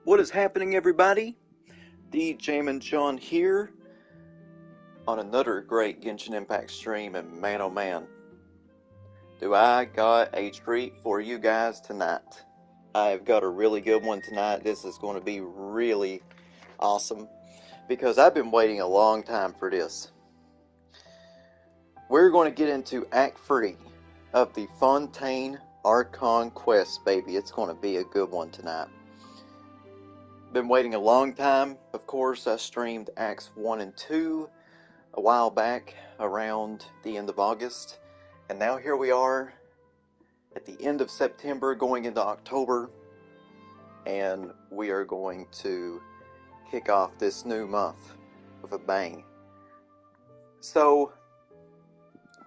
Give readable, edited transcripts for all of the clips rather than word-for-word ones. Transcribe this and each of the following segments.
What is happening, everybody? J-Man John here on another great Genshin Impact stream, and man oh man, do I got a treat for you guys tonight. I've got a really good one tonight. This is going to be really awesome because I've been waiting a long time for this. We're going to get into Act 3 of the Fontaine Archon quest, baby. It's going to be a good one tonight. Been waiting a long time. Of course, I streamed Acts 1 and 2 a while back around the end of August. And now here we are at the end of September going into October. And we are going to kick off this new month with a bang. So,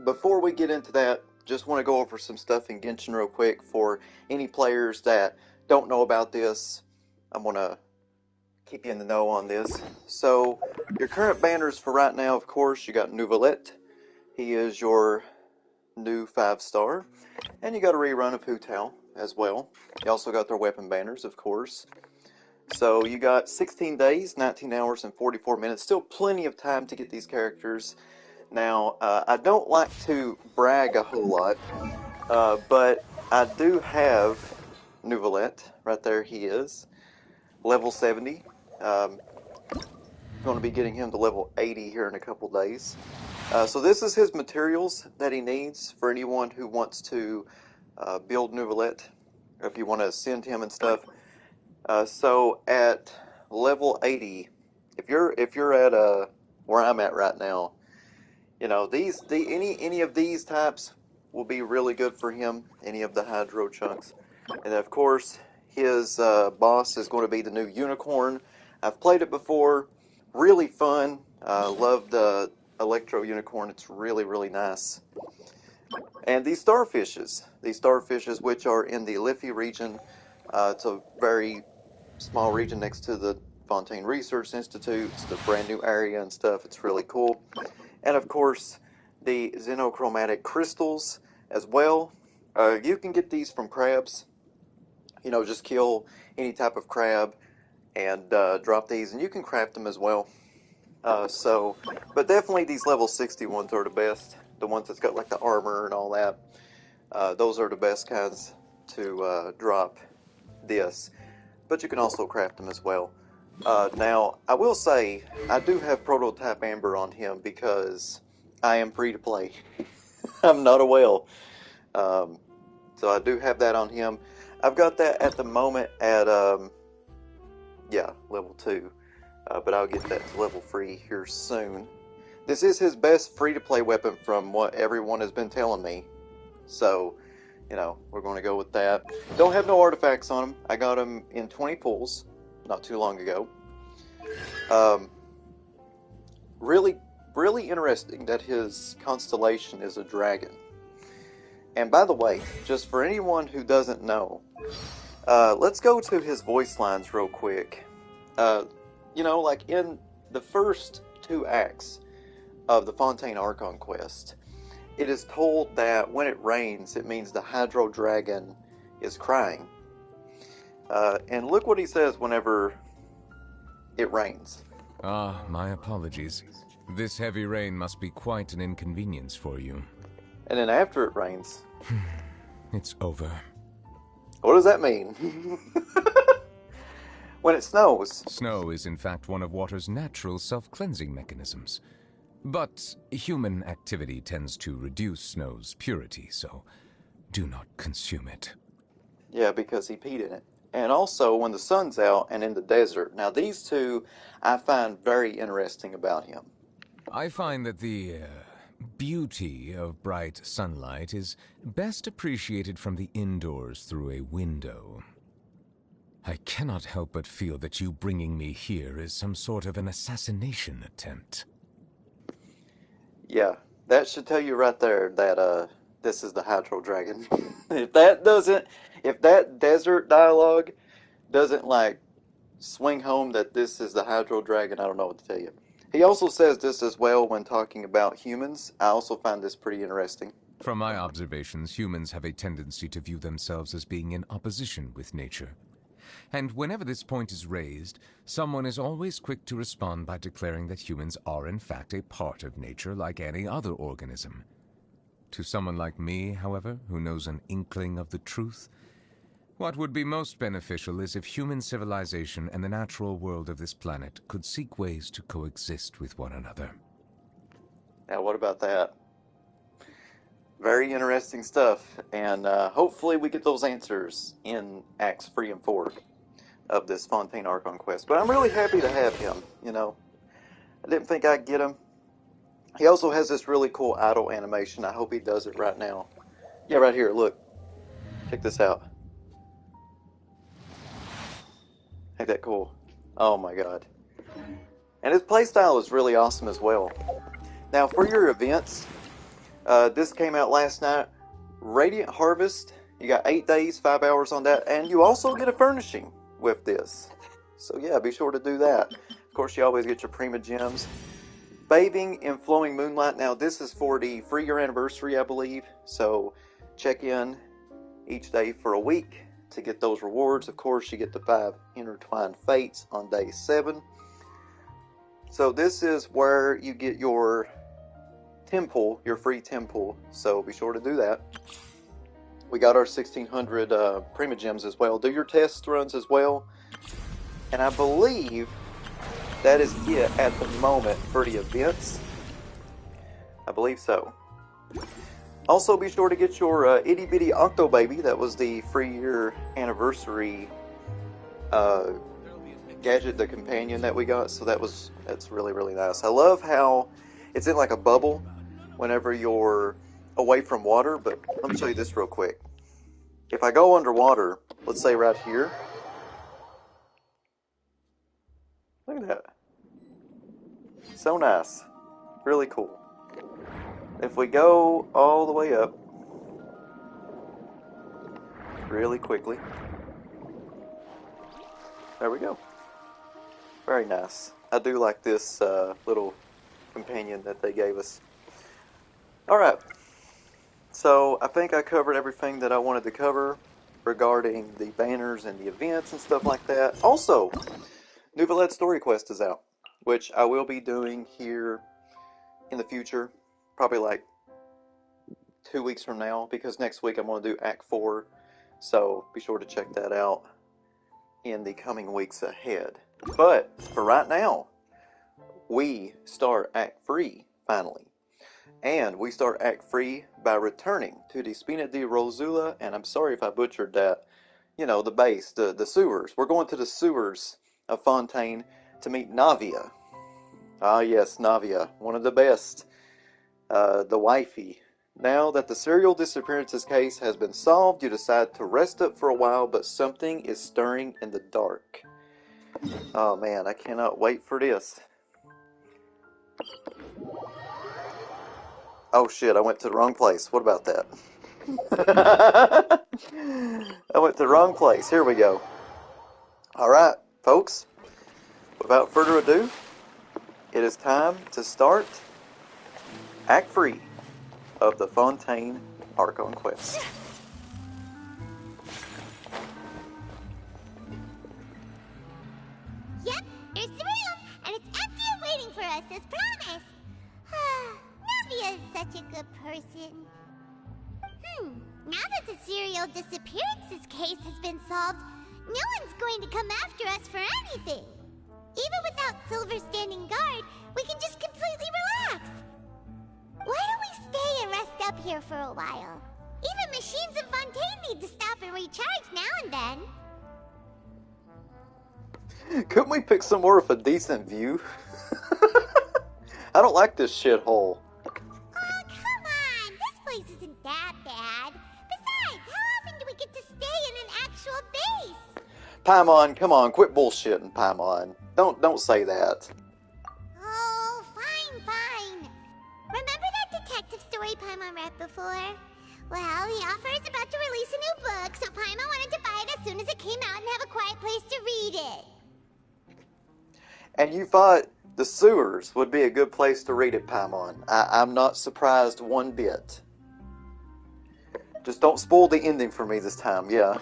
before we get into that, just want to go over some stuff in Genshin real quick for any players that don't know about this. I'm going to keep you in the know on this. So, your current banners for right now, of course, you got Nouvelette. He is your new 5-star. And you got a rerun of Hu Tao as well. You also got their weapon banners, of course. So, you got 16 days, 19 hours, and 44 minutes. Still plenty of time to get these characters. Now, I don't like to brag a whole lot, but I do have Nouvelette. Right there he is. Level 70. Going to be getting him to level 80 here in a couple days. So this is his materials that he needs for anyone who wants to build Nouvelette, or if you want to send him and stuff. So at level 80, if you're at where I'm at right now, you know any of these types will be really good for him. Any of the hydro chunks, and of course his boss is going to be the new unicorn. I've played it before. Really fun. Love the Electro Unicorn. It's really, really nice. And these starfishes which are in the Liffey region. It's a very small region next to the Fontaine Research Institute. It's a brand new area and stuff. It's really cool. And of course, the xenochromatic crystals as well. You can get these from crabs. You know, just kill any type of crab and drop these, and you can craft them as well. But definitely these level 60 ones are the best. The ones that's got like the armor and all that. Those are the best kinds to drop this. But you can also craft them as well. Now, I will say, I do have Prototype Amber on him because I am free to play. I'm not a whale. So I do have that on him. I've got that at the moment at, level 2. But I'll get that to level 3 here soon. This is his best free-to-play weapon from what everyone has been telling me. So, you know, we're going to go with that. Don't have no artifacts on him. I got him in 20 pulls not too long ago. Really, really interesting that his constellation is a dragon. And by the way, just for anyone who doesn't know, let's go to his voice lines real quick. You know, like in the first 2 acts of the Fontaine Archon quest, it is told that when it rains, it means the Hydro Dragon is crying. And look what he says whenever it rains. Ah, my apologies. This heavy rain must be quite an inconvenience for you. And then after it rains... It's over. What does that mean? When it snows. Snow is in fact one of water's natural self-cleansing mechanisms. But human activity tends to reduce snow's purity, so do not consume it. Yeah, because he peed in it. And also when the sun's out and in the desert. Now these two I find very interesting about him. I find that the beauty of bright sunlight is best appreciated from the indoors through a window. I cannot help but feel that you bringing me here is some sort of an assassination attempt. Yeah, that should tell you right there that this is the Hydro Dragon. If that desert dialogue doesn't like swing home that this is the Hydro Dragon, I don't know what to tell you. He also says this as well when talking about humans. I also find this pretty interesting. From my observations, humans have a tendency to view themselves as being in opposition with nature. And whenever this point is raised, someone is always quick to respond by declaring that humans are in fact a part of nature like any other organism. To someone like me, however, who knows an inkling of the truth, what would be most beneficial is if human civilization and the natural world of this planet could seek ways to coexist with one another. Now, what about that? Very interesting stuff, and hopefully we get those answers in Acts 3 and 4 of this Fontaine Archon quest. But I'm really happy to have him, you know. I didn't think I'd get him. He also has this really cool idle animation. I hope he does it right now. Yeah, right here, look. Check this out. Ain't that cool? Oh my god. And his playstyle is really awesome as well. Now, for your events, this came out last night. Radiant Harvest, you got 8 days, 5 hours on that, and you also get a furnishing with this. So yeah, be sure to do that. Of course, you always get your Prima Gems. Bathing in Flowing Moonlight. Now, this is for the 3-year anniversary, I believe. So check in each day for a week to get those rewards. Of course, you get the 5 intertwined fates on day 7. So this is where you get your temple, your free temple. So be sure to do that. We got our 1600 Prima Gems as well. Do your test runs as well. And I believe that is it at the moment for the events. I believe so. Also, be sure to get your Itty Bitty Octo Baby. That was the 3-year anniversary gadget, the companion that we got. So that's really, really nice. I love how it's in like a bubble whenever you're away from water. But let me show you this real quick. If I go underwater, let's say right here. Look at that. So nice. Really cool. If we go all the way up really quickly. There we go. Very nice. I do like this little companion that they gave us. Alright. So I think I covered everything that I wanted to cover regarding the banners and the events and stuff like that. Also, Nouvellette Story Quest is out, which I will be doing here in the future, probably like 2 weeks from now, because next week I'm going to do Act 4, so be sure to check that out in the coming weeks ahead. But for right now, we start Act 3 finally, and we start Act 3 by returning to the Spina di Rosula, and I'm sorry if I butchered that, you know, the base, the sewers. We're going to the sewers of Fontaine to meet Navia. Ah yes, Navia, one of the best, the wifey. Now that the serial disappearances case has been solved, you decide to rest up for a while, but something is stirring in the dark. Oh man, I cannot wait for this. Oh shit, I went to the wrong place. What about that? I went to the wrong place. Here we go. Alright, folks. Without further ado, it is time to start Act 3 of the Fontaine Archon quest. Yep, there's the room, and it's empty and waiting for us as promised. Navia is such a good person. Now that the serial disappearances case has been solved, no one's going to come after us for anything. Even without Silver standing guard, we can just completely relax. Why don't we stay and rest up here for a while? Even machines in Fontaine need to stop and recharge now and then. Couldn't we pick somewhere with a decent view? I don't like this shithole. Oh, come on! This place isn't that bad. Besides, how often do we get to stay in an actual base? Paimon, come on, quit bullshitting, Paimon. Don't say that. Oh, fine. Remember that detective story Paimon read before? Well, the author is about to release a new book, so Paimon wanted to buy it as soon as it came out and have a quiet place to read it. And you thought the sewers would be a good place to read it, Paimon. I'm not surprised one bit. Just don't spoil the ending for me this time, yeah.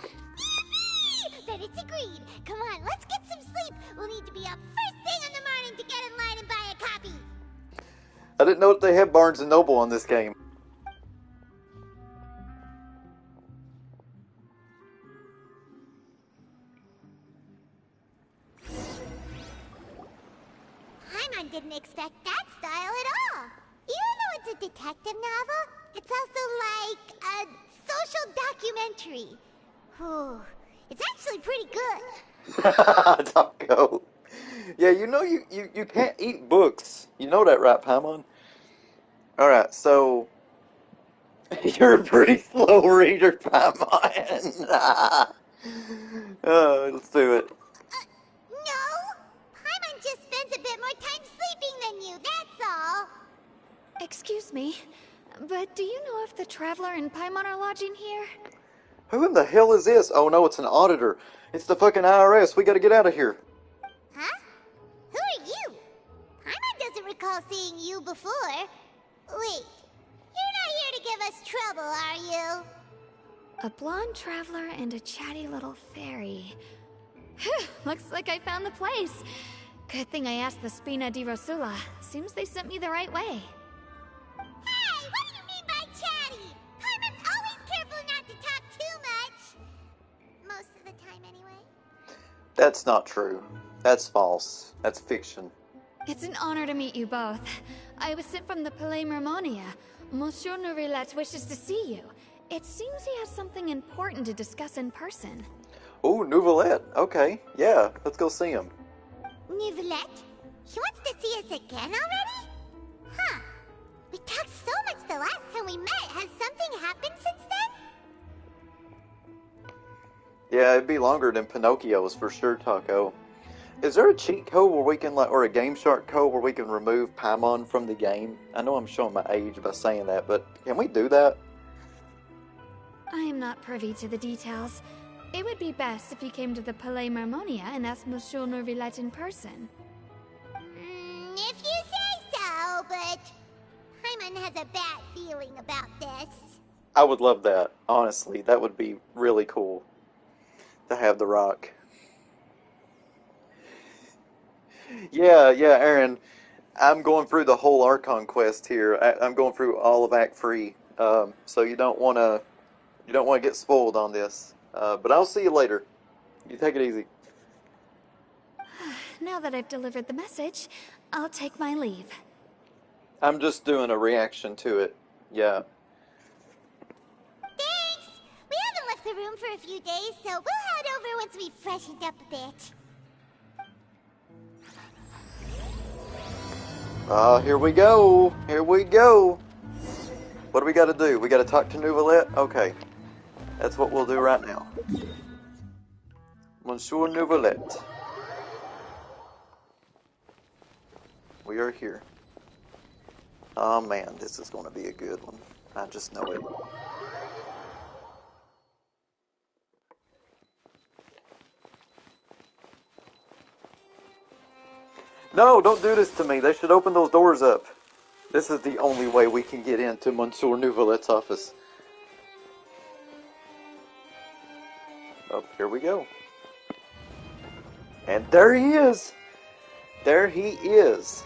Then Good, it's agreed. Come on, let's get some sleep. We'll need to be up first thing in the morning to get in line and buy a copy. I didn't know that they had Barnes & Noble on this game. Paimon didn't expect that style at all. Even though it's a detective novel, it's also like a social documentary. Whew. It's actually pretty good. Taco. Yeah, you know you can't eat books. You know that, right, Paimon? Alright, so... You're a pretty slow reader, Paimon. Let's do it. No! Paimon just spends a bit more time sleeping than you, that's all. Excuse me, but do you know if the Traveler and Paimon are lodging here? Who in the hell is this? Oh no, it's an auditor. It's the fucking IRS. We gotta get out of here. Huh? Who are you? Paimon doesn't recall seeing you before. Wait, you're not here to give us trouble, are you? A blonde traveler and a chatty little fairy. Whew, looks like I found the place. Good thing I asked the Spina di Rosula. Seems they sent me the right way. Hey, what do you mean by chatty? Paimon's always careful not to talk too much. Most of the time, anyway. That's not true. That's false. That's fiction. It's an honor to meet you both. I was sent from the Palais Mermonia. Monsieur Nourillet wishes to see you. It seems he has something important to discuss in person. Oh, Nouvelette. Okay, yeah, let's go see him. Nouvelette? He wants to see us again already? Huh. We talked so much the last time we met. Has something happened since then? Yeah, it'd be longer than Pinocchio's for sure, Taco. Is there a cheat code where we can, like, or a Game Shark code where we can remove Paimon from the game? I know I'm showing my age by saying that, but can we do that? I am not privy to the details. It would be best if you came to the Palais Mermonia and asked Monsieur Nourillet in person. If you say so, but Paimon has a bad feeling about this. I would love that, honestly. That would be really cool to have the rock. Yeah, Aaron. I'm going through the whole Archon quest here. I'm going through all of Act 3. So you don't want to get spoiled on this. But I'll see you later. You take it easy. Now that I've delivered the message, I'll take my leave. I'm just doing a reaction to it. Yeah. Thanks! We haven't left the room for a few days, so we'll head over once we've freshened up a bit. Here we go. Here we go. What do we got to do? We got to talk to Nouvelette? Okay. That's what we'll do right now. Monsieur Nouvelette. We are here. Oh man, this is going to be a good one. I just know it. No, don't do this to me. They should open those doors up. This is the only way we can get into Monsieur Nouvelette's office. Oh, here we go. And there he is. There he is.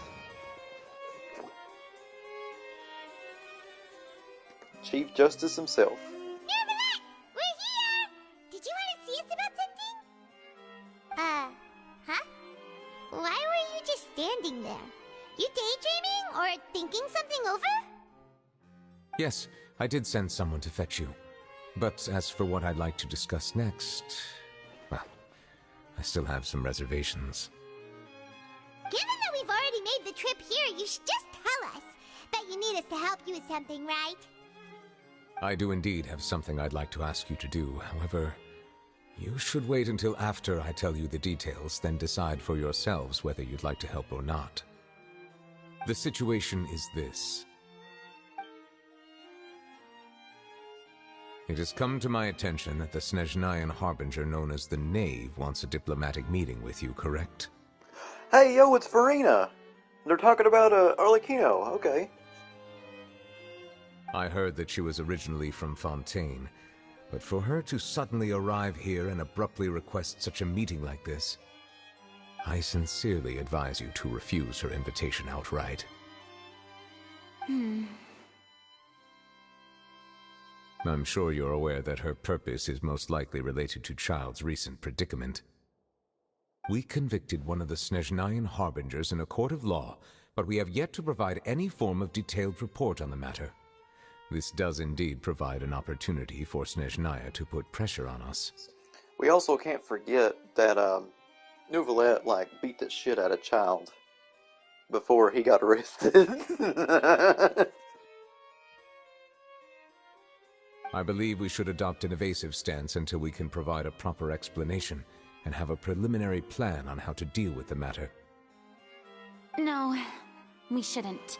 Chief Justice himself. Nouvelette! We're here! Did you want to see us about something? Huh? Why were you just standing there? You daydreaming or thinking something over? Yes, I did send someone to fetch you. But as for what I'd like to discuss next, well, I still have some reservations. Given that we've already made the trip here, you should just tell us. Bet you need us to help you with something, right? I do indeed have something I'd like to ask you to do. However, you should wait until after I tell you the details, then decide for yourselves whether you'd like to help or not. The situation is this. It has come to my attention that the Snezhnayan Harbinger known as the Knave wants a diplomatic meeting with you, correct? Hey, yo, it's Farina. They're talking about Arlecchino. Okay. I heard that she was originally from Fontaine, But for her to suddenly arrive here and abruptly request such a meeting like this, I sincerely advise you to refuse her invitation outright. I'm sure you're aware that her purpose is most likely related to Child's recent predicament. We convicted one of the Snezhnayan harbingers in a court of law, but we have yet to provide any form of detailed report on the matter. This does indeed provide an opportunity for Snezhnaya to put pressure on us. We also can't forget that Neuvillette beat the shit out of Child before he got arrested. I believe we should adopt an evasive stance until we can provide a proper explanation and have a preliminary plan on how to deal with the matter. No, we shouldn't.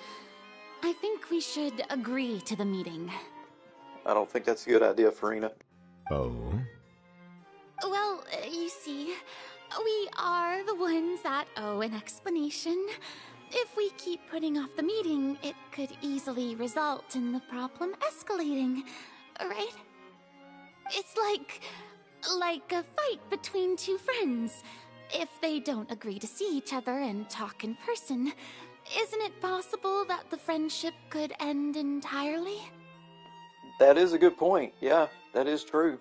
I think we should agree to the meeting. I don't think that's a good idea, Farina. Oh? Well, you see, we are the ones that owe an explanation. If we keep putting off the meeting, it could easily result in the problem escalating, right? It's like a fight between two friends. If they don't agree to see each other and talk in person, isn't it possible that the friendship could end entirely? That is a good point. Yeah, that is true.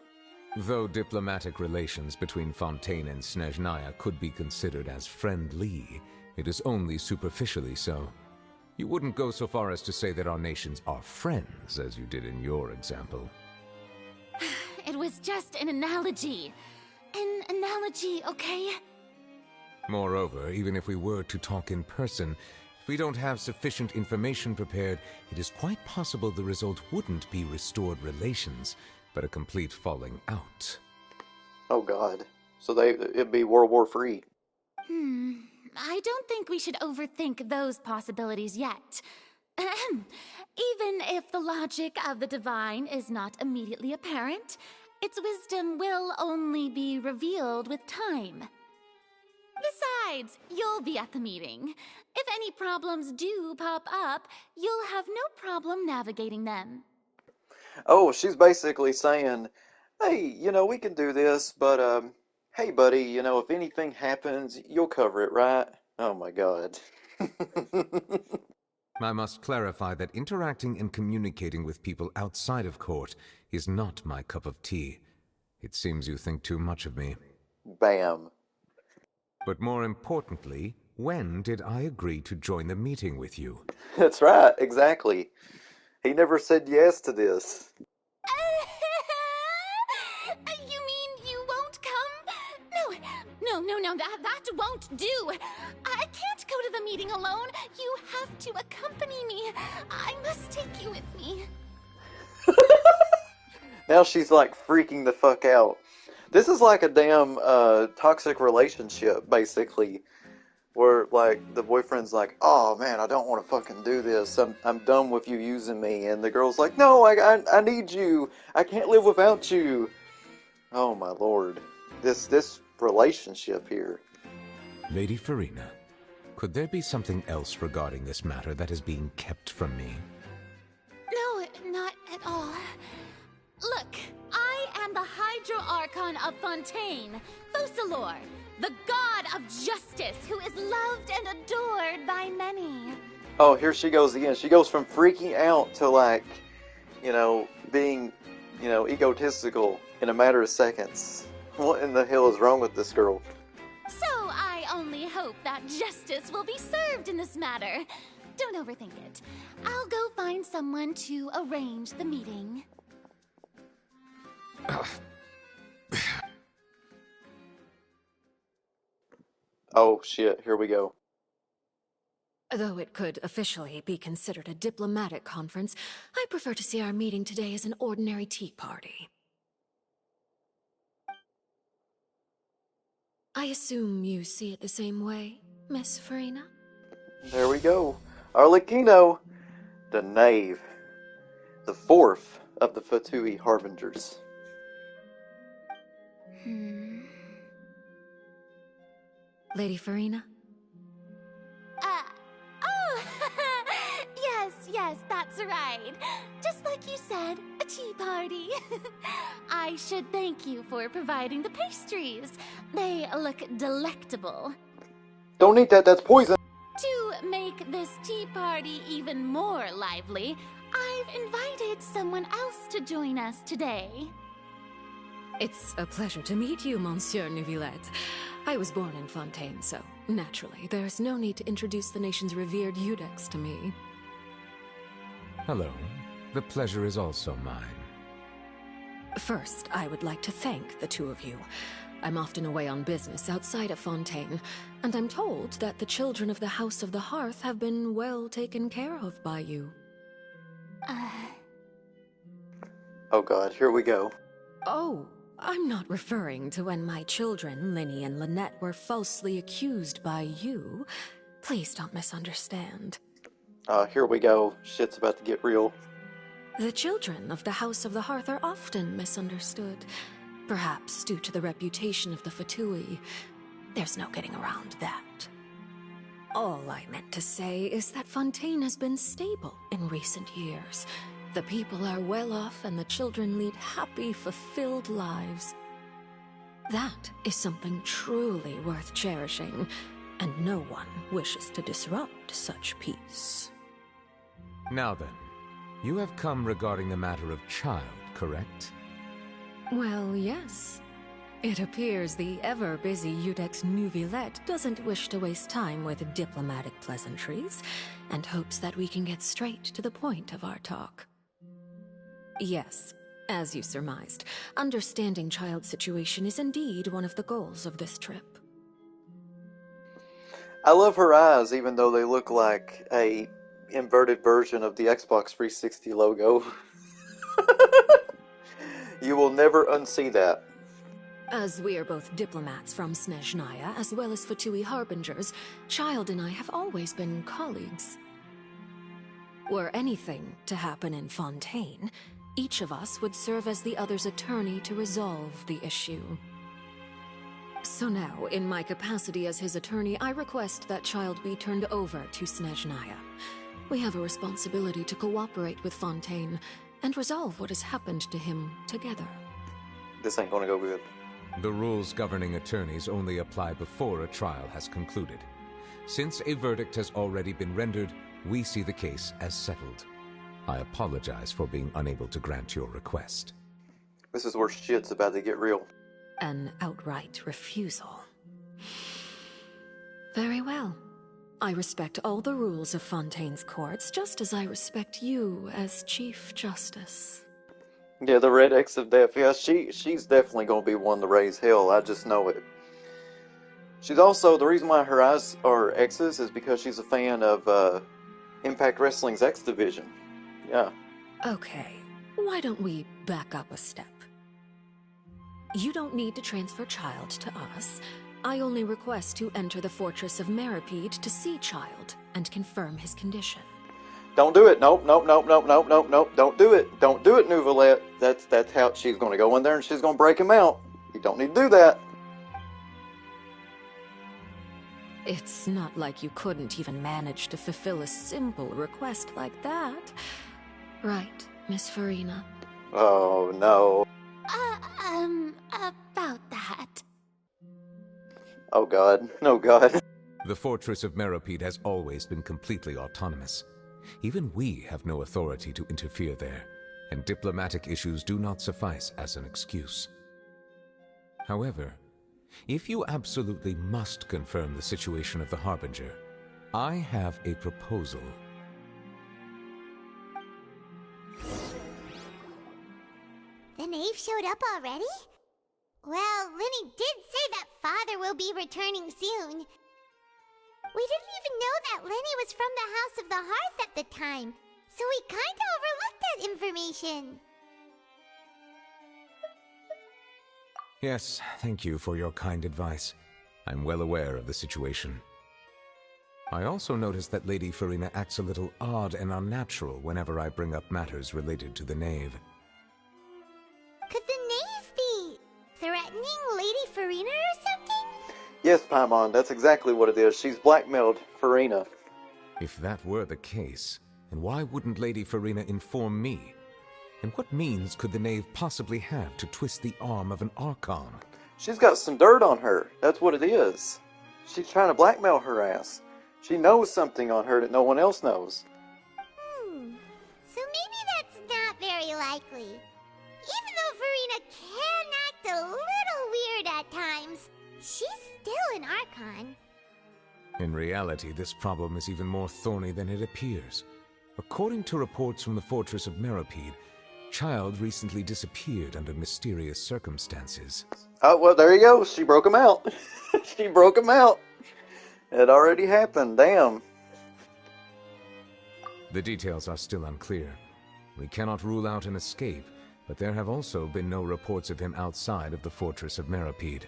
Though diplomatic relations between Fontaine and Snezhnaya could be considered as friendly, it is only superficially so. You wouldn't go so far as to say that our nations are friends, as you did in your example. It was just an analogy. An analogy, okay? Moreover, even if we were to talk in person, if we don't have sufficient information prepared, it is quite possible the result wouldn't be restored relations, but a complete falling out. Oh God. So it'd be World War III. I don't think we should overthink those possibilities yet. Ahem. Even if the logic of the divine is not immediately apparent, its wisdom will only be revealed with time. Besides, you'll be at the meeting. If any problems do pop up, you'll have no problem navigating them. Oh, she's basically saying, hey, we can do this, but, hey, buddy, if anything happens, you'll cover it, right? Oh my God. I must clarify that interacting and communicating with people outside of court is not my cup of tea. It seems you think too much of me. Bam. But more importantly, when did I agree to join the meeting with you? That's right, exactly. He never said yes to this. You mean you won't come? No, that won't do. I can't go to the meeting alone. You have to accompany me. I must take you with me. Now she's freaking the fuck out. This is like a damn toxic relationship, basically. Where the boyfriend's like, oh man, I don't want to fucking do this. I'm done with you using me. And the girl's like, no, I need you. I can't live without you. Oh my lord. This relationship here. Lady Farina, could there be something else regarding this matter that is being kept from me? No, not at all. Look, I am the Hydro Archon of Fontaine, Focalor, the god of justice who is loved and adored by many. Oh, here she goes again. She goes from freaking out to being, egotistical in a matter of seconds. What in the hell is wrong with this girl? So I only hope that justice will be served in this matter. Don't overthink it. I'll go find someone to arrange the meeting. Oh shit, here we go. Though it could officially be considered a diplomatic conference, I prefer to see our meeting today as an ordinary tea party. I assume you see it the same way, Miss Farina? There we go. Arlecchino, the knave. The fourth of the Fatui Harbingers. Lady Farina? Oh, yes, that's right. Just like you said, a tea party. I should thank you for providing the pastries. They look delectable. Don't eat that, that's poison! To make this tea party even more lively, I've invited someone else to join us today. It's a pleasure to meet you, Monsieur Neuvillette. I was born in Fontaine, so naturally, there's no need to introduce the nation's revered Eudex to me. Hello. The pleasure is also mine. First, I would like to thank the two of you. I'm often away on business outside of Fontaine, and I'm told that the children of the House of the Hearth have been well taken care of by you. Oh god, here we go. Oh, I'm not referring to when my children, Linny and Lynette, were falsely accused by you. Please don't misunderstand. Here we go. Shit's about to get real. The children of the House of the Hearth are often misunderstood, perhaps due to the reputation of the Fatui. There's no getting around that. All I meant to say is that Fontaine has been stable in recent years. The people are well off and the children lead happy, fulfilled lives. That is something truly worth cherishing, and no one wishes to disrupt such peace. Now then, you have come regarding the matter of child, correct? Well, yes. It appears the ever-busy Eudex Neuvillette doesn't wish to waste time with diplomatic pleasantries, and hopes that we can get straight to the point of our talk. Yes, as you surmised, understanding child's situation is indeed one of the goals of this trip. I love her eyes, even though they look like a inverted version of the Xbox 360 logo. You will never unsee that. As we are both diplomats from Snezhnaya, as well as Fatui harbingers, Child and I have always been colleagues. Were anything to happen in Fontaine, each of us would serve as the other's attorney to resolve the issue. So now, in my capacity as his attorney, I request that Child be turned over to Snezhnaya. We have a responsibility to cooperate with Fontaine and resolve what has happened to him together. This ain't gonna go good. The rules governing attorneys only apply before a trial has concluded. Since a verdict has already been rendered, we see the case as settled. I apologize for being unable to grant your request. This is where shit's about to get real. An outright refusal. Very well. I respect all the rules of Fontaine's courts, just as I respect you as Chief Justice. Yeah, the Red X of Death. Yeah, she's definitely gonna be one to raise hell. I just know it. She's also, the reason why her eyes are X's is because she's a fan of Impact Wrestling's X Division. Yeah. Okay, why don't we back up a step? You don't need to transfer Child to us. I only request to enter the Fortress of Meripede to see Child and confirm his condition. Don't do it. Nope, nope, nope, nope, nope, nope, nope. Don't do it. Don't do it, Neuvillette. That's how she's gonna go in there and she's gonna break him out. You don't need to do that. It's not like you couldn't even manage to fulfill a simple request like that. Right, Miss Farina? Oh, no. About that. Oh, God. No, God. The Fortress of Meripede has always been completely autonomous. Even we have no authority to interfere there, and diplomatic issues do not suffice as an excuse. However, if you absolutely must confirm the situation of the Harbinger, I have a proposal. The knave showed up already? Well, Linny did say that Father will be returning soon. We didn't even know that Linny was from the House of the Hearth at the time, so we kinda overlooked that information. Yes, thank you for your kind advice. I'm well aware of the situation. I also noticed that Lady Farina acts a little odd and unnatural whenever I bring up matters related to the knave. Could the knave be threatening Lady Farina or something? Yes, Paimon, that's exactly what it is. She's blackmailed Farina. If that were the case, And why wouldn't Lady Farina inform me? And what means could the knave possibly have to twist the arm of an Archon? She's got some dirt on her. That's what it is. She's trying to blackmail her ass. She knows something on her that no one else knows. So maybe that's not very likely. Even though Farina can act a little weird at times, she's still an Archon. In reality, this problem is even more thorny than it appears. According to reports from the fortress of Meripede, Child recently disappeared under mysterious circumstances. Oh, well, there you go. She broke him out. She broke him out. It already happened. Damn. The details are still unclear. We cannot rule out an escape, but there have also been no reports of him outside of the fortress of Meripede.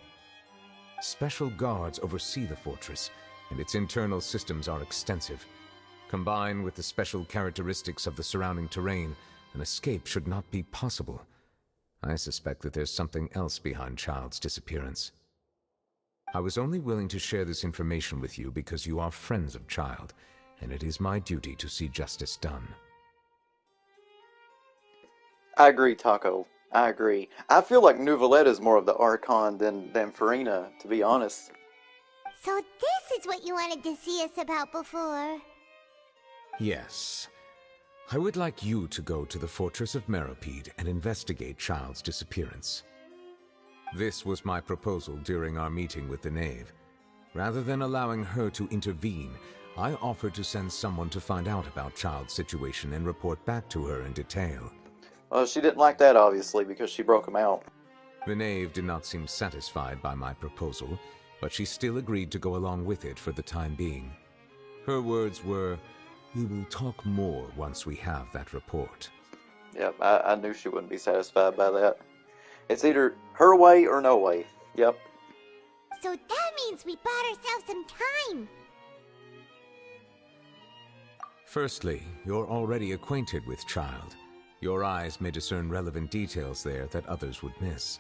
Special guards oversee the fortress, and its internal systems are extensive. Combined with the special characteristics of the surrounding terrain, an escape should not be possible. I suspect that there's something else behind Child's disappearance. I was only willing to share this information with you because you are friends of Child, and it is my duty to see justice done. I agree, Taco. I agree. I feel like Nouvellette is more of the Archon than Farina, to be honest. So this is what you wanted to see us about before. Yes. I would like you to go to the fortress of Meripede and investigate Child's disappearance. This was my proposal during our meeting with the knave. Rather than allowing her to intervene, I offered to send someone to find out about Child's situation and report back to her in detail. Well, she didn't like that, obviously, because she broke him out. The knave did not seem satisfied by my proposal, but she still agreed to go along with it for the time being. Her words were, "We will talk more once we have that report." Yep, I knew she wouldn't be satisfied by that. It's either her way or no way. Yep. So that means we bought ourselves some time. Firstly, you're already acquainted with Child. Your eyes may discern relevant details there that others would miss.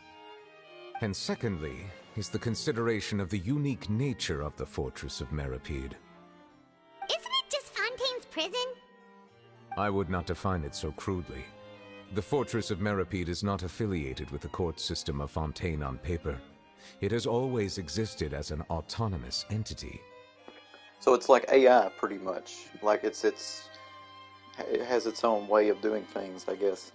And secondly, is the consideration of the unique nature of the fortress of Meripede. Isn't it just Fontaine's prison? I would not define it so crudely. The fortress of Meripede is not affiliated with the court system of Fontaine on paper. It has always existed as an autonomous entity. So it's like AI, pretty much. Like it has its own way of doing things, I guess.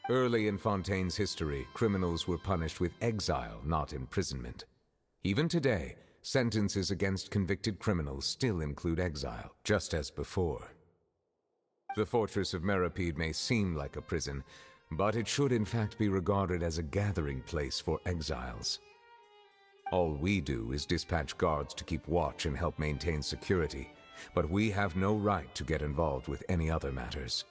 Early in Fontaine's history, criminals were punished with exile, not imprisonment. Even today, sentences against convicted criminals still include exile, just as before. The fortress of Meripede may seem like a prison, but it should in fact be regarded as a gathering place for exiles. All we do is dispatch guards to keep watch and help maintain security, but we have no right to get involved with any other matters.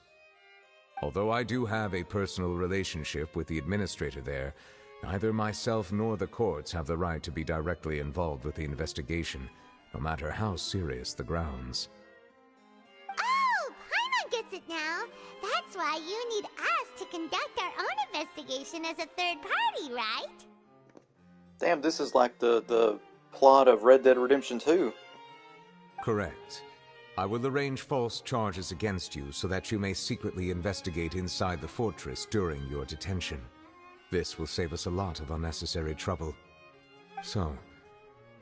Although I do have a personal relationship with the administrator there, neither myself nor the courts have the right to be directly involved with the investigation, no matter how serious the grounds. Oh, Paimon gets it now. That's why you need us to conduct our own investigation as a third party, right? Damn, this is like the plot of Red Dead Redemption 2. Correct. I will arrange false charges against you so that you may secretly investigate inside the fortress during your detention. This will save us a lot of unnecessary trouble. So,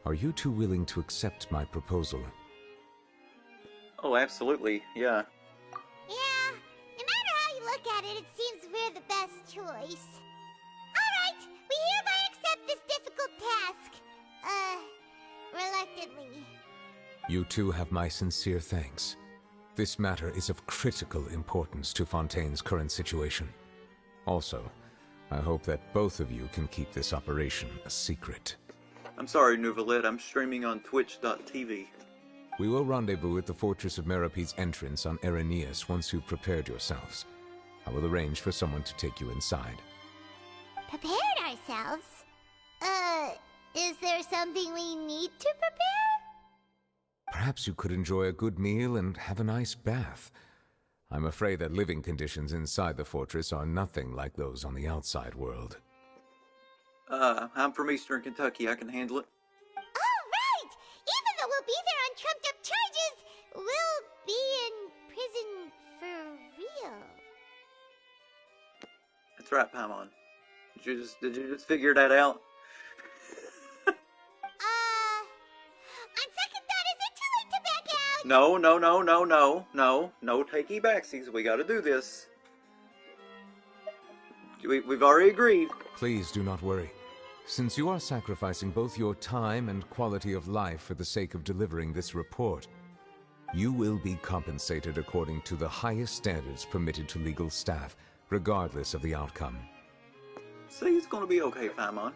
are you two willing to accept my proposal? Oh, absolutely, yeah. Yeah, no matter how you look at it, it seems we're the best choice. Alright, we hereby accept this difficult task. Reluctantly. You two have my sincere thanks. This matter is of critical importance to Fontaine's current situation. Also, I hope that both of you can keep this operation a secret. I'm sorry, Nouvellette, I'm streaming on twitch.tv. We will rendezvous at the Fortress of Meripede's entrance on Irenaeus once you've prepared yourselves. I will arrange for someone to take you inside. Prepared ourselves? Is there something we need to prepare? Perhaps you could enjoy a good meal and have a nice bath. I'm afraid that living conditions inside the fortress are nothing like those on the outside world. I'm from Eastern Kentucky. I can handle it. Oh, right! Even though we'll be there on trumped-up charges, we'll be in prison for That's right, Paimon. Did you just figure that out? On second thought, is it too late to back out? No takey backsies. We gotta do this. We've already agreed. Please do not worry. Since you are sacrificing both your time and quality of life for the sake of delivering this report, you will be compensated according to the highest standards permitted to legal staff, regardless of the outcome. See, it's gonna be okay, Paimon.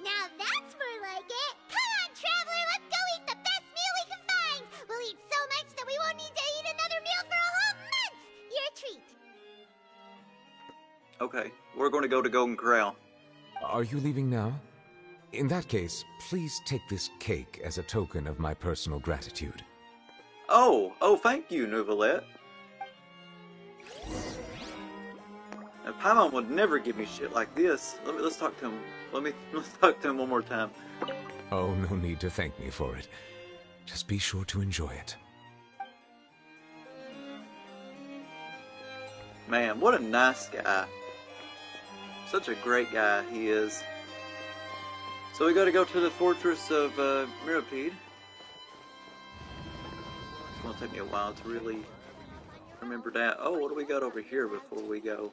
Now that's more like it. Come on, Traveler, let's go eat the best meal we can find. We'll eat so much that we won't need to eat another meal for a whole month. Your treat. Okay, we're gonna go to Golden Corral. Are you leaving now? In that case, please take this cake as a token of my personal gratitude. Oh, thank you, Nouvellette. Now, Paimon would never give me shit like this. Let's talk to him. Let's talk to him one more time. Oh, no need to thank me for it. Just be sure to enjoy it. Man, what a nice guy. Such a great guy he is. So we gotta go to the fortress of Mirapede. It's gonna take me a while to really remember that. Oh, what do we got over here before we go?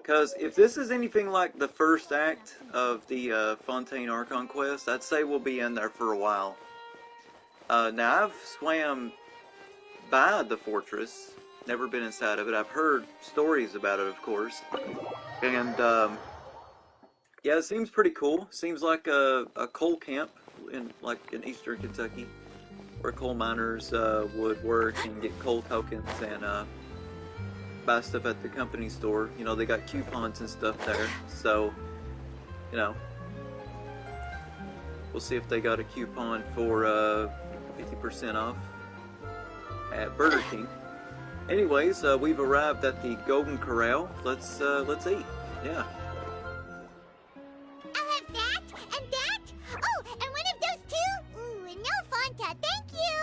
Because if this is anything like the first act of the Fontaine Archon quest, I'd say we'll be in there for a while. Now, I've swam by the fortress, never been inside of it. I've heard stories about it, of course. And, yeah, it seems pretty cool. Seems like a coal camp in eastern Kentucky, where coal miners would work and get coal tokens and buy stuff at the company store. You know, they got coupons and stuff there. So, you know, we'll see if they got a coupon for 50% off at Burger King. Anyways, we've arrived at the Golden Corral. Let's eat. Yeah. I'll have that, and that. Oh, and one of those two. Ooh, and no Fanta, thank you.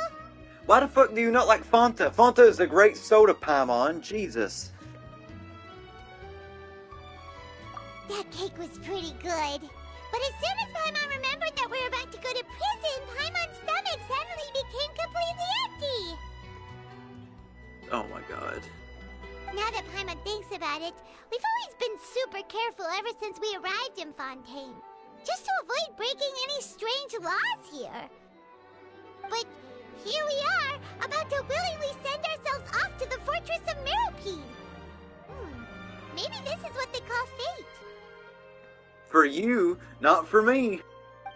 Why the fuck do you not like Fanta? Fanta is a great soda, Paimon. Jesus. That cake was pretty good. But as soon as Paimon remembered that we were about to go to prison, Paimon's stomach suddenly became completely empty. Oh my god. Now that Paimon thinks about it, we've always been super careful ever since we arrived in Fontaine. Just to avoid breaking any strange laws here. But here we are, about to willingly send ourselves off to the fortress of Mirapede. Maybe this is what they call fate. For you, not for me.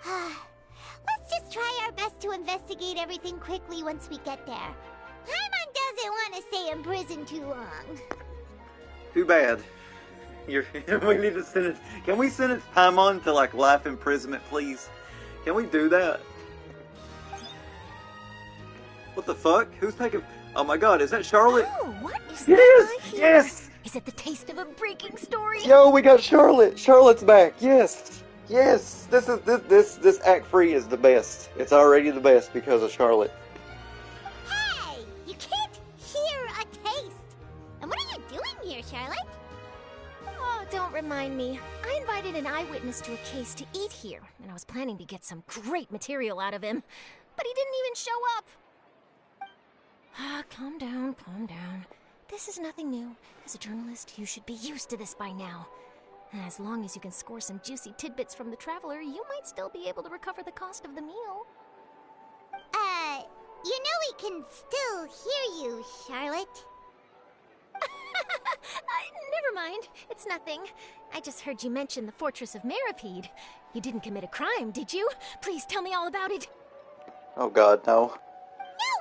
Let's just try our best to investigate everything quickly once we get there. Paimon doesn't want to stay in prison too long. Too bad. We need to sentence. Can we sentence Paimon to like life imprisonment, please? Can we do that? What the fuck? Who's taking? Oh my god, is that Charlotte? Oh, what is It that? is! Yes! Is it the taste of a breaking story? Yo, we got Charlotte. Charlotte's back. Yes, yes. This act 3 is the best. It's already the best because of Charlotte. Hey, you can't hear a taste. And what are you doing here, Charlotte? Oh, don't remind me. I invited an eyewitness to a case to eat here, and I was planning to get some great material out of him. But he didn't even show up. Calm down, calm down. This is nothing new. As a journalist, you should be used to this by now. As long as you can score some juicy tidbits from the Traveler, you might still be able to recover the cost of the meal. You know we can still hear you, Charlotte. Never mind. It's nothing. I just heard you mention the Fortress of Mirapede. You didn't commit a crime, did you? Please tell me all about it. Oh god, no. No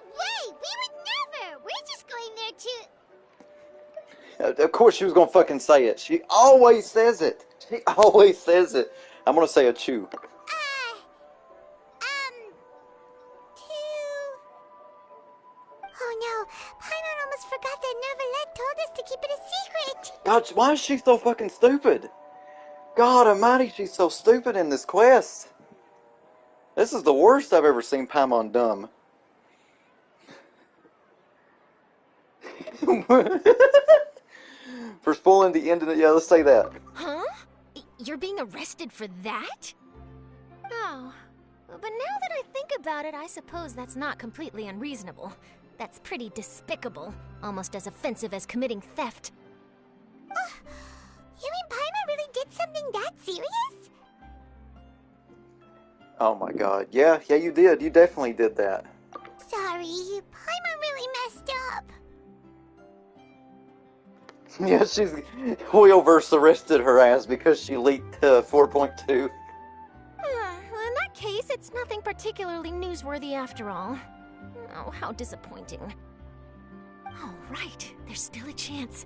way! We would never! We're just going there to... Of course she was gonna fucking say it. She always says it. She always says it. I'm gonna say a chew. to... Oh no, Paimon almost forgot that Neverlet told us to keep it a secret. God, why is she so fucking stupid? God almighty, she's so stupid in this quest. This is the worst I've ever seen Paimon dumb. For spoiling the end of it. Yeah, let's say that. Huh? You're being arrested for that? Oh. But now that I think about it, I suppose that's not completely unreasonable. That's pretty despicable. Almost as offensive as committing theft. You mean Paimon really did something that serious? Oh my god. Yeah, you did. You definitely did that. Sorry, Paimon really messed up. Yeah, she's... Wheelverse arrested her ass because she leaked 4.2. Well, in that case, it's nothing particularly newsworthy after all. Oh, how disappointing. Oh, right. There's still a chance.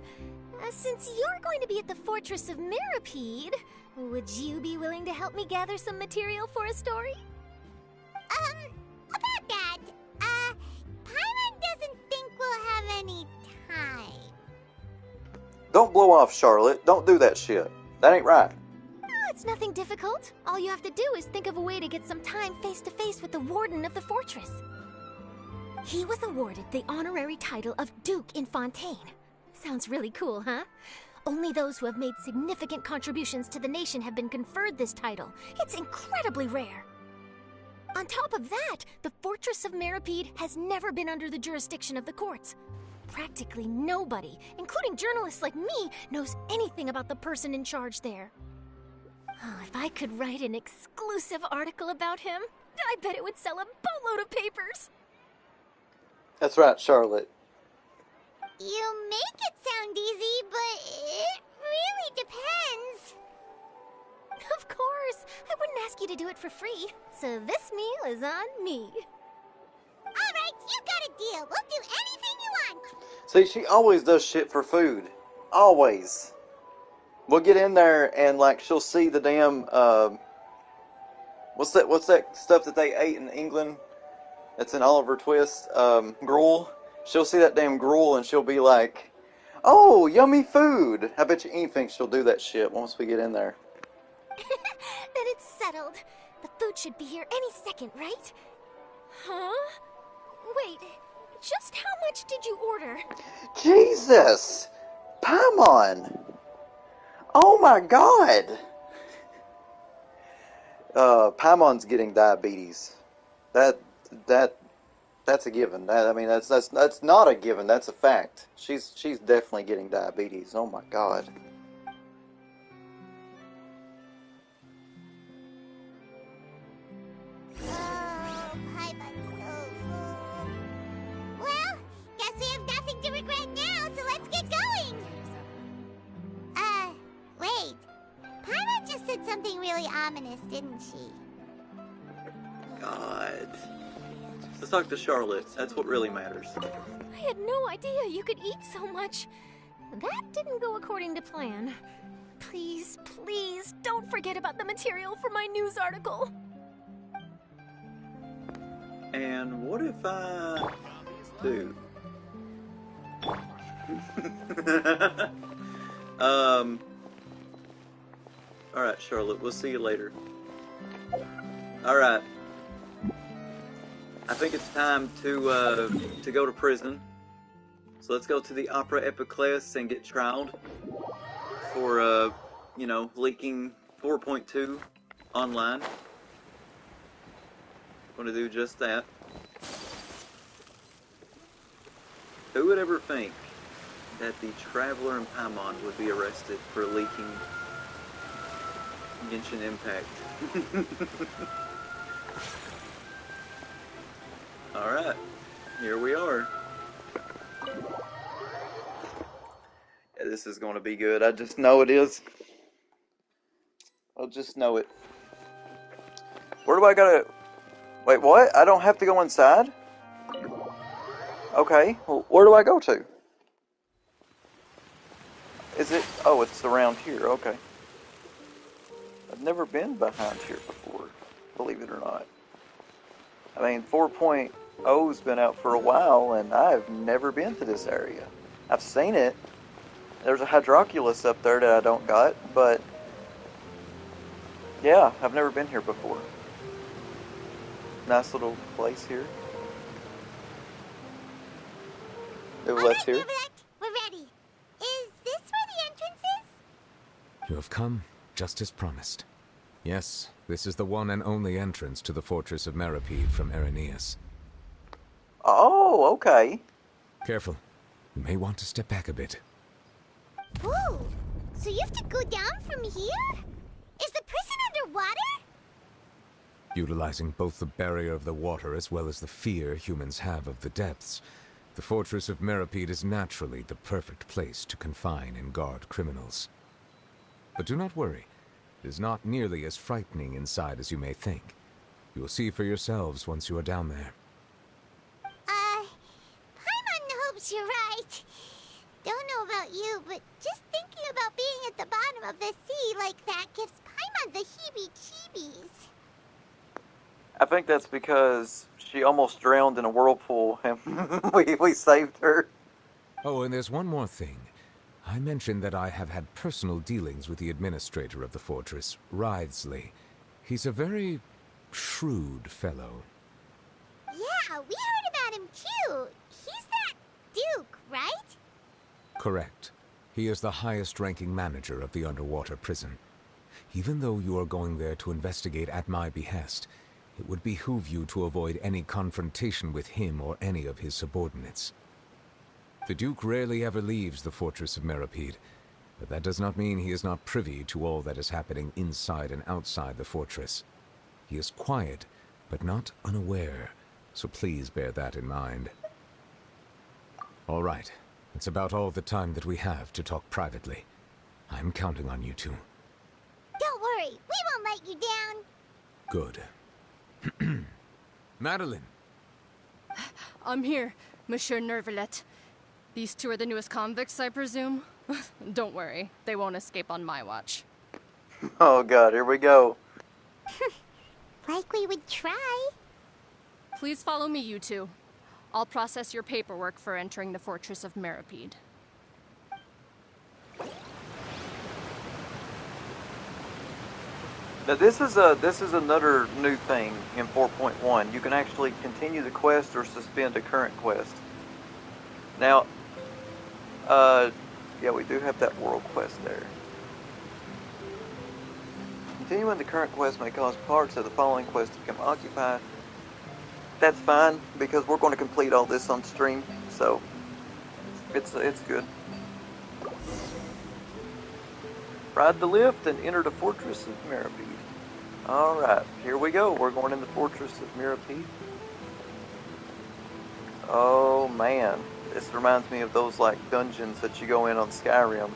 Since you're going to be at the Fortress of Mirapede, would you be willing to help me gather some material for a story? About that, Paimon doesn't think we'll have any time. Don't blow off, Charlotte. Don't do that shit. That ain't right. Oh, it's nothing difficult. All you have to do is think of a way to get some time face-to-face with the warden of the fortress. He was awarded the honorary title of Duke in Fontaine. Sounds really cool, huh? Only those who have made significant contributions to the nation have been conferred this title. It's incredibly rare. On top of that, the Fortress of Mirapede has never been under the jurisdiction of the courts. Practically nobody, including journalists like me, knows anything about the person in charge there. Oh, if I could write an exclusive article about him, I bet it would sell a boatload of papers. That's right, Charlotte. You make it sound easy, but it really depends. Of course, I wouldn't ask you to do it for free, so this meal is on me. Alright, you got a deal. We'll do anything you want. See, she always does shit for food. Always. We'll get in there and, like, she'll see the damn, what's that stuff that they ate in England? That's in Oliver Twist, gruel. She'll see that damn gruel and she'll be like, oh, yummy food. I bet you anything she'll do that shit once we get in there. Then it's settled. The food should be here any second, right? Huh? Wait, just how much did you order? Jesus! Paimon! Oh my god! Paimon's getting diabetes. That's a given. That's not a given. That's a fact. She's definitely getting diabetes. Oh my god. Oh, Paimon's so full. Well, guess we have nothing to regret now, so let's get going. Wait. Paimon just said something really ominous, didn't she? God. Let's talk to Charlotte. That's what really matters. I had no idea you could eat so much. That didn't go according to plan. Please, please, don't forget about the material for my news article. And what if I do? Alright, Charlotte, we'll see you later. Alright. I think it's time to go to prison. So let's go to the Opera Epiclese and get trialed for, leaking 4.2 online. Going to do just that. Who would ever think that the Traveler and Paimon would be arrested for leaking Genshin Impact? Alright, here we are. Yeah, this is going to be good. I just know it is. I'll just know it. Where do I gotta... Wait, what? I don't have to go inside? Okay, well, where do I go to? Is it... Oh, it's around here, okay. I've never been behind here before, believe it or not. I mean, 4.0's been out for a while, and I've never been to this area. I've seen it. There's a Hydroculus up there that I don't got, but... Yeah, I've never been here before. Nice little place here. Nevertheless, here. Nevertheless, we're ready. Is this where the You have come just as promised. Yes, this is the one and only entrance to the fortress of Meripede from Irenaeus. Oh, okay. Careful. You may want to step back a bit. Whoa! So you have to go down from here? Is the prison underwater? Utilizing both the barrier of the water as well as the fear humans have of the depths, the fortress of Meripede is naturally the perfect place to confine and guard criminals. But do not worry. It is not nearly as frightening inside as you may think. You will see for yourselves once you are down there. Paimon hopes you're right. Don't know about you, but just thinking about being at the bottom of the sea like that gives Paimon the heebie-jeebies. I think that's because she almost drowned in a whirlpool and we saved her. Oh, and there's one more thing. I mentioned that I have had personal dealings with the administrator of the fortress, Writhsley. He's a very shrewd fellow. Yeah, we heard about him too. He's that Duke, right? Correct. He is the highest-ranking manager of the underwater prison. Even though you are going there to investigate at my behest, it would behoove you to avoid any confrontation with him or any of his subordinates. The Duke rarely ever leaves the fortress of Meripede, but that does not mean he is not privy to all that is happening inside and outside the fortress. He is quiet, but not unaware, so please bear that in mind. All right, that's about all the time that we have to talk privately. I'm counting on you two. Don't worry, we won't let you down. Good. Madeline! I'm here, Monsieur Nervalet. These two are the newest convicts, I presume? Don't worry, they won't escape on my watch. Oh god, here we go. Like we would try. Please follow me, you two. I'll process your paperwork for entering the Fortress of Meripede. Now this is another new thing in 4.1. You can actually continue the quest or suspend a current quest. Now, yeah, we do have that world quest there. Continuing the current quest may cause parts of the following quest to become occupied. That's fine because we're going to complete all this on stream, so it's good. Ride the lift and enter the Fortress of Meripede. Alright, here we go. We're going in the Fortress of Meripede. Oh man, this reminds me of those like dungeons that you go in on Skyrim.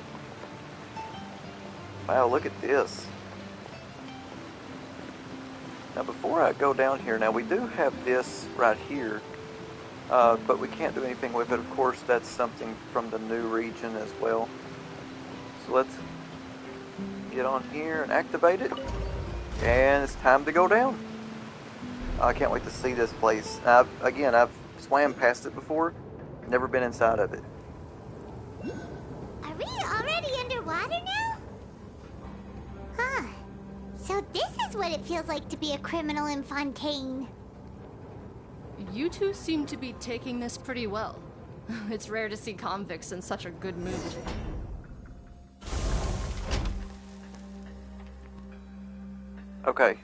Wow, look at this. Now before I go down here, now we do have this right here, but we can't do anything with it. Of course, that's something from the new region as well. So let's get on here and activate it. And it's time to go down. I can't wait to see this place. I've swam past it before, never been inside of it. Are we already underwater now? Huh. So this is what it feels like to be a criminal in Fontaine. You two seem to be taking this pretty well. It's rare to see convicts in such a good mood. Okay.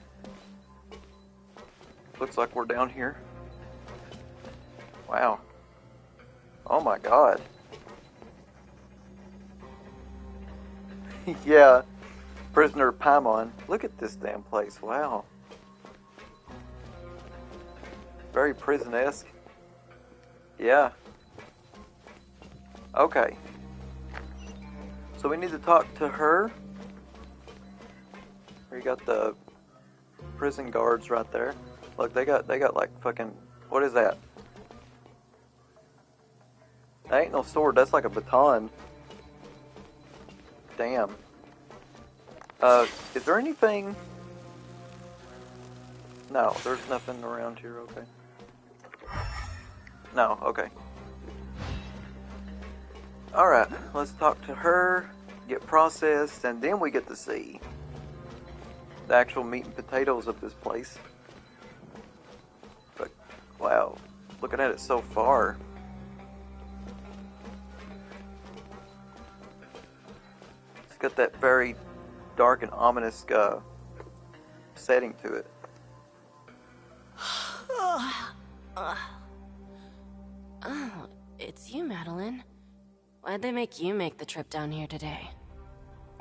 Looks like we're down here. Wow. Oh my god. Yeah. Prisoner Paimon. Look at this damn place. Wow. Very prison-esque. Yeah. Okay. So we need to talk to her. We got the prison guards right there. Look, they got like fucking, what is that? That ain't no sword, that's like a baton. Damn. Is there anything? No, there's nothing around here, okay. No, okay. Alright, let's talk to her, get processed, and then we get to see the actual meat and potatoes of this place. But, wow, looking at it so far. It's got that very dark and ominous setting to it. Oh, it's you, Madeline. Why'd they make you make the trip down here today?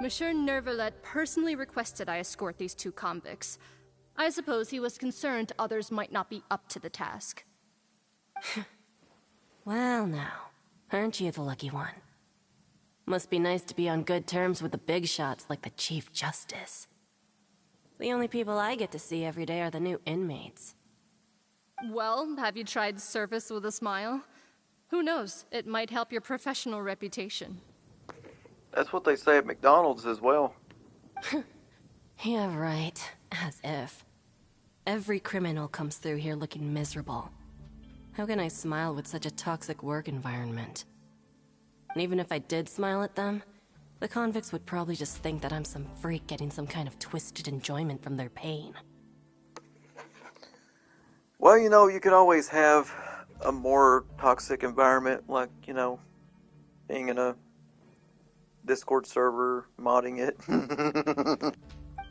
Monsieur Nervalet personally requested I escort these two convicts. I suppose he was concerned others might not be up to the task. Well now, aren't you the lucky one? Must be nice to be on good terms with the big shots like the Chief Justice. The only people I get to see every day are the new inmates. Well, have you tried service with a smile? Who knows, it might help your professional reputation. That's what they say at McDonald's as well. Yeah, right. As if. Every criminal comes through here looking miserable. How can I smile with such a toxic work environment? And even if I did smile at them, the convicts would probably just think that I'm some freak getting some kind of twisted enjoyment from their pain. Well, you know, you could always have a more toxic environment, like, you know, being in a Discord server, modding it.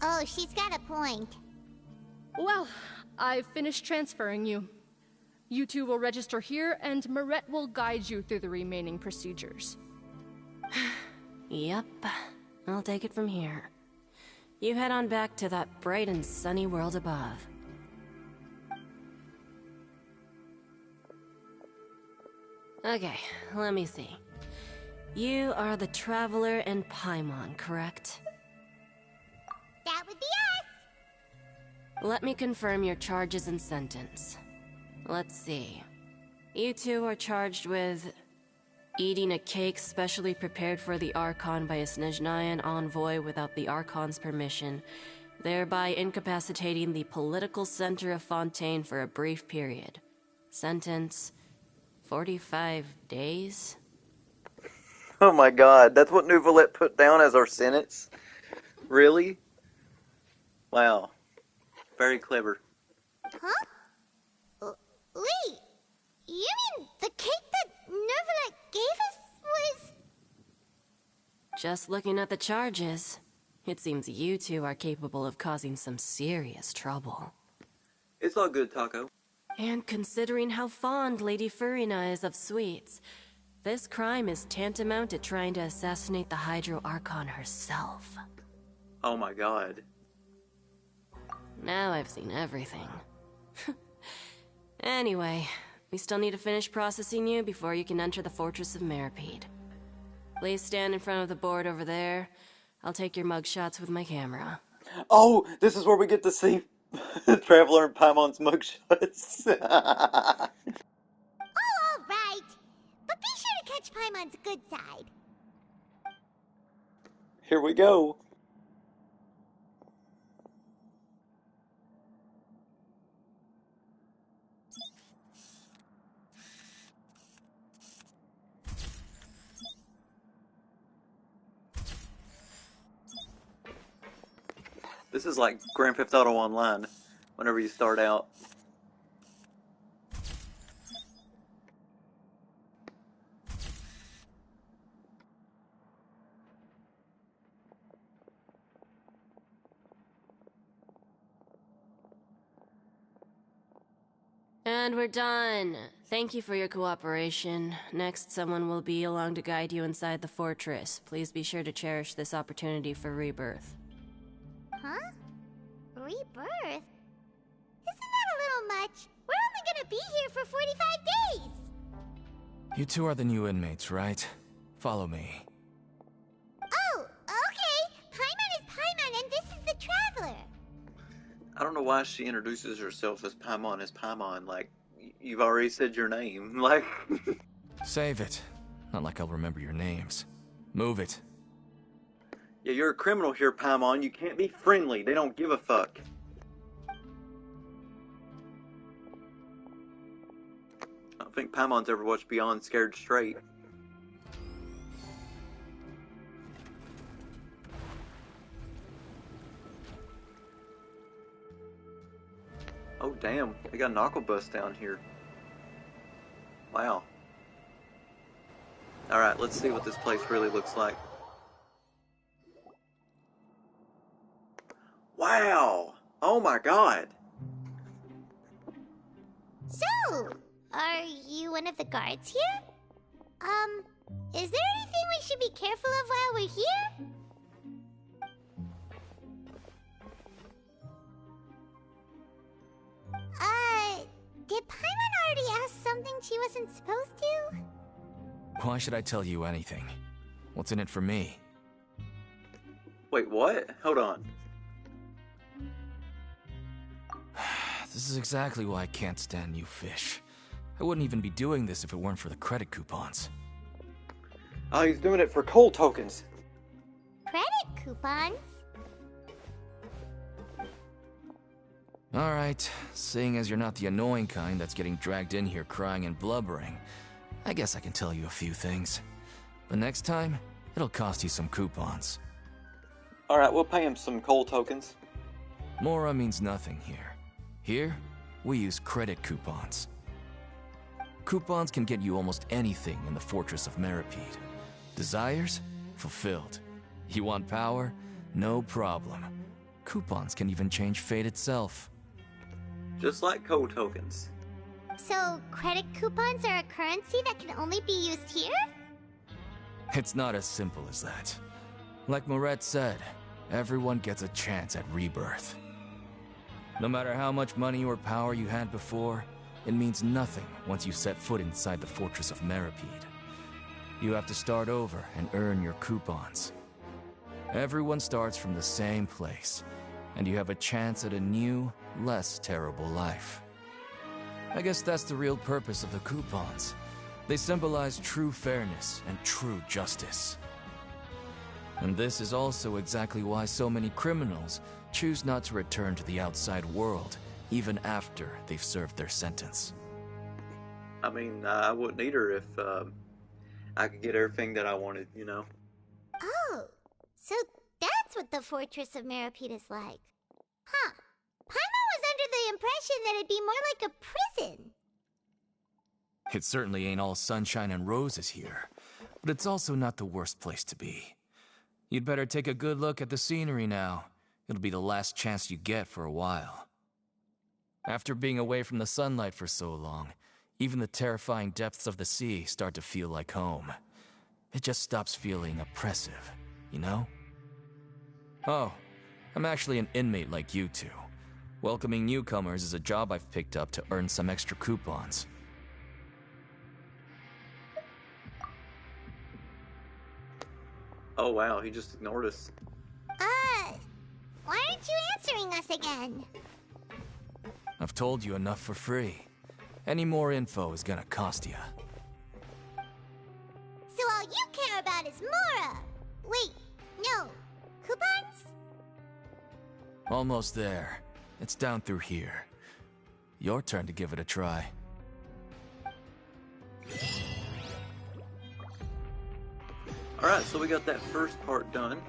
Oh, she's got a point. Well, I've finished transferring you. You two will register here, and Marette will guide you through the remaining procedures. Yep, I'll take it from here. You head on back to that bright and sunny world above. Okay, let me see. You are the Traveler and Paimon, correct? That would be us! Let me confirm your charges and sentence. Let's see. You two are charged with eating a cake specially prepared for the Archon by a Snezhnayan envoy without the Archon's permission, thereby incapacitating the political center of Fontaine for a brief period. Sentence: 45 days? Oh my god, that's what Nouvelette put down as our sentence? Really? Wow. Very clever. Huh? Wait, you mean the cake that Nervalet gave us was... Just looking at the charges, it seems you two are capable of causing some serious trouble. It's all good, Taco. And considering how fond Lady Furina is of sweets, this crime is tantamount to trying to assassinate the Hydro Archon herself. Oh my god. Now I've seen everything. Anyway, we still need to finish processing you before you can enter the Fortress of Meripede. Please stand in front of the board over there. I'll take your mugshots with my camera. Oh, this is where we get to see Traveler and Paimon's mugshots. Oh, all right. But be sure to catch Paimon's good side. Here we go. This is like Grand Theft Auto Online, whenever you start out. And we're done. Thank you for your cooperation. Next, someone will be along to guide you inside the fortress. Please be sure to cherish this opportunity for rebirth. Huh? Rebirth? Isn't that a little much? We're only gonna be here for 45 days! You two are the new inmates, right? Follow me. Oh, okay! Paimon is Paimon and this is the Traveler! I don't know why she introduces herself as Paimon, like, you've already said your name, like... Save it. Not like I'll remember your names. Move it. Yeah, you're a criminal here, Paimon. You can't be friendly. They don't give a fuck. I don't think Paimon's ever watched Beyond Scared Straight. Oh, damn. They got a knuckle bust down here. Wow. Alright, let's see what this place really looks like. Wow. Oh my god. So, are you one of the guards here? Is there anything we should be careful of while we're here? Did Paimon already ask something she wasn't supposed to? Why should I tell you anything? What's in it for me? Wait, what? Hold on. This is exactly why I can't stand you fish. I wouldn't even be doing this if it weren't for the credit coupons. Oh, he's doing it for coal tokens. Credit coupons? Alright, seeing as you're not the annoying kind that's getting dragged in here crying and blubbering, I guess I can tell you a few things. But next time, it'll cost you some coupons. Alright, we'll pay him some coal tokens. Mora means nothing here. Here, we use credit coupons. Coupons can get you almost anything in the Fortress of Meripede. Desires? Fulfilled. You want power? No problem. Coupons can even change fate itself. Just like coal tokens. So, credit coupons are a currency that can only be used here? It's not as simple as that. Like Moret said, everyone gets a chance at rebirth. No matter how much money or power you had before, it means nothing once you set foot inside the Fortress of Meripede. You have to start over and earn your coupons. Everyone starts from the same place, and you have a chance at a new, less terrible life. I guess that's the real purpose of the coupons. They symbolize true fairness and true justice. And this is also exactly why so many criminals choose not to return to the outside world, even after they've served their sentence. I mean, I wouldn't either if I could get everything that I wanted, you know? Oh, so that's what the Fortress of Meripede is like. Huh. Paimon was under the impression that it'd be more like a prison. It certainly ain't all sunshine and roses here, but it's also not the worst place to be. You'd better take a good look at the scenery now. It'll be the last chance you get for a while. After being away from the sunlight for so long, even the terrifying depths of the sea start to feel like home. It just stops feeling oppressive, you know? Oh, I'm actually an inmate like you two. Welcoming newcomers is a job I've picked up to earn some extra coupons. Oh wow, he just ignored us. Why aren't you answering us again? I've told you enough for free. Any more info is gonna cost you. So all you care about is Mora! Wait, no. Coupons? Almost there. It's down through here. Your turn to give it a try. Alright, so we got that first part done.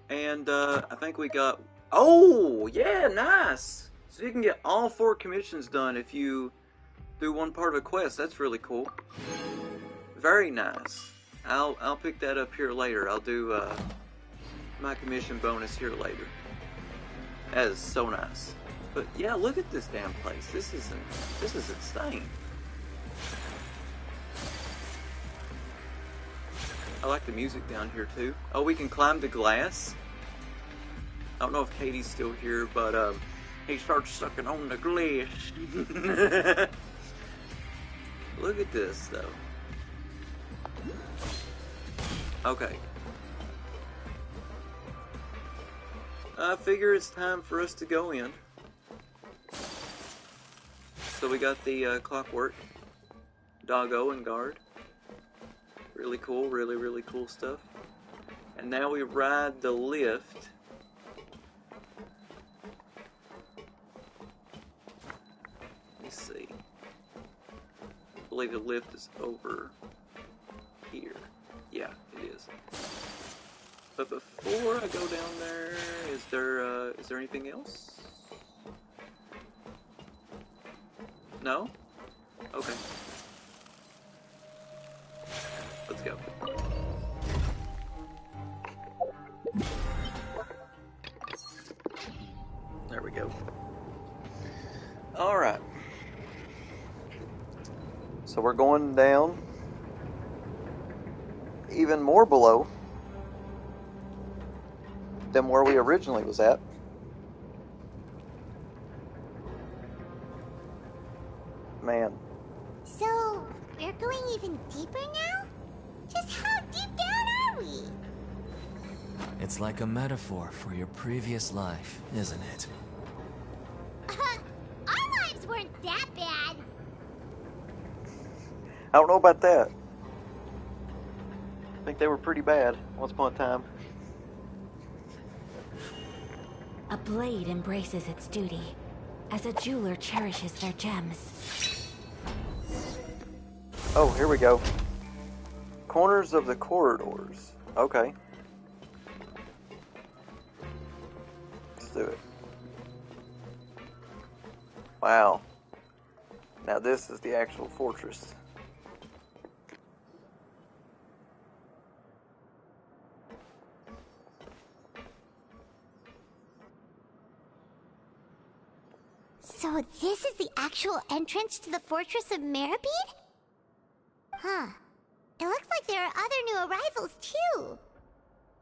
And, I think we got... Oh! Yeah, nice! So you can get all 4 commissions done if you do one part of a quest. That's really cool. Very nice. I'll pick that up here later. I'll do, my commission bonus here later. That is so nice. But yeah, look at this damn place. This is insane. I like the music down here too. Oh, we can climb the glass. I don't know if Katie's still here, but he starts sucking on the glass. Look at this though. Okay. I figure it's time for us to go in. So we got the clockwork, doggo, and guard. Really cool, really cool stuff. And now we ride the lift. Let me see. I believe the lift is over here. Yeah, it is. But before I go down there, is there anything else? No? Okay. Let's go. we go. Alright. So we're going down even more below than where we originally was at. Man. So, we're going even deeper now? Just how deep down are we? It's like a metaphor for your previous life, isn't it? Our lives weren't that bad. I don't know about that. I think they were pretty bad once upon a time. A blade embraces its duty, as a jeweler cherishes their gems. Oh, here we go. Corners of the corridors. Okay. Let's do it. Wow. Now this is the actual fortress. So this is the actual entrance to the Fortress of Meribede? Huh. It looks like there are other new arrivals, too.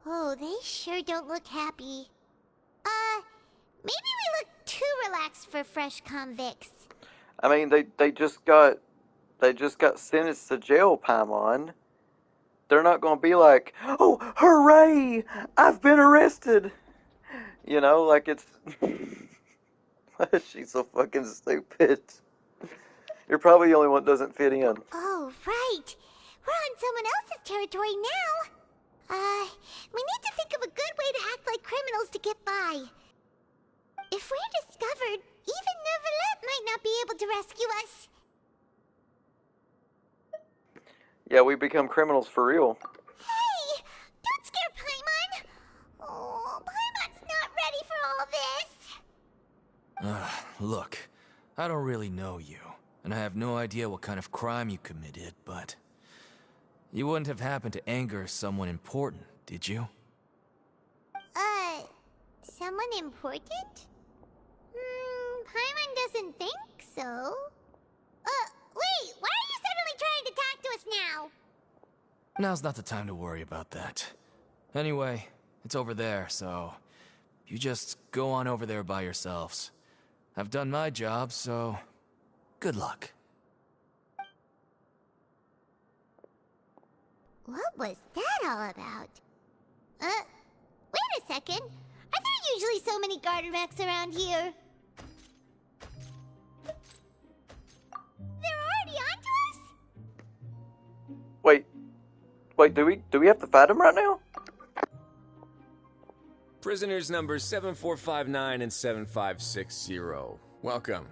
Oh, they sure don't look happy. Maybe we look too relaxed for fresh convicts. I mean, they just got sentenced to jail, Paimon. They're not going to be like, oh, hooray! I've been arrested! You know, like it's... She's so fucking stupid. You're probably the only one that doesn't fit in. Oh, right. We're on someone else's territory now. We need to think of a good way to act like criminals to get by. If we're discovered, even Neuvillette might not be able to rescue us. Yeah, we become criminals for real. Hey! Don't scare Paimon! Oh, Paimon's not ready for all this. Look, I don't really know you, and I have no idea what kind of crime you committed, but you wouldn't have happened to anger someone important, did you? Someone important? Paimon doesn't think so. Wait, why are you suddenly trying to talk to us now? Now's not the time to worry about that. Anyway, it's over there, so you just go on over there by yourselves. I've done my job, so good luck. What was that all about? Wait a second. Are there usually so many Gardermechs around here? They're already onto us? Wait, do we have to fight him right now? Prisoners numbers 7459 and 7560. Welcome.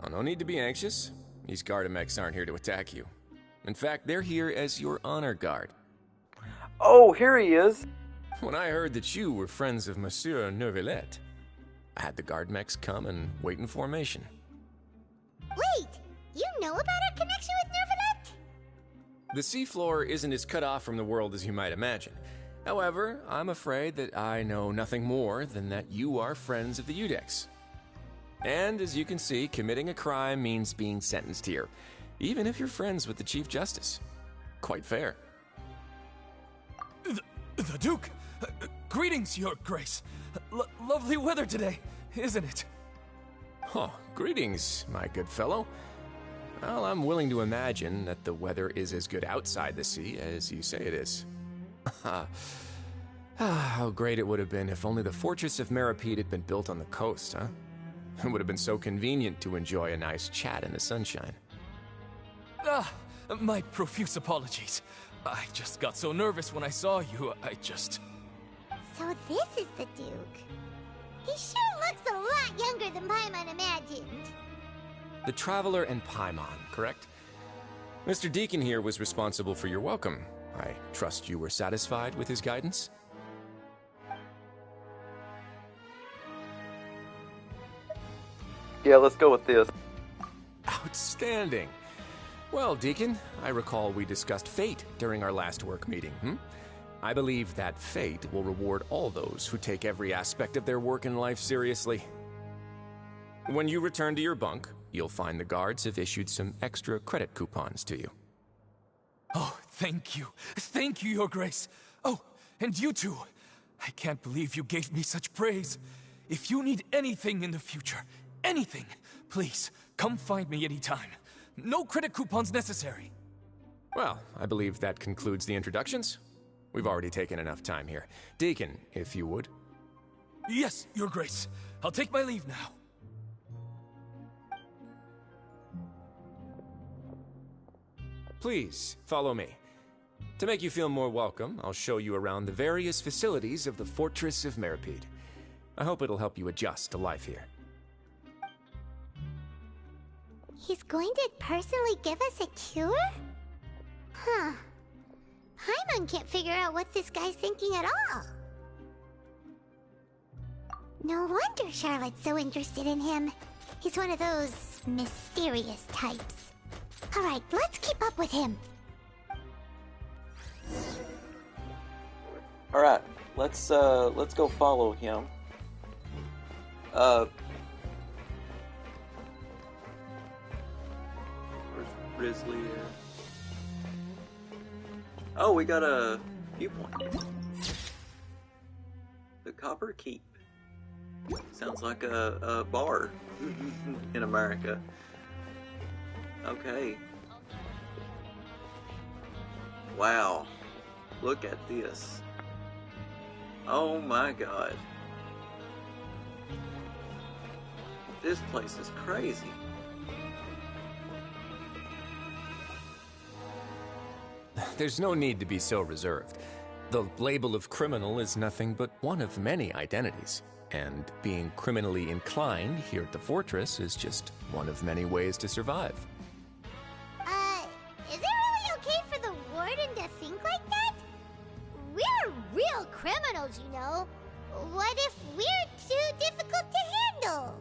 Oh, no need to be anxious. These Gardermechs aren't here to attack you. In fact, they're here as your honor guard. Oh, here he is. When I heard that you were friends of Monsieur Neuvillette, I had the Gardermechs come and wait in formation. Wait, you know about our connection with Neuvillette? The seafloor isn't as cut off from the world as you might imagine. However, I'm afraid that I know nothing more than that you are friends of the Udex. And as you can see, committing a crime means being sentenced here, even if you're friends with the Chief Justice. Quite fair. The Duke! Greetings, Your Grace. Lovely weather today, isn't it? Oh, greetings, my good fellow. Well, I'm willing to imagine that the weather is as good outside the sea as you say it is. How great it would have been if only the Fortress of Meribede had been built on the coast, huh? It would have been so convenient to enjoy a nice chat in the sunshine. My profuse apologies. I just got so nervous when I saw you, So this is the Duke. He sure looks a lot younger than Paimon imagined. The Traveler and Paimon, correct? Mr. Deacon here was responsible for your welcome. I trust you were satisfied with his guidance? Yeah, let's go with this. Outstanding. Well, Deacon, I recall we discussed fate during our last work meeting, I believe that fate will reward all those who take every aspect of their work in life seriously. When you return to your bunk, you'll find the guards have issued some extra credit coupons to you. Oh, thank you. Thank you, Your Grace. Oh, and you too. I can't believe you gave me such praise. If you need anything in the future, anything, please, come find me anytime. No credit coupons necessary. Well, I believe that concludes the introductions. We've already taken enough time here. Deacon, if you would. Yes, Your Grace. I'll take my leave now. Please, follow me. To make you feel more welcome, I'll show you around the various facilities of the Fortress of Meripede. I hope it'll help you adjust to life here. He's going to personally give us a cure? Huh. Paimon can't figure out what this guy's thinking at all. No wonder Charlotte's so interested in him. He's one of those mysterious types. Alright, let's keep up with him. Alright, let's go follow him. Where's Grizzly at? Oh, we got a viewpoint. The Copper Keep. Sounds like a bar in America. Okay. Wow. Look at this. Oh my god. This place is crazy. There's no need to be so reserved. The label of criminal is nothing but one of many identities. And being criminally inclined here at the Fortress is just one of many ways to survive. Is it really okay for the warden to think like that? We're real criminals, you know. What if we're too difficult to handle?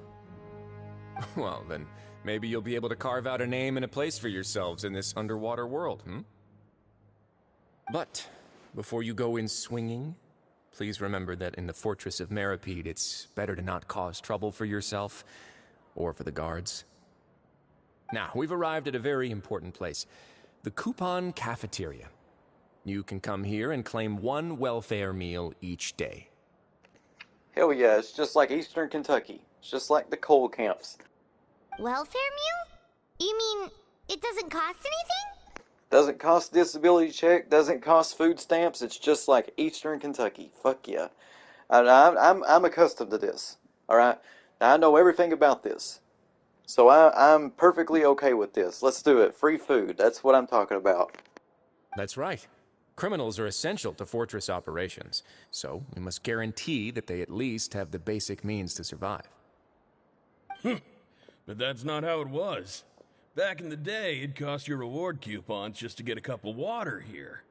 Well, then maybe you'll be able to carve out a name and a place for yourselves in this underwater world, But before you go in swinging, please remember that in the Fortress of Meripede, it's better to not cause trouble for yourself or for the guards. Now, we've arrived at a very important place, the Coupon Cafeteria. You can come here and claim one welfare meal each day. Hell yeah, it's just like Eastern Kentucky. It's just like the coal camps. Welfare meal? You mean it doesn't cost anything? Doesn't cost disability check, doesn't cost food stamps, it's just like Eastern Kentucky. Fuck yeah. I'm accustomed to this, alright? I know everything about this. So I'm perfectly okay with this. Let's do it. Free food, that's what I'm talking about. That's right. Criminals are essential to Fortress operations, so we must guarantee that they at least have the basic means to survive. But that's not how it was. Back in the day, it cost your reward coupons just to get a cup of water here.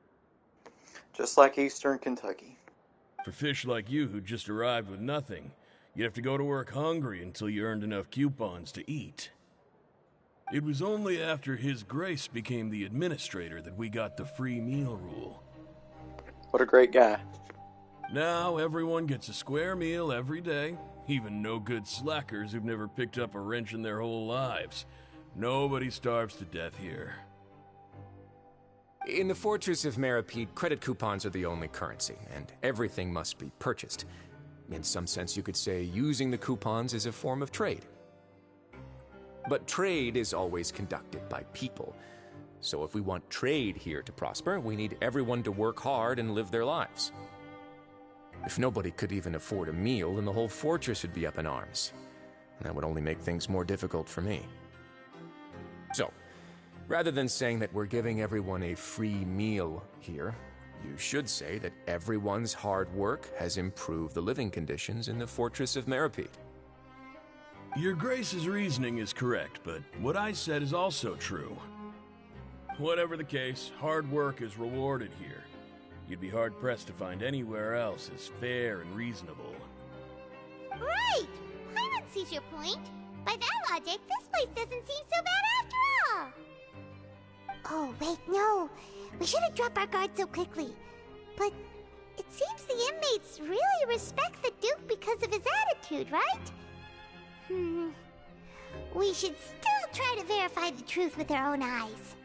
Just like Eastern Kentucky. For fish like you who just arrived with nothing, you'd have to go to work hungry until you earned enough coupons to eat. It was only after His Grace became the administrator that we got the free meal rule. What a great guy. Now everyone gets a square meal every day, even no-good slackers who've never picked up a wrench in their whole lives. Nobody starves to death here. In the Fortress of Meripede, credit coupons are the only currency, and everything must be purchased. In some sense, you could say using the coupons is a form of trade. But trade is always conducted by people. So if we want trade here to prosper, we need everyone to work hard and live their lives. If nobody could even afford a meal, then the whole fortress would be up in arms. And that would only make things more difficult for me. So, rather than saying that we're giving everyone a free meal here, you should say that everyone's hard work has improved the living conditions in the Fortress of Meripede. Your Grace's reasoning is correct, but what I said is also true. Whatever the case, hard work is rewarded here. You'd be hard-pressed to find anywhere else as fair and reasonable. Right! Paimon sees your point. By that logic, this place doesn't seem so bad after all. Oh, wait, no. We shouldn't drop our guard so quickly. But it seems the inmates really respect the Duke because of his attitude, right? We should still try to verify the truth with our own eyes.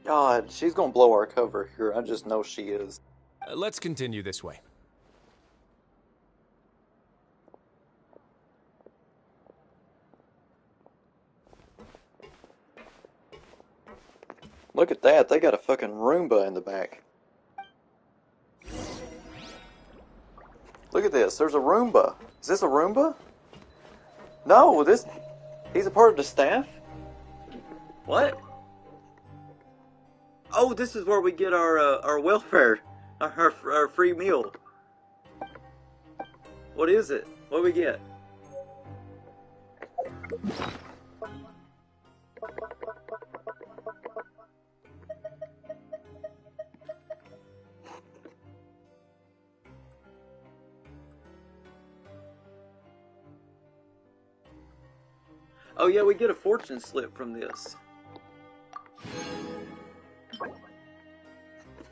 God, she's gonna blow our cover here. I just know she is. Let's continue this way. Look at that. They got a fucking Roomba in the back. Look at this. There's a Roomba. Is this a Roomba? No, he's a part of the staff? What? Oh, this is where we get our welfare, our free meal. What is it? What do we get? Oh yeah, we get a fortune slip from this.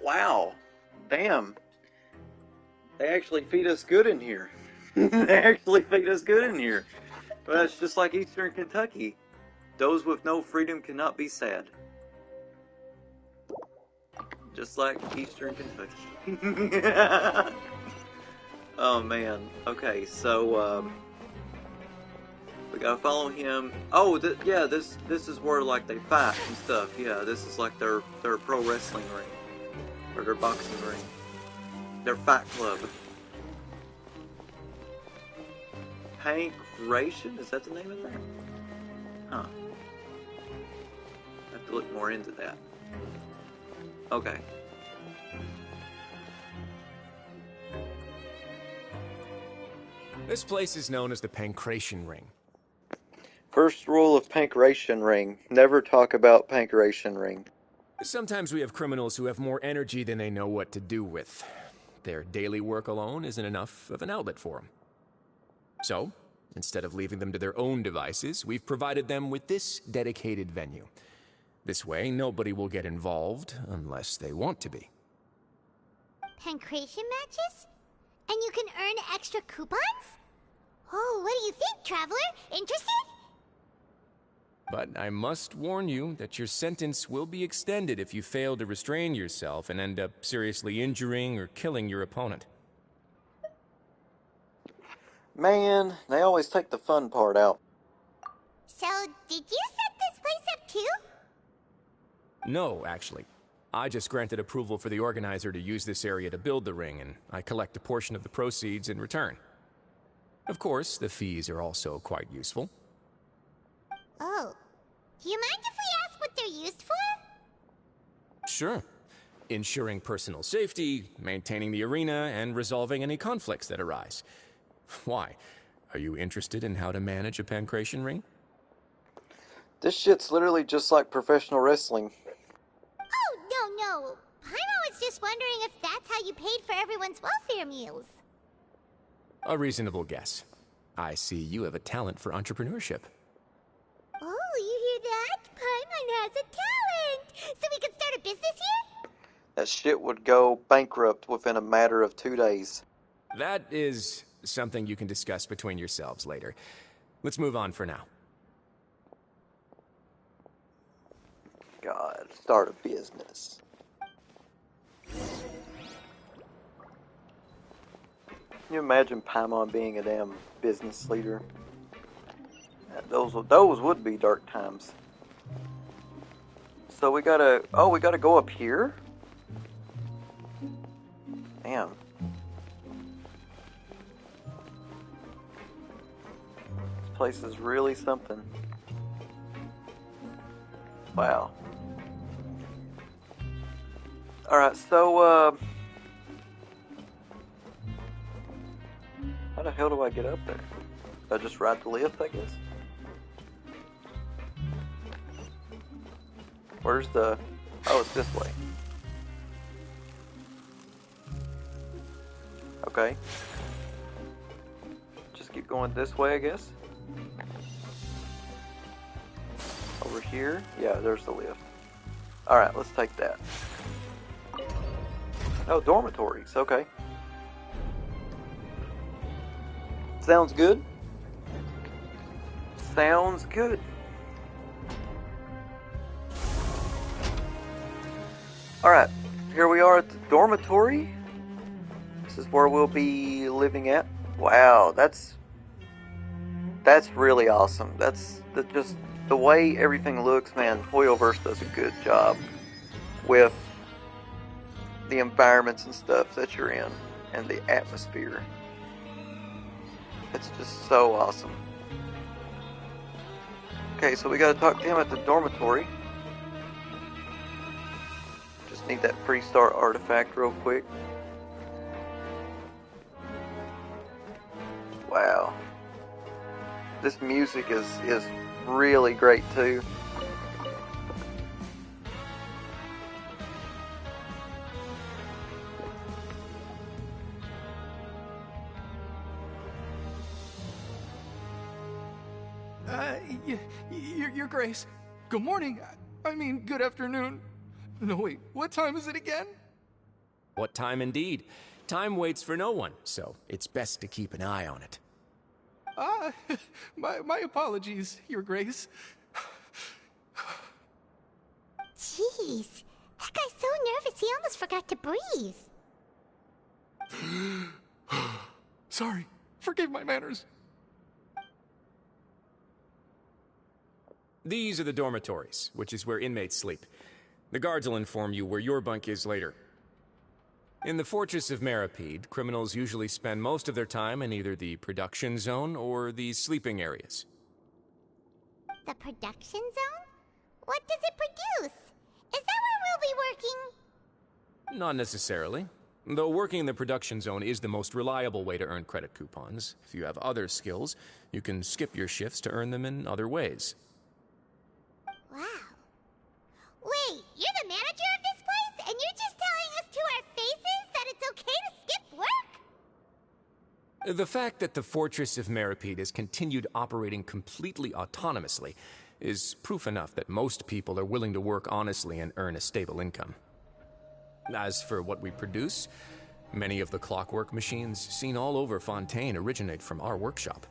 Wow. Damn. They actually feed us good in here. They actually feed us good in here. But it's just like Eastern Kentucky. Those with no freedom cannot be sad. Just like Eastern Kentucky. Oh man. Okay, so we gotta follow him. Oh, yeah, this is where like they fight and stuff. Yeah, this is like their pro wrestling ring. Or their boxing ring. Their fight club. Pancration? Is that the name of that? Huh. I have to look more into that. Okay. This place is known as the Pancration Ring. First rule of Pancration Ring. Never talk about Pancration Ring. Sometimes we have criminals who have more energy than they know what to do with. Their daily work alone isn't enough of an outlet for them. So, instead of leaving them to their own devices, we've provided them with this dedicated venue. This way, nobody will get involved unless they want to be. Pancration matches? And you can earn extra coupons? Oh, what do you think, Traveler? Interested? But I must warn you that your sentence will be extended if you fail to restrain yourself and end up seriously injuring or killing your opponent. Man, they always take the fun part out. So, did you set this place up too? No, actually. I just granted approval for the organizer to use this area to build the ring, and I collect a portion of the proceeds in return. Of course, the fees are also quite useful. Oh. Do you mind if we ask what they're used for? Sure. Ensuring personal safety, maintaining the arena, and resolving any conflicts that arise. Why? Are you interested in how to manage a pancration ring? This shit's literally just like professional wrestling. Oh, no. Paimon was just wondering if that's how you paid for everyone's welfare meals. A reasonable guess. I see you have a talent for entrepreneurship. Oh, you hear that? Paimon has a talent! So we can start a business here? That shit would go bankrupt within a matter of 2 days. That is something you can discuss between yourselves later. Let's move on for now. God, start a business. Can you imagine Paimon being a damn business leader? Those would be dark times. So we gotta go up here? Damn. This place is really something. Wow. Alright, so, how the hell do I get up there? Do I just ride the lift, I guess? Where's the... Oh, it's this way. Okay. Just keep going this way, I guess. Over here? Yeah, there's the lift. Alright, let's take that. Oh, dormitories. Okay. Sounds good. Sounds good. Alright, here we are at the dormitory. This is where we'll be living at. Wow, that's really awesome. That's just the way everything looks, man. Hoyoverse does a good job with the environments and stuff that you're in and the atmosphere. It's just so awesome. Okay, so we gotta talk to him at the dormitory. Just need that pre-start artifact real quick. Wow. This music is really great too. Your Grace. Good morning. I mean, good afternoon. No, wait, what time is it again? What time indeed? Time waits for no one, so it's best to keep an eye on it. My apologies, Your Grace. Jeez, that guy's so nervous he almost forgot to breathe. Sorry, forgive my manners. These are the dormitories, which is where inmates sleep. The guards will inform you where your bunk is later. In the Fortress of Meripede, criminals usually spend most of their time in either the production zone or the sleeping areas. The production zone? What does it produce? Is that where we'll be working? Not necessarily. Though working in the production zone is the most reliable way to earn credit coupons. If you have other skills, you can skip your shifts to earn them in other ways. Wow. Wait, you're the manager of this place, and you're just telling us to our faces that it's okay to skip work? The fact that the Fortress of Meripede has continued operating completely autonomously is proof enough that most people are willing to work honestly and earn a stable income. As for what we produce, many of the clockwork machines seen all over Fontaine originate from our workshop.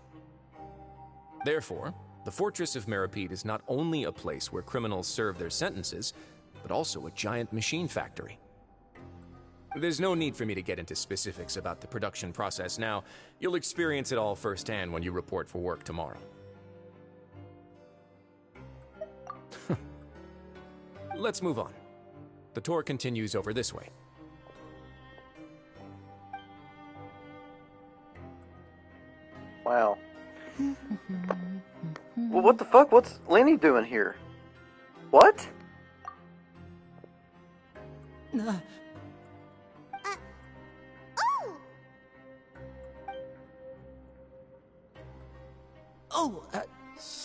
Therefore, the Fortress of Meripede is not only a place where criminals serve their sentences, but also a giant machine factory. There's no need for me to get into specifics about the production process now. You'll experience it all firsthand when you report for work tomorrow. Let's move on. The tour continues over this way. Wow. Well, what the fuck? What's Lenny doing here? What? Oh! Oh,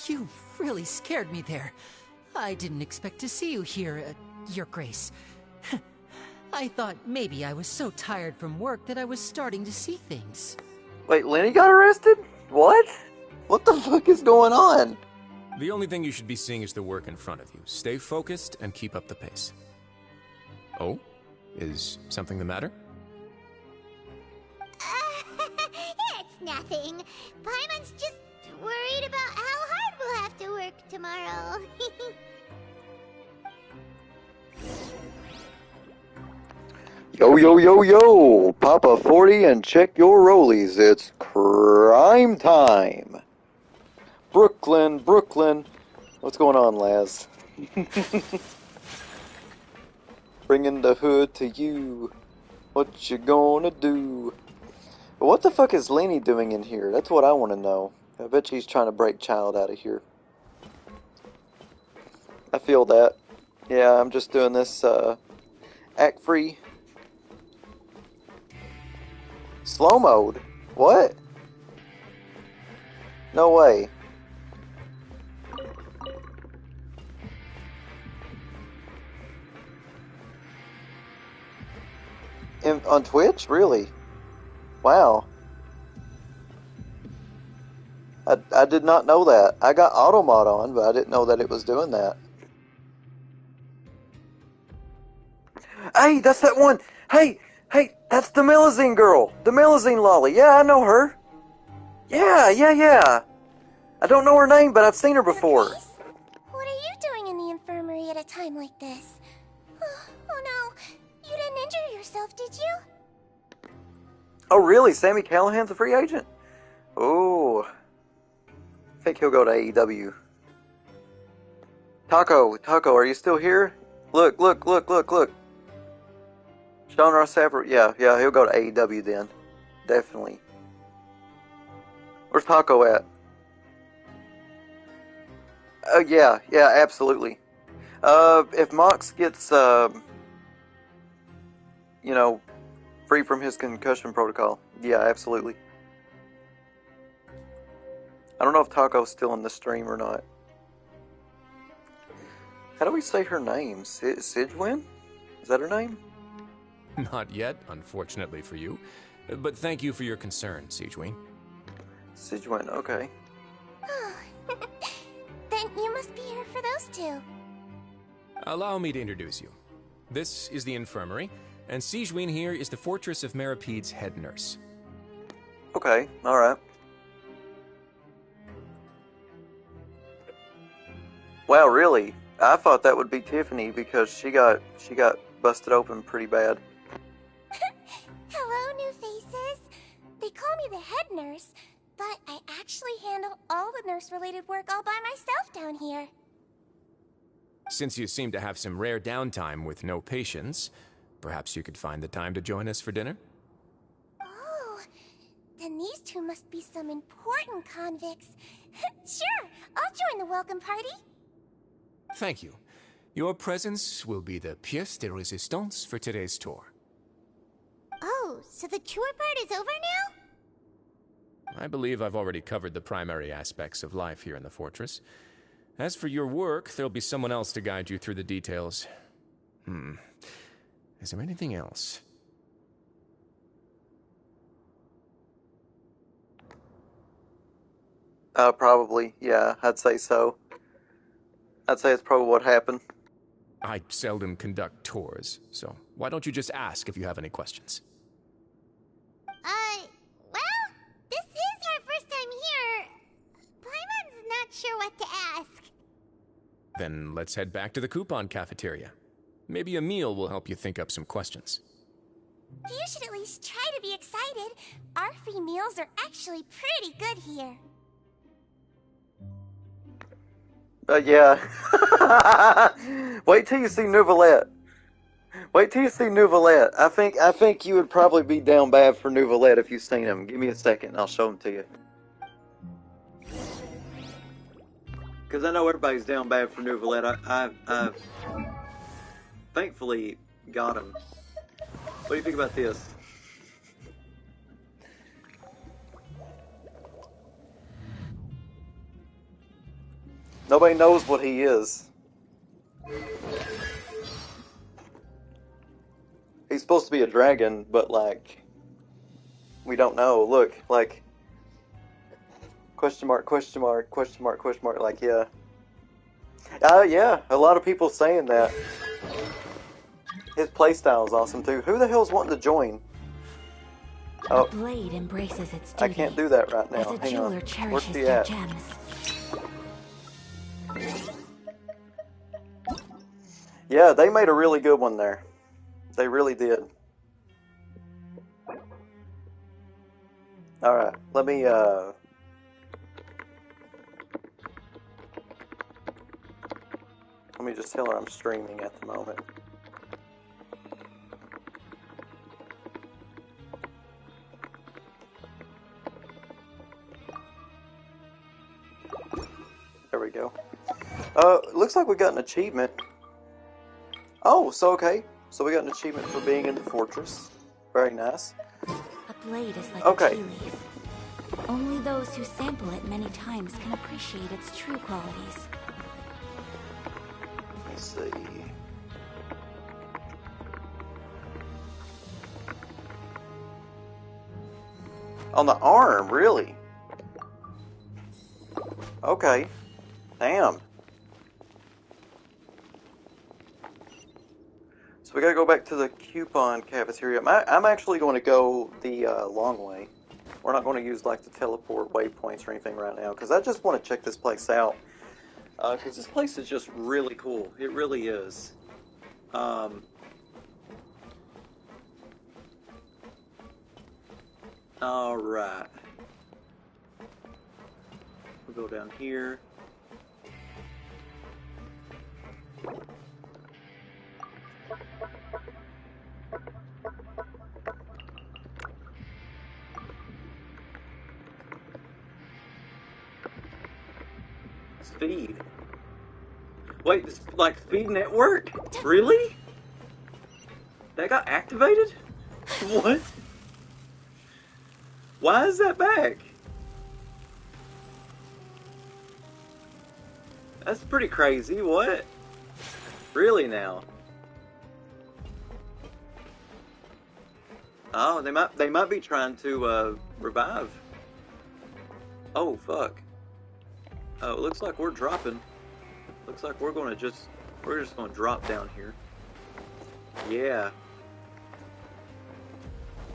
you really scared me there. I didn't expect to see you here, Your Grace. I thought maybe I was so tired from work that I was starting to see things. Wait, Lenny got arrested? What? What the fuck is going on? The only thing you should be seeing is the work in front of you. Stay focused and keep up the pace. Oh? Is something the matter? It's nothing. Paimon's just worried about how hard we'll have to work tomorrow. Yo, yo, yo, yo! Pop a 40 and check your rollies. It's crime time. Brooklyn, Brooklyn. What's going on, Laz? Bringing the hood to you. What you gonna do? What the fuck is Lenny doing in here? That's what I want to know. I bet she's trying to break Child out of here. I feel that. Yeah, I'm just doing this, act free. Slow mode? What? No way. On Twitch? Really? Wow. I did not know that. I got Automod on, but I didn't know that it was doing that. Hey, that's that one! Hey, that's the Melazine girl! The Melazine lolly! Yeah, I know her! Yeah! I don't know her name, but I've seen her before. What are you doing in the infirmary at a time like this? Oh no, you didn't injure yourself, did you? Oh, really? Sammy Callahan's a free agent? Oh, I think he'll go to AEW. Taco, are you still here? Look. Sean Ross Sapp, yeah, he'll go to AEW then. Definitely. Where's Taco at? Oh, yeah, absolutely. If Mox gets, free from his concussion protocol, yeah, absolutely. I don't know if Taco's still in the stream or not. How do we say her name? Sidgewin? Is that her name? Not yet, unfortunately for you. But thank you for your concern, Sidgewin. Sidgewin, okay. Then you must be here for those two. Allow me to introduce you. This is the infirmary, and Sidgewin here is the Fortress of Meripede's head nurse. Okay, alright. Wow, really? I thought that would be Tiffany because she got busted open pretty bad. Hello, new faces. They call me the head nurse, but I actually handle all the nurse-related work all by myself down here. Since you seem to have some rare downtime with no patients, perhaps you could find the time to join us for dinner? Oh, then these two must be some important convicts. Sure, I'll join the welcome party. Thank you. Your presence will be the pièce de résistance for today's tour. Oh, so the tour part is over now? I believe I've already covered the primary aspects of life here in the fortress. As for your work, there'll be someone else to guide you through the details. Is there anything else? Probably, yeah, I'd say so. I'd say it's probably what happened. I seldom conduct tours, so why don't you just ask if you have any questions? Well, this is our first time here. Paimon's not sure what to ask. Then let's head back to the coupon cafeteria. Maybe a meal will help you think up some questions. You should at least try to be excited. Our free meals are actually pretty good here. Yeah. Wait till you see Nouvelette. I think you would probably be down bad for Nouvelette if you've seen him. Give me a second, I'll show him to you. Because I know everybody's down bad for Nouvelette. I thankfully got him. What do you think about this? Nobody knows what he is. He's supposed to be a dragon, but like, we don't know. Look, like, question mark, like, yeah. Yeah, a lot of people saying that. His playstyle is awesome too. Who the hell's wanting to join? Oh, The blade embraces its duty. I can't do that right now. As a Hang jeweler on. cherishes Where's he their at? gems. Yeah, they made a really good one there. They really did. Alright, let me just tell her I'm streaming at the moment. There we go. Looks like we got an achievement. Oh, so okay. So we got an achievement for being in the fortress. Very nice. A blade is like Okay. a tea leaf. Only those who sample it many times can appreciate its true qualities. Let's see. On the arm, really? Okay. Damn. So we gotta go back to the coupon cafeteria. I'm actually going to go the long way. We're not going to use like the teleport waypoints or anything right now, because I just want to check this place out. Because this place is just really cool. It really is. Alright. We'll go down here. Speed. Wait, this, like Speed Network? Really? That got activated? What? Why is that back? That's pretty crazy. What? Really now? Oh, they might be trying to revive. Oh fuck. Oh, it looks like we're dropping. Looks like we're just gonna drop down here. Yeah.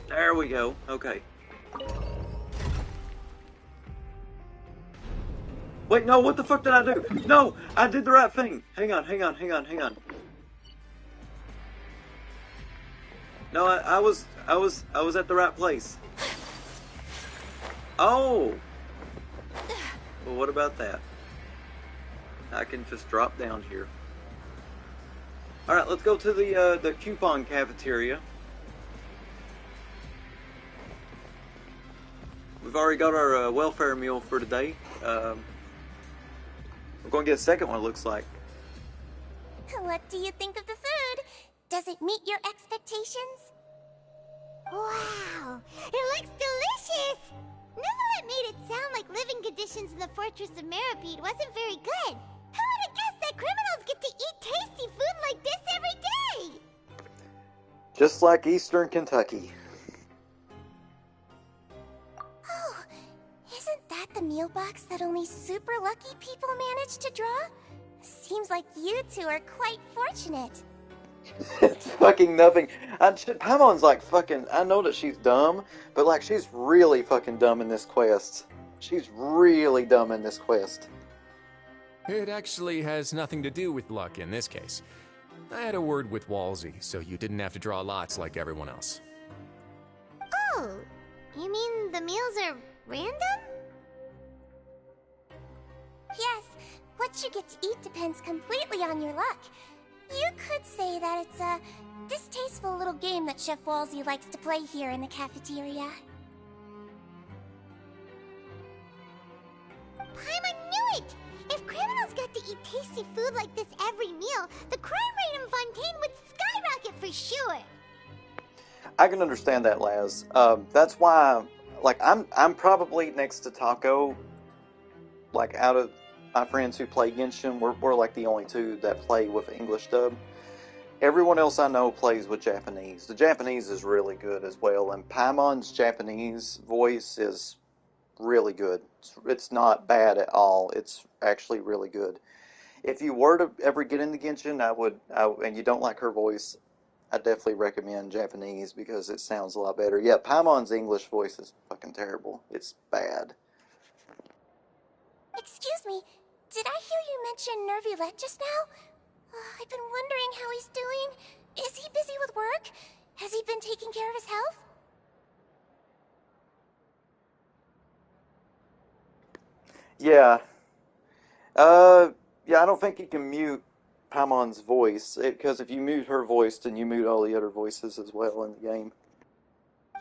There we go. Okay. Wait, no, what the fuck did I do? No, I did the right thing. Hang on. No, I was at the right place. Oh. Well, what about that? I can just drop down here. All right, let's go to the coupon cafeteria. We've already got our welfare meal for today. We're going to get a second one, it looks like. What do you think of the food? Does it meet your expectations? Wow, it looks delicious! Neverlet made it sound like living conditions in the Fortress of Meripede wasn't very good. Who would have guessed that criminals get to eat tasty food like this every day? Just like Eastern Kentucky. Oh, isn't that the meal box that only super lucky people manage to draw? Seems like you two are quite fortunate. It's fucking nothing. Paimon's like fucking, I know that she's dumb, but like she's really fucking dumb in this quest. She's really dumb in this quest. It actually has nothing to do with luck in this case. I had a word with Walsey, so you didn't have to draw lots like everyone else. Oh, you mean the meals are random? Yes, what you get to eat depends completely on your luck. You could say that it's a distasteful little game that Chef Walsey likes to play here in the cafeteria. Paimon knew it! If criminals got to eat tasty food like this every meal, the crime rate in Fontaine would skyrocket for sure! I can understand that, Laz. That's why, like, I'm probably next to Taco. Like, out of my friends who play Genshin, we're like the only two that play with English dub. Everyone else I know plays with Japanese. The Japanese is really good as well, and Paimon's Japanese voice is really good. It's not bad at all. It's actually really good. If you were to ever get into Genshin, and you don't like her voice, I definitely recommend Japanese because it sounds a lot better. Yeah, Paimon's English voice is fucking terrible. It's bad. Excuse me, did I hear you mention Nervulette just now? I've been wondering how he's doing. Is he busy with work? Has he been taking care of his health? Yeah. Yeah, I don't think you can mute Paimon's voice, because if you mute her voice, then you mute all the other voices as well in the game.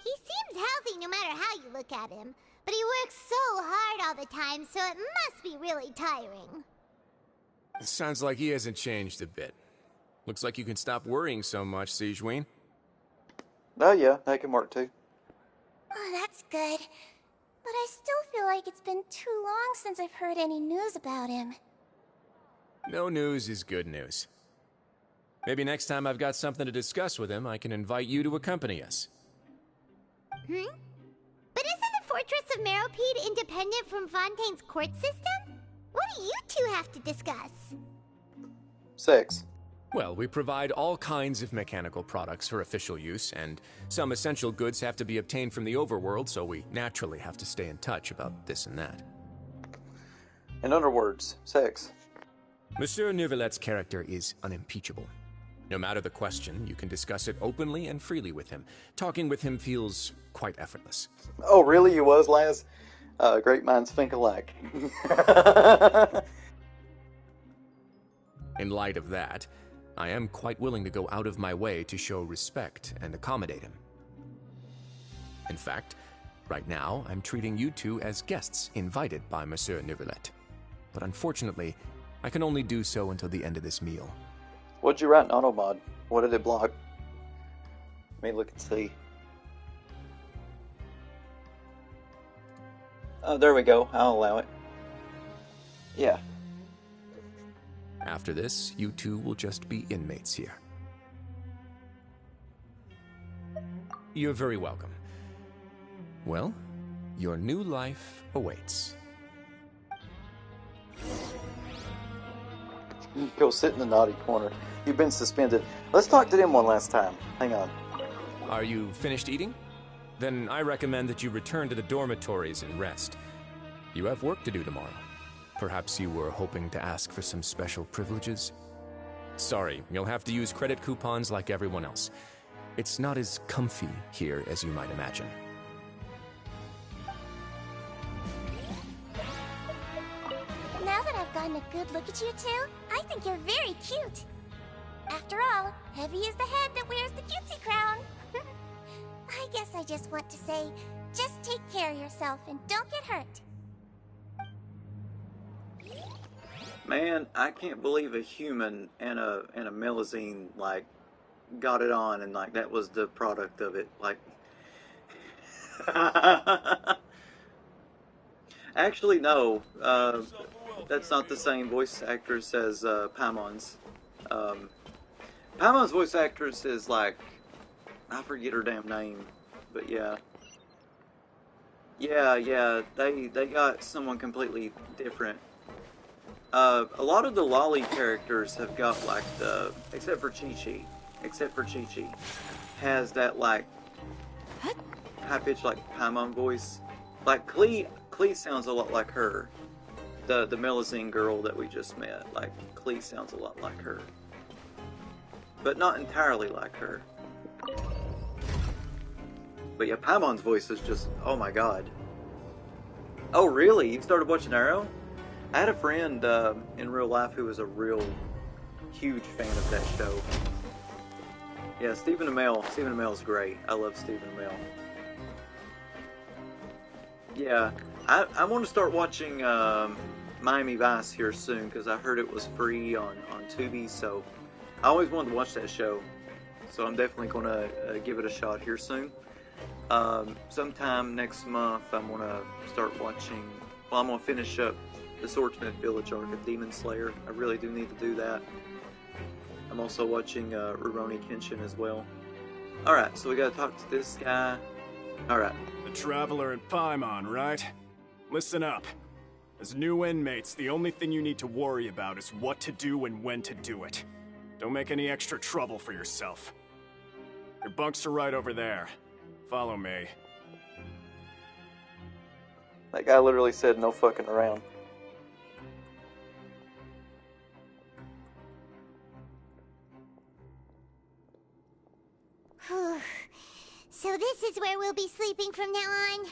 He seems healthy no matter how you look at him, but he works so hard all the time, so it must be really tiring. It sounds like he hasn't changed a bit. Looks like you can stop worrying so much, Sigewinne. Oh yeah, that can work too. Oh, that's good. But I still feel like it's been too long since I've heard any news about him. No news is good news. Maybe next time I've got something to discuss with him, I can invite you to accompany us. But isn't the Fortress of Meripede independent from Fontaine's court system? What do you two have to discuss? Sex. Well, we provide all kinds of mechanical products for official use, and some essential goods have to be obtained from the overworld, so we naturally have to stay in touch about this and that. In other words, sex. Monsieur Neuvillette's character is unimpeachable. No matter the question, you can discuss it openly and freely with him. Talking with him feels quite effortless. Oh, really? You was, Laz? Great minds think alike. In light of that, I am quite willing to go out of my way to show respect and accommodate him. In fact, right now, I'm treating you two as guests invited by Monsieur Neuvillette. But unfortunately, I can only do so until the end of this meal. What'd you write in Automod? What did it block? Let me look and see. Oh, there we go. I'll allow it. Yeah. After this, you two will just be inmates here. You're very welcome. Well, your new life awaits. Go sit in the naughty corner. You've been suspended. Let's talk to them one last time. Hang on. Are you finished eating? Then I recommend that you return to the dormitories and rest. You have work to do tomorrow. Perhaps you were hoping to ask for some special privileges? Sorry, you'll have to use credit coupons like everyone else. It's not as comfy here as you might imagine. Now that I've gotten a good look at you two, I think you're very cute. After all, Heavy is the head that wears the cutesy crown. I guess I just want to say, just take care of yourself and don't get hurt. Man, I can't believe a human and a Melusine like got it on, and like that was the product of it. Like, actually, no, that's not the same voice actress as Paimon's. Paimon's voice actress is like, I forget her damn name, but yeah, they got someone completely different. A lot of the Lolly characters have got like the, except for Chi-Chi, has that like high-pitched like Paimon voice. Like Klee sounds a lot like her. The Melusine girl that we just met, like Klee sounds a lot like her, but not entirely like her. But yeah, Paimon's voice is just, oh my god. Oh really? You started watching Arrow? I had a friend in real life who was a real huge fan of that show. Yeah, Stephen Amell's great. I love Stephen Amell. Yeah, I want to start watching Miami Vice here soon because I heard it was free on Tubi, so I always wanted to watch that show. So I'm definitely going to give it a shot here soon. Sometime next month I'm going to start watching, well, I'm going to finish up the Swordsmith Village arc of Demon Slayer. I really do need to do that. I'm also watching Rurouni Kenshin as well. Alright, so we gotta talk to this guy. Alright. The Traveler and Paimon, right? Listen up. As new inmates, the only thing you need to worry about is what to do and when to do it. Don't make any extra trouble for yourself. Your bunks are right over there. Follow me. That guy literally said no fucking around. So this is where we'll be sleeping from now on.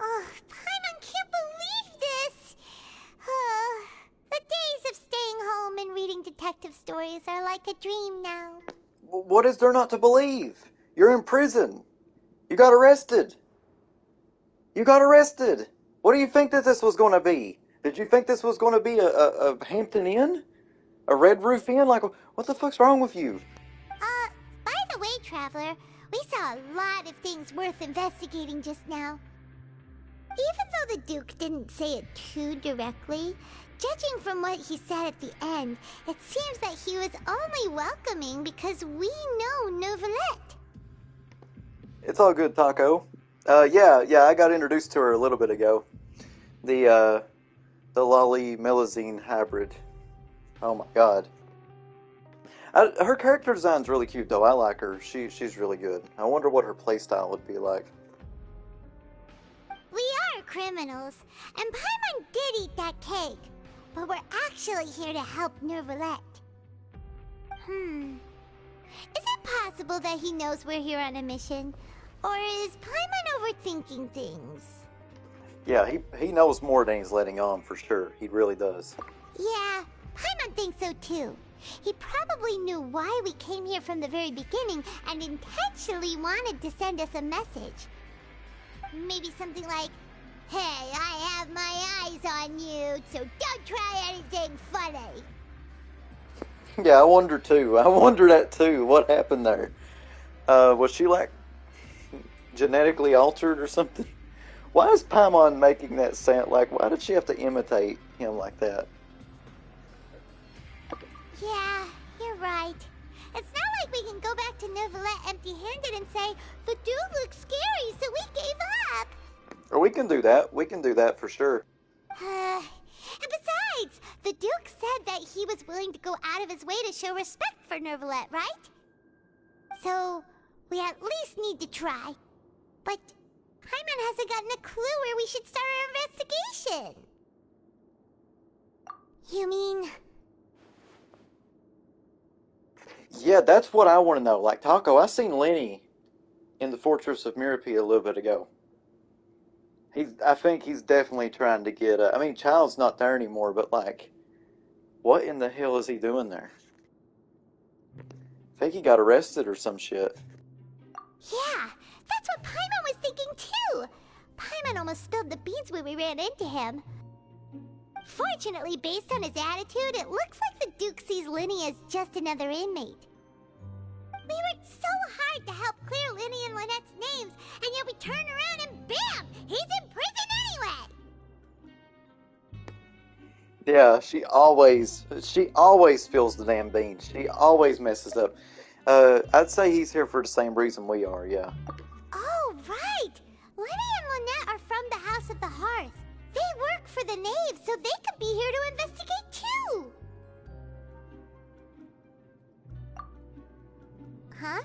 Oh, Paimon can't believe this! The days of staying home and reading detective stories are like a dream now. What is there not to believe? You're in prison. You got arrested. What do you think that this was going to be? Did you think this was going to be a Hampton Inn? A Red Roof Inn? Like, what the fuck's wrong with you? By the way, Traveler, we saw a lot of things worth investigating just now. Even though the Duke didn't say it too directly, judging from what he said at the end, it seems that he was only welcoming because we know Neuvillette. It's all good, Taco. Yeah, I got introduced to her a little bit ago. The Lolly Melusine hybrid. Oh my god. Her character design's really cute, though. I like her. She's really good. I wonder what her playstyle would be like. We are criminals, and Paimon did eat that cake, but we're actually here to help Nervalette. Is it possible that he knows we're here on a mission? Or is Paimon overthinking things? Yeah, he knows more than he's letting on, for sure. He really does. Yeah, Paimon thinks so too. He probably knew why we came here from the very beginning and intentionally wanted to send us a message. Maybe something like, "Hey, I have my eyes on you, so don't try anything funny." Yeah, I wonder too. I wonder that too. What happened there? Was she like genetically altered or something? Why is Paimon making that sound? Like, why did she have to imitate him like that? Yeah, you're right. It's not like we can go back to Nervalette empty-handed and say, "The dude looks scary, so we gave up." Or we can do that. We can do that for sure. And besides, the Duke said that he was willing to go out of his way to show respect for Nervalette, right? So, we at least need to try. But Paimon hasn't gotten a clue where we should start our investigation. You mean... Yeah, that's what I want to know. Like, Taco, I seen Lenny in the Fortress of Mirapia a little bit ago. I think he's definitely trying to get... I mean, Child's not there anymore, but, like, what in the hell is he doing there? I think he got arrested or some shit. Yeah, that's what Paimon was thinking, too. Paimon almost spilled the beans when we ran into him. Fortunately, based on his attitude, it looks like the Duke sees Lenny as just another inmate. We worked so hard to help clear Lenny and Lynette's names, and yet we turn around and bam! He's in prison anyway! Yeah, she always spills the damn beans. She always messes up. I'd say he's here for the same reason we are, yeah. Oh, right! Lenny and Lynette are from the House of the Hearth. They work for the Knave, so they could be here to investigate too! Huh?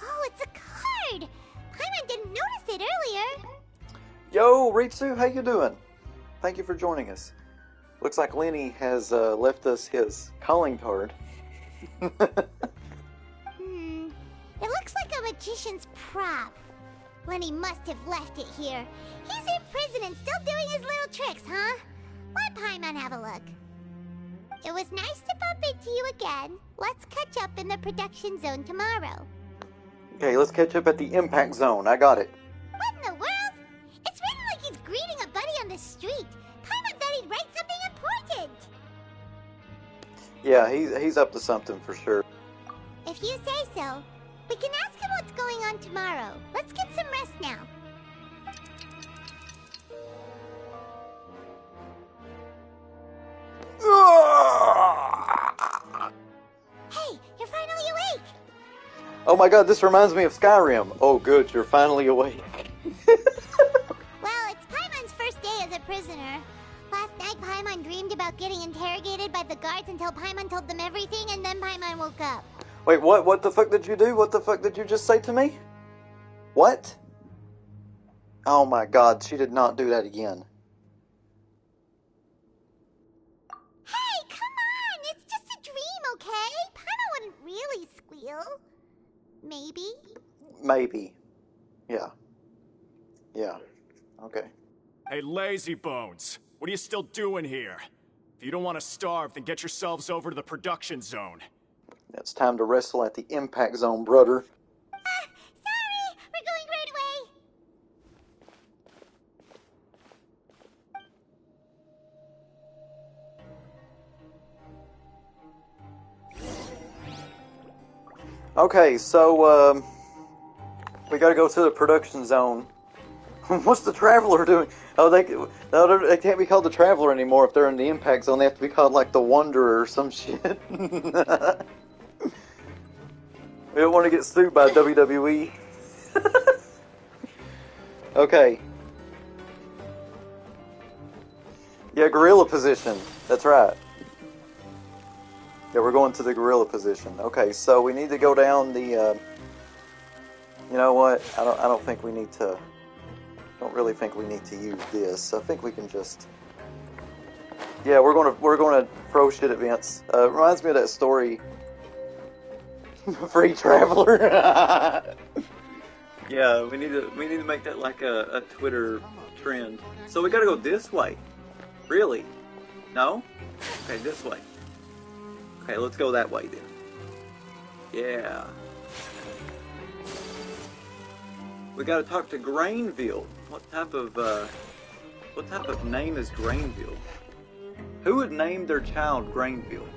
Oh, it's a card! Paimon didn't notice it earlier. Yo, Ritsu, how you doing? Thank you for joining us. Looks like Lenny has left us his calling card. It looks like a magician's prop. Lenny must have left it here. He's in prison and still doing his little tricks, huh? Let Paimon have a look. It was nice to bump into you again. Let's catch up in the production zone tomorrow. Okay, let's catch up at the impact zone. I got it. What in the world? It's written like he's greeting a buddy on the street. Paimon thought he'd write something important. Yeah, he's up to something for sure. If you say so. We can ask him what's going on tomorrow. Let's get some rest now. Hey, you're finally awake! Oh my god, this reminds me of Skyrim. Oh good, you're finally awake. Well, it's Paimon's first day as a prisoner. Last night, Paimon dreamed about getting interrogated by the guards until Paimon told them everything, and then Paimon woke up. Wait, what? What the fuck did you do? What the fuck did you just say to me? What? Oh my god, she did not do that again. Hey, come on! It's just a dream, okay? Paimon wouldn't really squeal. Maybe? Maybe. Yeah. Yeah. Okay. Hey, lazy bones! What are you still doing here? If you don't want to starve, then get yourselves over to the production zone. It's time to wrestle at the impact zone, brother. Sorry! We're going right away! Okay, so, we gotta go to the production zone. What's the Traveler doing? Oh, they can't be called the Traveler anymore if they're in the impact zone. They have to be called, like, the Wanderer or some shit. We don't want to get sued by WWE. Okay. Yeah, gorilla position. That's right. Yeah, we're going to the gorilla position. Okay, so we need to go down the, you know what? I don't think we need to, don't really think we need to use this. I think we can just, yeah, we're gonna throw shit at Vince. Reminds me of that story, Free Traveler. Yeah, we need to make that like a Twitter trend. So we gotta go this way. Really? No? Okay, this way. Okay, let's go that way then. Yeah. We gotta talk to Grainville. What type of name is Grainville? Who would name their child Grainville?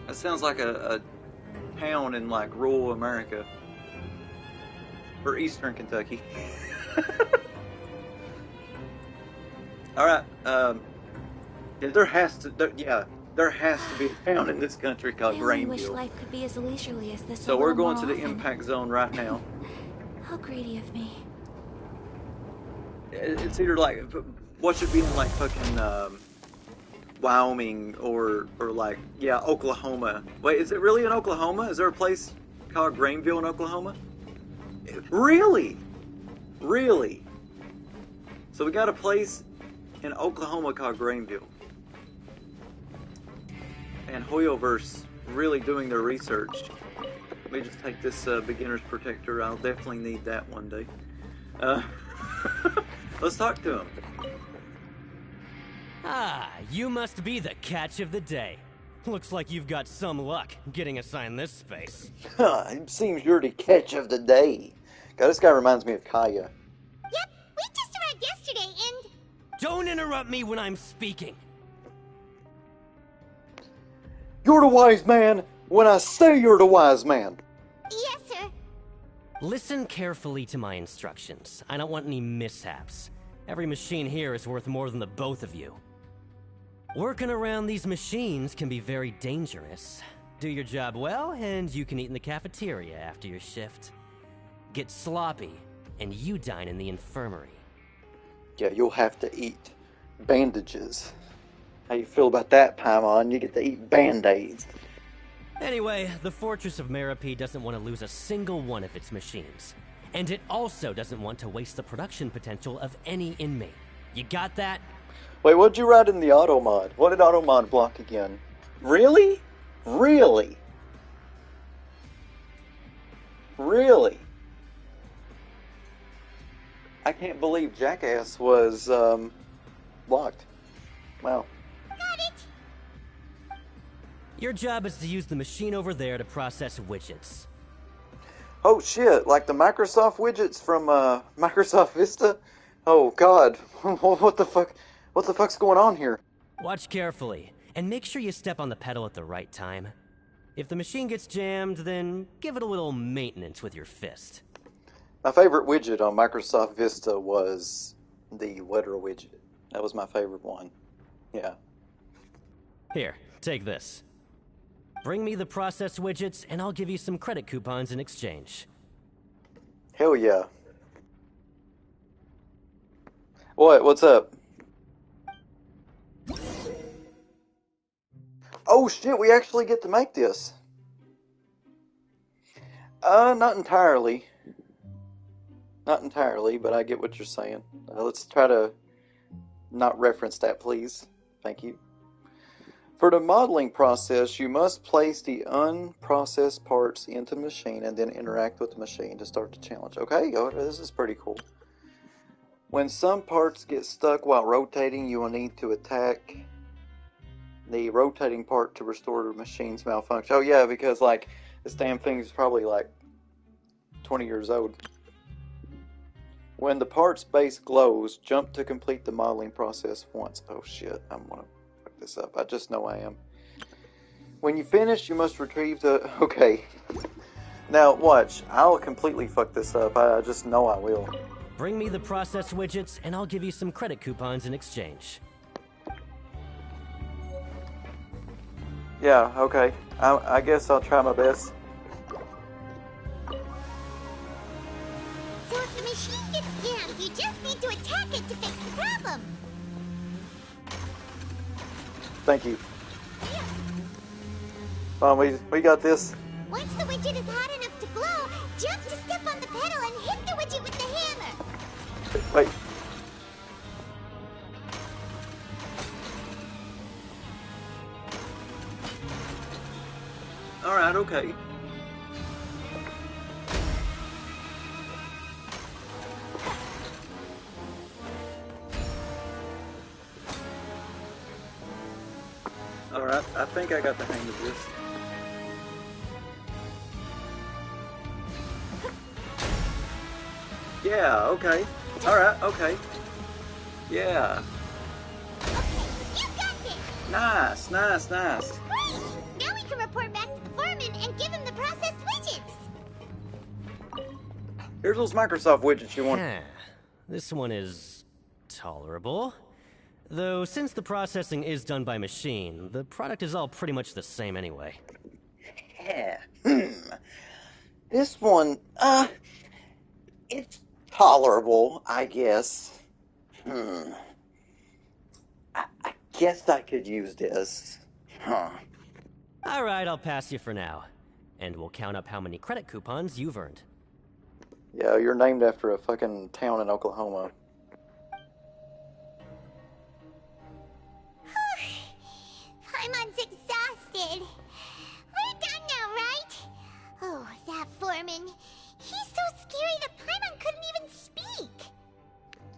That sounds like a town in like rural America. Or eastern Kentucky. Alright, there has to be a town in this country called I only wish Grainville. life could be as leisurely as this. So we're going to the impact zone right now. How greedy of me. It's either like, what should be in like fucking Wyoming or like, yeah, Oklahoma. Wait, is it really in Oklahoma? Is there a place called Grainville in Oklahoma? Really? Really? So we got a place in Oklahoma called Grainville. And Hoyoverse really doing their research. Let me just take this beginner's protector. I'll definitely need that one day. Let's talk to him. Ah, you must be the catch of the day. Looks like you've got some luck getting assigned this space. It seems you're the catch of the day. God, this guy reminds me of Kaya. Yep, we just arrived yesterday and... Don't interrupt me when I'm speaking. You're the wise man when I say you're the wise man. Yes, sir. Listen carefully to my instructions. I don't want any mishaps. Every machine here is worth more than the both of you. Working around these machines can be very dangerous. Do your job well, and you can eat in the cafeteria after your shift. Get sloppy, and you dine in the infirmary. Yeah, you'll have to eat bandages. How you feel about that, Paimon? You get to eat band-aids. Anyway, the Fortress of Meropide doesn't want to lose a single one of its machines. And it also doesn't want to waste the production potential of any inmate. You got that? Wait, what'd you write in the auto mod? What did auto mod block again? Really? Really? Really? I can't believe Jackass was blocked. Wow. Got it. Your job is to use the machine over there to process widgets. Oh shit, like the Microsoft widgets from Microsoft Vista? Oh god, what the fuck? What the fuck's going on here? Watch carefully, and make sure you step on the pedal at the right time. If the machine gets jammed, then give it a little maintenance with your fist. My favorite widget on Microsoft Vista was the weather widget. That was my favorite one. Yeah. Here, take this. Bring me the process widgets, and I'll give you some credit coupons in exchange. Hell yeah. What? What's up? Oh shit, we actually get to make this. Not entirely. Not entirely, but I get what you're saying. Let's try to not reference that, please. Thank you. For the modeling process, you must place the unprocessed parts into the machine and then interact with the machine to start the challenge. Okay, this is pretty cool. When some parts get stuck while rotating, you will need to attack the rotating part to restore the machine's malfunction. Oh yeah, because like this damn thing is probably like 20 years old. When the part's base glows, jump to complete the modeling process once. Oh shit, I'm gonna fuck this up. I just know I am. When you finish, you must retrieve the... Okay. Now, watch. I'll completely fuck this up. I just know I will. Bring me the process widgets, and I'll give you some credit coupons in exchange. Yeah, okay. I guess I'll try my best. So if the machine gets jammed, you just need to attack it to fix the problem. Thank you. Come on, we got this. Once the widget is hot enough to glow, jump to step on the pedal and hit the widget with the hammer. Wait. Alright, okay. Alright, I think I got the hang of this. Yeah, okay. Alright, okay. Yeah. You got this! Nice, nice, nice. Great! Now we can report back to the foreman and give him the processed widgets. Here's those Microsoft widgets you want. This one is tolerable. Though, since the processing is done by machine, the product is all pretty much the same anyway. Yeah. This one, it's tolerable, I guess. I guess I could use this. Alright, I'll pass you for now. And we'll count up how many credit coupons you've earned. Yeah, you're named after a fucking town in Oklahoma. Paimon's exhausted. We're done now, right? Oh, that foreman. He's so scary that Paimon couldn't even speak.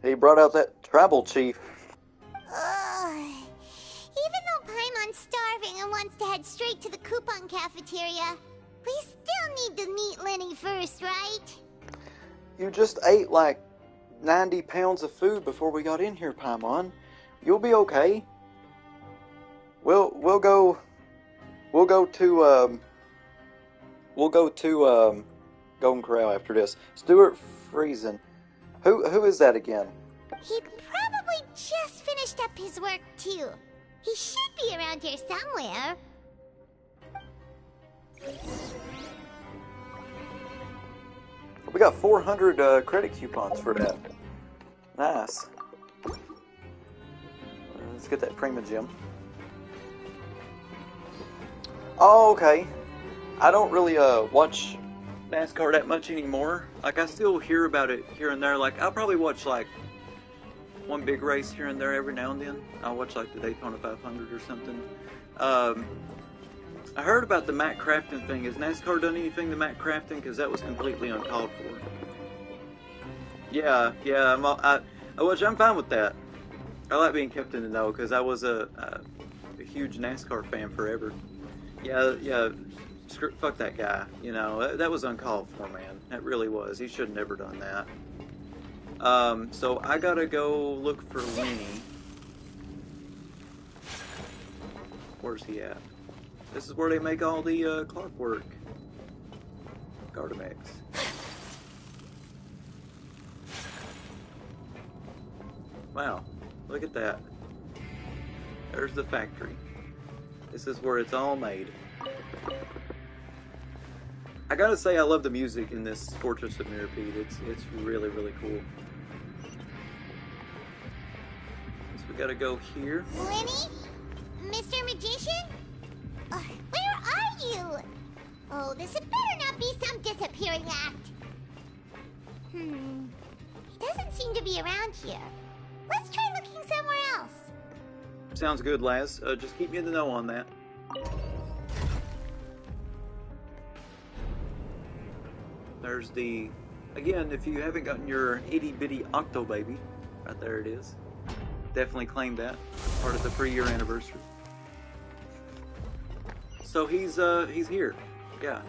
He brought out that tribal chief. Even though Paimon's starving and wants to head straight to the coupon cafeteria, we still need to meet Lenny first, right? You just ate like 90 pounds of food before we got in here, Paimon. You'll be okay. We'll go to Golden Corral after this. Stuart Friesen. Who is that again? He probably just finished up his work too. He should be around here somewhere. We got 400 credit coupons for that. Nice. Let's get that Prima Gem. Oh, okay. I don't really watch NASCAR that much anymore. Like, I still hear about it here and there. Like, I'll probably watch like one big race here and there every now and then. I'll watch like the Daytona 500 or something. I heard about the Matt Crafton thing. Has NASCAR done anything to Matt Crafton? Because that was completely uncalled for. Yeah, I'm fine with that. I like being kept in the know because I was a huge NASCAR fan forever. Yeah, fuck that guy. You know, that was uncalled for, man. That really was. He should have never done that. So I gotta go look for Lenny. Where's he at? This is where they make all the clockwork. Gardamex. Wow, look at that. There's the factory. This is where it's all made. I gotta say, I love the music in this Fortress of Mirrorpeed. It's really, really cool. So we gotta go here. Lenny? Mr. Magician? Where are you? Oh, this had better not be some disappearing act. He doesn't seem to be around here. Let's try looking somewhere else. Sounds good, Laz. Just keep me in the know on that. There's the... Again, if you haven't gotten your itty-bitty Octo Baby, right there it is. Definitely claim that. Part of the 3-year anniversary. So he's here. Yeah.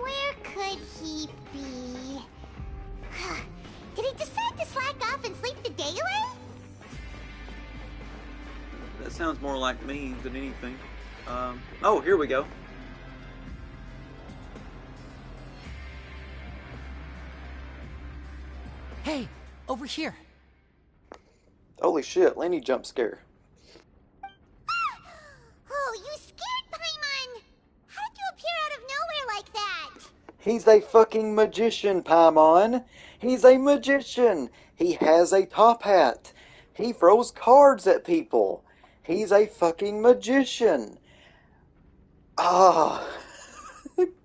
Where could he be? Did he decide to slack off and sleep the day away? That sounds more like me than anything. Oh, here we go. Hey, over here. Holy shit, Lenny jump scare. Oh, you scared Paimon! How did you appear out of nowhere like that? He's a fucking magician, Paimon. He's a magician. He has a top hat. He throws cards at people. He's a fucking magician. Ah,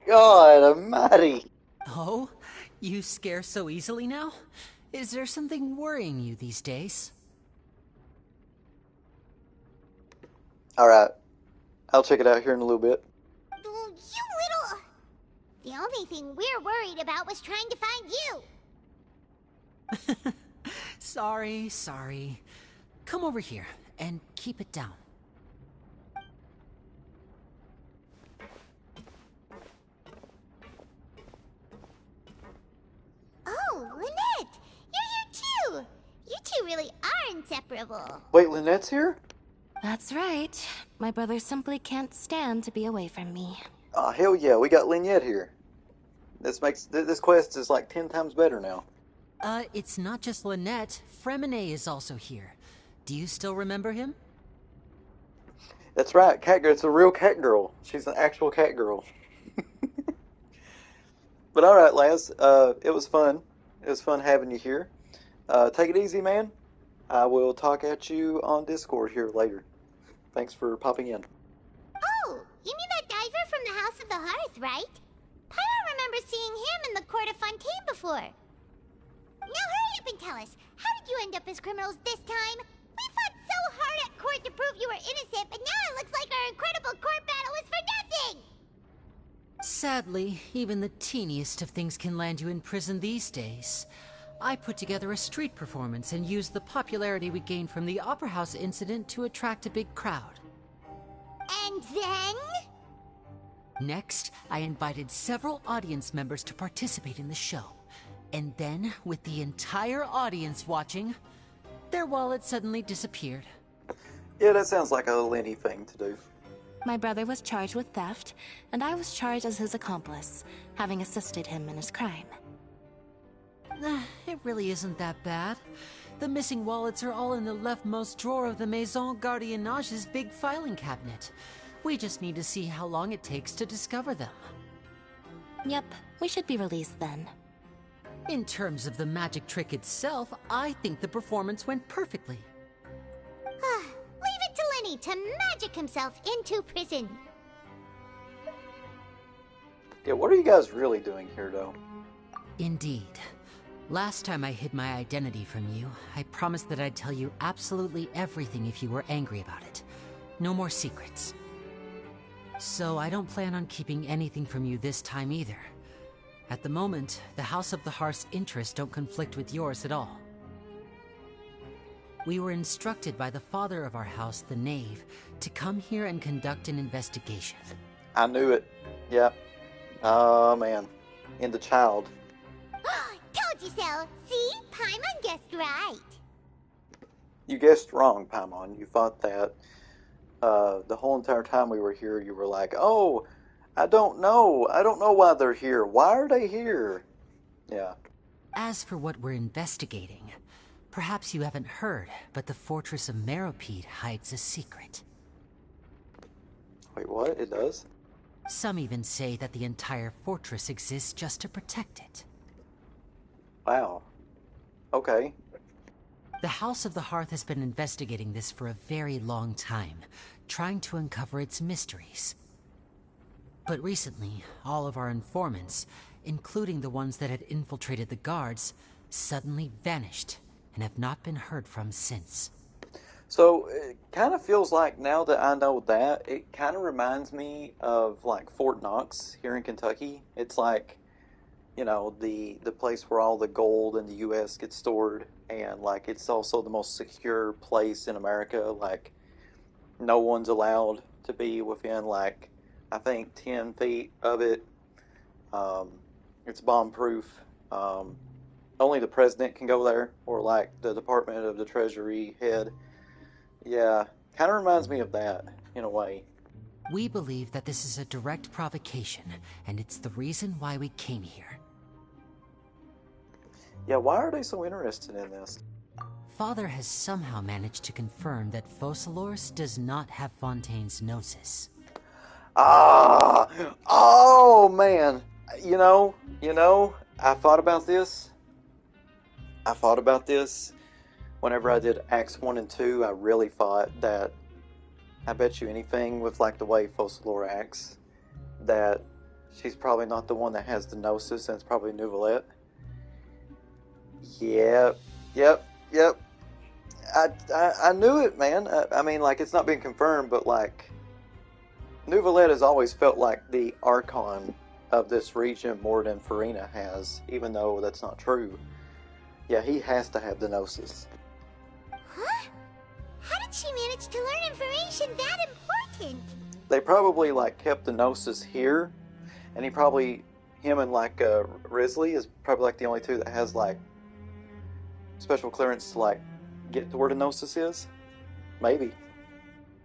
God almighty. Oh, you scare so easily now? Is there something worrying you these days? Alright, I'll check it out here in a little bit. You little... The only thing we're worried about was trying to find you. Sorry. Come over here and keep it down. Oh, Lynette! You're here too! You two really are inseparable. Wait, Lynette's here? That's right. My brother simply can't stand to be away from me. Oh, hell yeah, we got Lynette here. This quest is like 10 times better now. It's not just Lynette. Fremine is also here. Do you still remember him? That's right, cat girl. It's a real cat girl. She's an actual cat girl. But alright, Laz, it was fun. It was fun having you here. Take it easy, man. I will talk at you on Discord here later. Thanks for popping in. Oh, you mean that diver from the House of the Hearth, right? Pyro remembers seeing him in the court of Fontaine before. Now hurry up and tell us, how did you end up as criminals this time? We fought so hard at court to prove you were innocent, but now it looks like our incredible court battle was for nothing! Sadly, even the teeniest of things can land you in prison these days. I put together a street performance and used the popularity we gained from the Opera House incident to attract a big crowd. And then? Next, I invited several audience members to participate in the show. And then, with the entire audience watching, their wallet suddenly disappeared. Yeah, that sounds like a Lenny thing to do. My brother was charged with theft, and I was charged as his accomplice, having assisted him in his crime. It really isn't that bad. The missing wallets are all in the leftmost drawer of the Maison Gardiennage's big filing cabinet. We just need to see how long it takes to discover them. Yep, we should be released then. In terms of the magic trick itself, I think the performance went perfectly. Leave it to Lenny to magic himself into prison. Yeah, what are you guys really doing here, though? Indeed. Last time I hid my identity from you, I promised that I'd tell you absolutely everything if you were angry about it. No more secrets. So I don't plan on keeping anything from you this time either. At the moment, the House of the Hearth's interests don't conflict with yours at all. We were instructed by the father of our house, the Knave, to come here and conduct an investigation. I knew it. Yep. Oh, man. And the child. Told you so. See? Paimon guessed right. You guessed wrong, Paimon. You thought that the whole entire time we were here, you were like, oh, I don't know. I don't know why they're here. Why are they here? Yeah. As for what we're investigating, perhaps you haven't heard, but the fortress of Meropide hides a secret. Wait, what? It does? Some even say that the entire fortress exists just to protect it. Wow. Okay. The House of the Hearth has been investigating this for a very long time, trying to uncover its mysteries. But recently, all of our informants, including the ones that had infiltrated the guards, suddenly vanished and have not been heard from since. So, it kind of feels like now that I know that, it kind of reminds me of, like, Fort Knox here in Kentucky. It's like, you know, the place where all the gold in the U.S. gets stored, and, like, it's also the most secure place in America. Like, no one's allowed to be within, like, I think 10 feet of it. It's bomb-proof. Only the president can go there, or, like, the Department of the Treasury head. Yeah, kind of reminds me of that, in a way. We believe that this is a direct provocation, and it's the reason why we came here. Yeah, why are they so interested in this? Father has somehow managed to confirm that Focalors does not have Fontaine's gnosis. Ah! Oh, man! You know, I thought about this. Whenever I did Acts 1 and 2, I really thought that I bet you anything with like the way Focalora acts that she's probably not the one that has the Gnosis, and it's probably Neuvillette. Yep. I knew it, man. I mean, like, it's not been confirmed, but like, Neuvillette has always felt like the Archon of this region more than Farina has, even though that's not true. Yeah, he has to have the Gnosis. Huh? How did she manage to learn information that important? They probably like kept the Gnosis here, and him and like Risley is probably like the only two that has like special clearance to like get to where the Gnosis is. Maybe.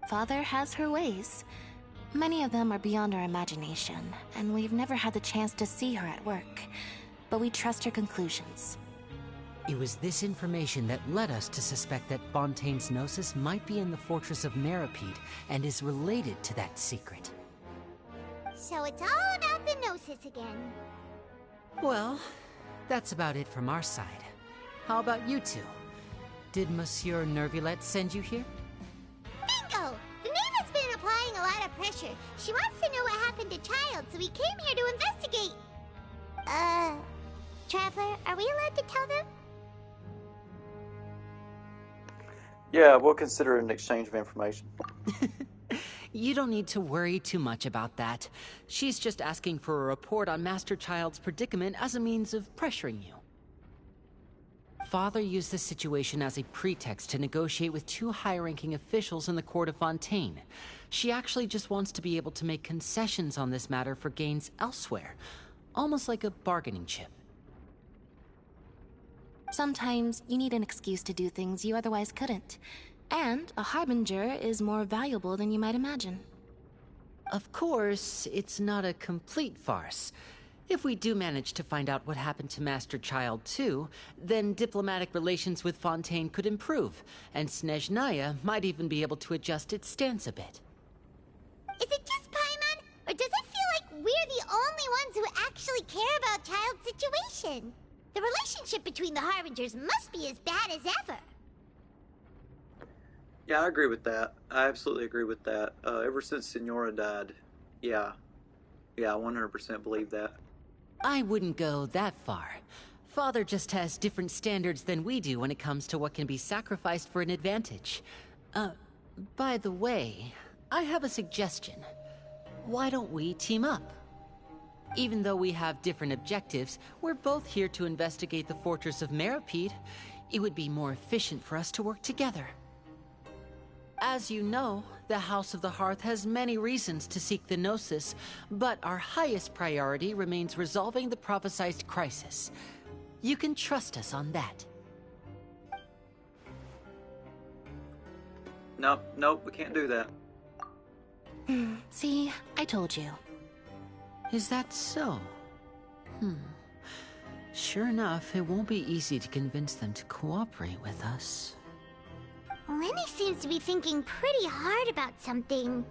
Father has her ways. Many of them are beyond our imagination, and we've never had the chance to see her at work. But we trust her conclusions. It was this information that led us to suspect that Fontaine's Gnosis might be in the fortress of Meripede and is related to that secret. So it's all about the Gnosis again. Well, that's about it from our side. How about you two? Did Monsieur Neuvillette send you here? Bingo! The name has been applying a lot of pressure. She wants to know what happened to Child, so we came here to investigate. Traveler, are we allowed to tell them? Yeah, we'll consider it an exchange of information. You don't need to worry too much about that. She's just asking for a report on Master Child's predicament as a means of pressuring you. Father used this situation as a pretext to negotiate with two high-ranking officials in the court of Fontaine. She actually just wants to be able to make concessions on this matter for gains elsewhere, almost like a bargaining chip. Sometimes you need an excuse to do things you otherwise couldn't. And a harbinger is more valuable than you might imagine. Of course, it's not a complete farce. If we do manage to find out what happened to Master Child too, then diplomatic relations with Fontaine could improve, and Snezhnaya might even be able to adjust its stance a bit. Is it just Paimon, or does it feel like we're the only ones who actually care about Child's situation? The relationship between the Harbingers must be as bad as ever. Yeah, I agree with that. I absolutely agree with that. Ever since Senora died, yeah, I 100% believe that. I wouldn't go that far. Father just has different standards than we do when it comes to what can be sacrificed for an advantage. By the way, I have a suggestion. Why don't we team up? Even though we have different objectives, we're both here to investigate the fortress of Meripede. It would be more efficient for us to work together. As you know, the House of the Hearth has many reasons to seek the Gnosis, but our highest priority remains resolving the prophesized crisis. You can trust us on that. Nope, we can't do that. See, I told you. Is that so? Sure enough, it won't be easy to convince them to cooperate with us. Lenny seems to be thinking pretty hard about something.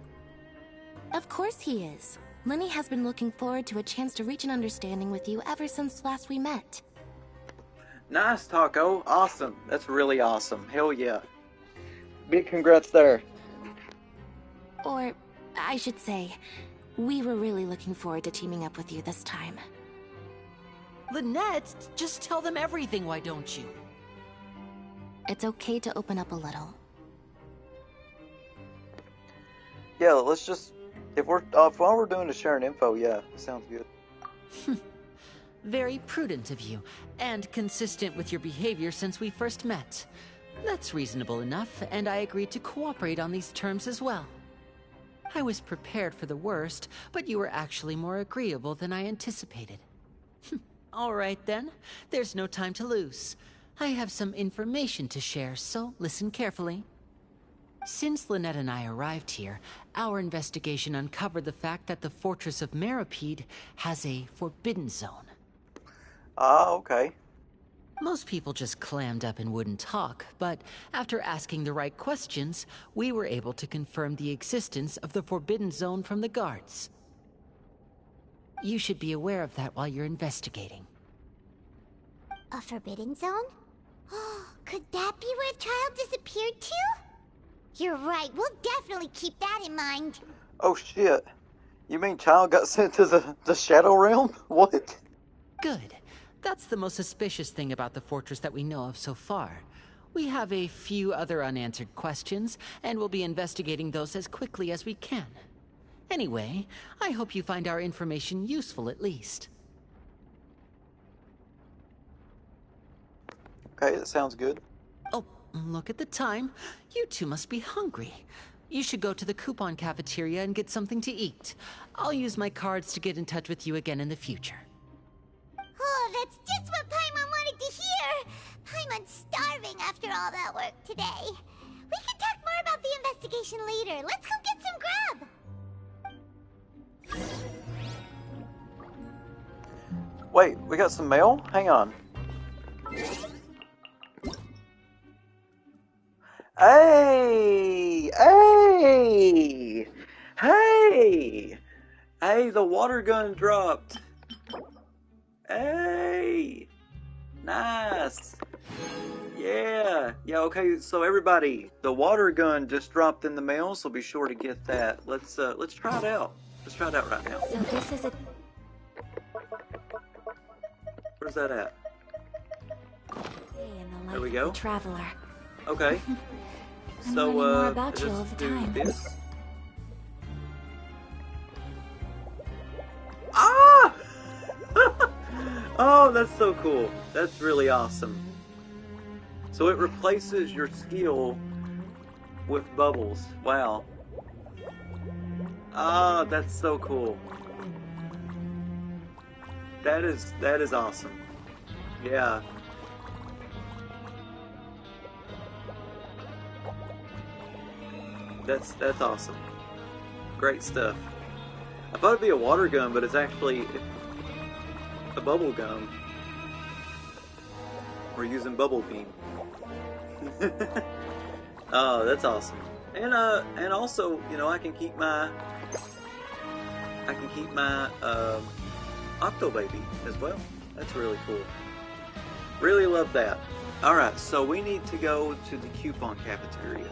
Of course he is. Lenny has been looking forward to a chance to reach an understanding with you ever since last we met. Nice, Taco. Awesome. That's really awesome. Hell yeah. Big congrats there. Or, I should say, we were really looking forward to teaming up with you this time. Lynette, just tell them everything, why don't you? It's okay to open up a little. Yeah, let's just... while we're doing the sharing info, yeah, sounds good. Very prudent of you, and consistent with your behavior since we first met. That's reasonable enough, and I agreed to cooperate on these terms as well. I was prepared for the worst, but you were actually more agreeable than I anticipated. All right then, there's no time to lose. I have some information to share, so listen carefully. Since Lynette and I arrived here, our investigation uncovered the fact that the Fortress of Meripede has a forbidden zone. Ah, okay. Most people just clammed up and wouldn't talk, but after asking the right questions, we were able to confirm the existence of the forbidden zone from the guards. You should be aware of that while you're investigating. A forbidden zone? Could that be where Child disappeared to? You're right. We'll definitely keep that in mind. Oh shit. You mean Child got sent to the Shadow Realm? What? Good. That's the most suspicious thing about the fortress that we know of so far. We have a few other unanswered questions, and we'll be investigating those as quickly as we can. Anyway, I hope you find our information useful at least. Okay, that sounds good. Oh, look at the time. You two must be hungry. You should go to the coupon cafeteria and get something to eat. I'll use my cards to get in touch with you again in the future. Oh, that's just what Paimon wanted to hear! Paimon's starving after all that work today. We can talk more about the investigation later. Let's go get some grub! Wait, we got some mail? Hang on. Hey! Hey! Hey! Hey, the water gun dropped! Hey! Nice! Yeah! Yeah, okay, so everybody, the water gun just dropped in the mail, so be sure to get that. Let's try it out. Let's try it out right now. So this is a... Where's that at? There we The go. traveler. Okay. I'm So, learning more about you all just the do time. this. Ah! Oh, that's so cool. That's really awesome. So it replaces your skill with bubbles. Wow. Ah, that's so cool. That is awesome. Yeah. That's awesome. Great stuff. I thought it'd be a water gun, but it's actually a bubble gun. We're using bubble beam. Oh, that's awesome. And also, you know, I can keep my Octo Baby as well. That's really cool. Really love that. Alright, so we need to go to the coupon cafeteria.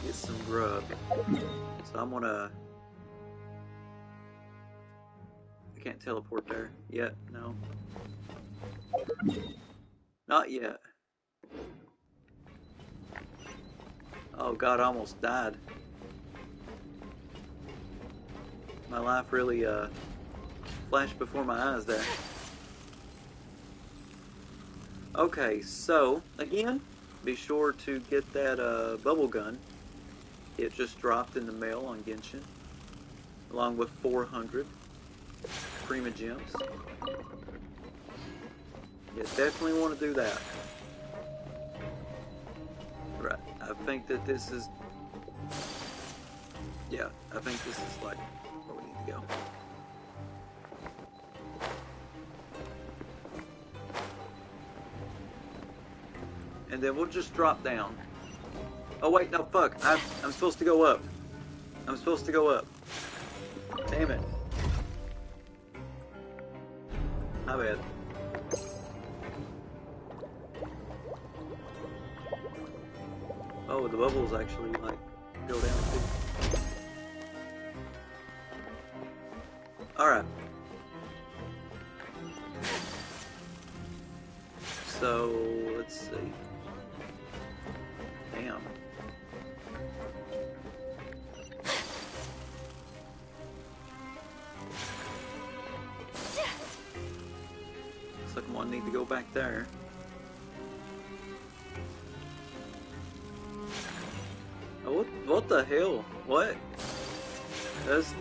Get some grub. So I'm gonna... I can't teleport there yet, no. Not yet. Oh god, I almost died. My life really flashed before my eyes there. Okay, so again, be sure to get that bubble gun. It just dropped in the mail on Genshin, along with 400 Prima Gems. You definitely want to do that. Right, I think that this is... Yeah, I think this is like where we need to go. And then we'll just drop down. Oh wait, no, fuck. I'm supposed to go up. I'm supposed to go up. Damn it. My bad. Oh, the bubbles actually, like, go down too. Alright. So, let's see. Damn. Looks like I'm gonna need to go back there. Oh, what the hell? What?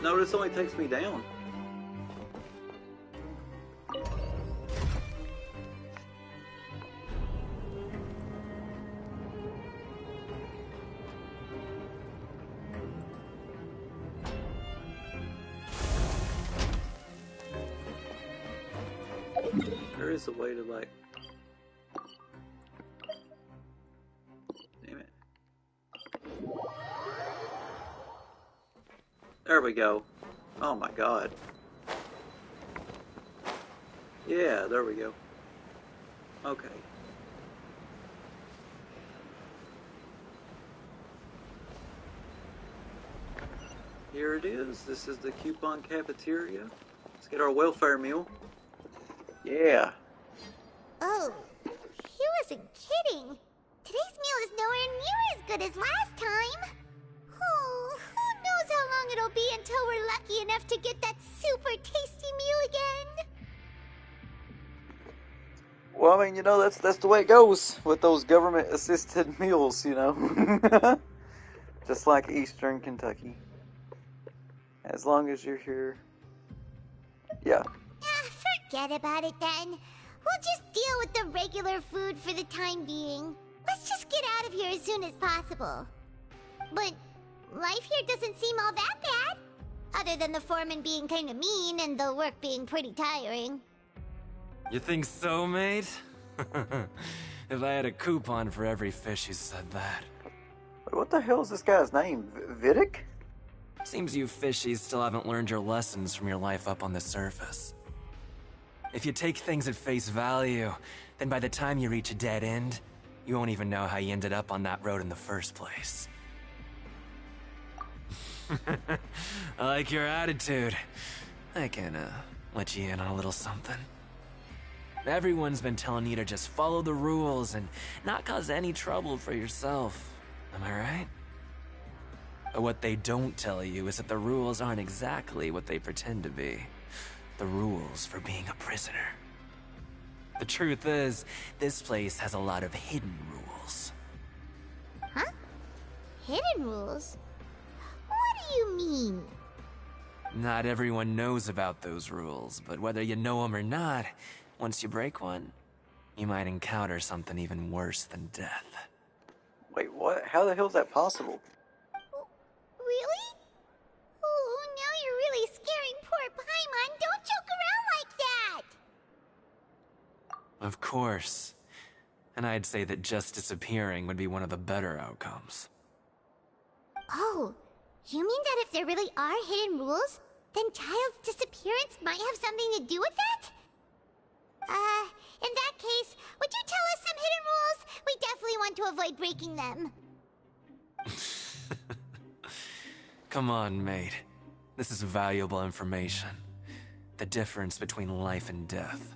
No, this only takes me down. There is a way to, like... Damn it. There we go. Oh my god. Yeah, there we go. Okay. here it is. This is the coupon cafeteria. Let's get our welfare meal. Yeah. Oh, he wasn't kidding. Today's meal is nowhere near as good as last time. Oh, who knows how long it'll be until we're lucky enough to get that super tasty meal again. Well, I mean, you know, that's the way it goes with those government-assisted meals, you know. Just like Eastern Kentucky. As long as you're here. Yeah. Forget about it then. We'll just deal with the regular food for the time being. Let's just get out of here as soon as possible. But life here doesn't seem all that bad. Other than the foreman being kind of mean and the work being pretty tiring. You think so, mate? If I had a coupon for every fish who said that. Wait, what the hell is this guy's name? Vidic? Seems you fishies still haven't learned your lessons from your life up on the surface. If you take things at face value, then by the time you reach a dead end, you won't even know how you ended up on that road in the first place. I like your attitude. I can, let you in on a little something. Everyone's been telling you to just follow the rules and not cause any trouble for yourself. Am I right? But what they don't tell you is that the rules aren't exactly what they pretend to be. The rules for being a prisoner. The truth is, this place has a lot of hidden rules. Huh? Hidden rules? What do you mean? Not everyone knows about those rules, but whether you know them or not, once you break one, you might encounter something even worse than death. Wait, what? How the hell is that possible? Really? Oh, now you're really scaring poor Paimon. Don't joke around like that! Of course. And I'd say that just disappearing would be one of the better outcomes. Oh, you mean that if there really are hidden rules, then Child's disappearance might have something to do with that? In that case, would you tell us some hidden rules? We definitely want to avoid breaking them. Come on, mate. This is valuable information. The difference between life and death.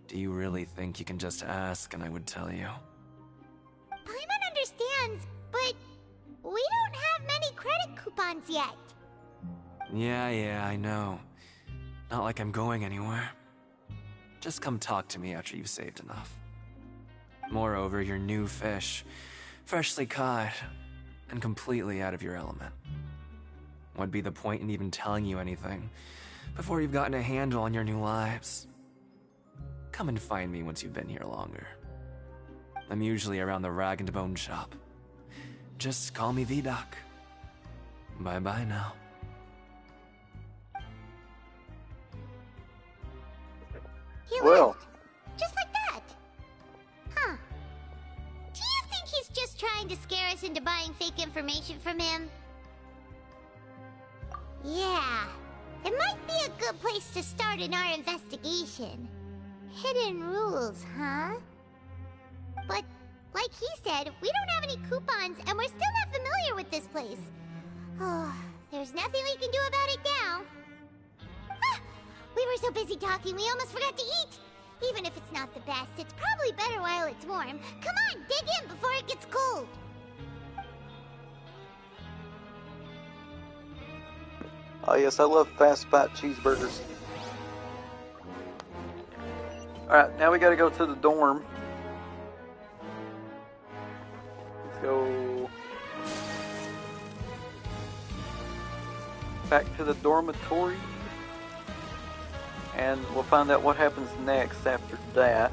Do you really think you can just ask and I would tell you? Paimon understands, but we don't have many credit coupons yet. Yeah, I know. Not like I'm going anywhere. Just come talk to me after you've saved enough. Moreover, you're new fish, freshly caught, and completely out of your element. What'd be the point in even telling you anything before you've gotten a handle on your new lives? Come and find me once you've been here longer. I'm usually around the rag and bone shop. Just call me Vidoc. Bye-bye now. He Well. left. Just like that. Huh. Do you think he's just trying to scare us into buying fake information from him? Yeah. It might be a good place to start in our investigation. Hidden rules, huh? But, like he said, we don't have any coupons and we're still not familiar with this place. Oh, there's nothing we can do about it now. Ah, we were so busy talking we almost forgot to eat. Even if it's not the best, it's probably better while it's warm. Come on, dig in before it gets cold. Oh yes, I love fast bite cheeseburgers. Alright, now we gotta go to the dorm. Let's go back to the dormitory. And we'll find out what happens next after that.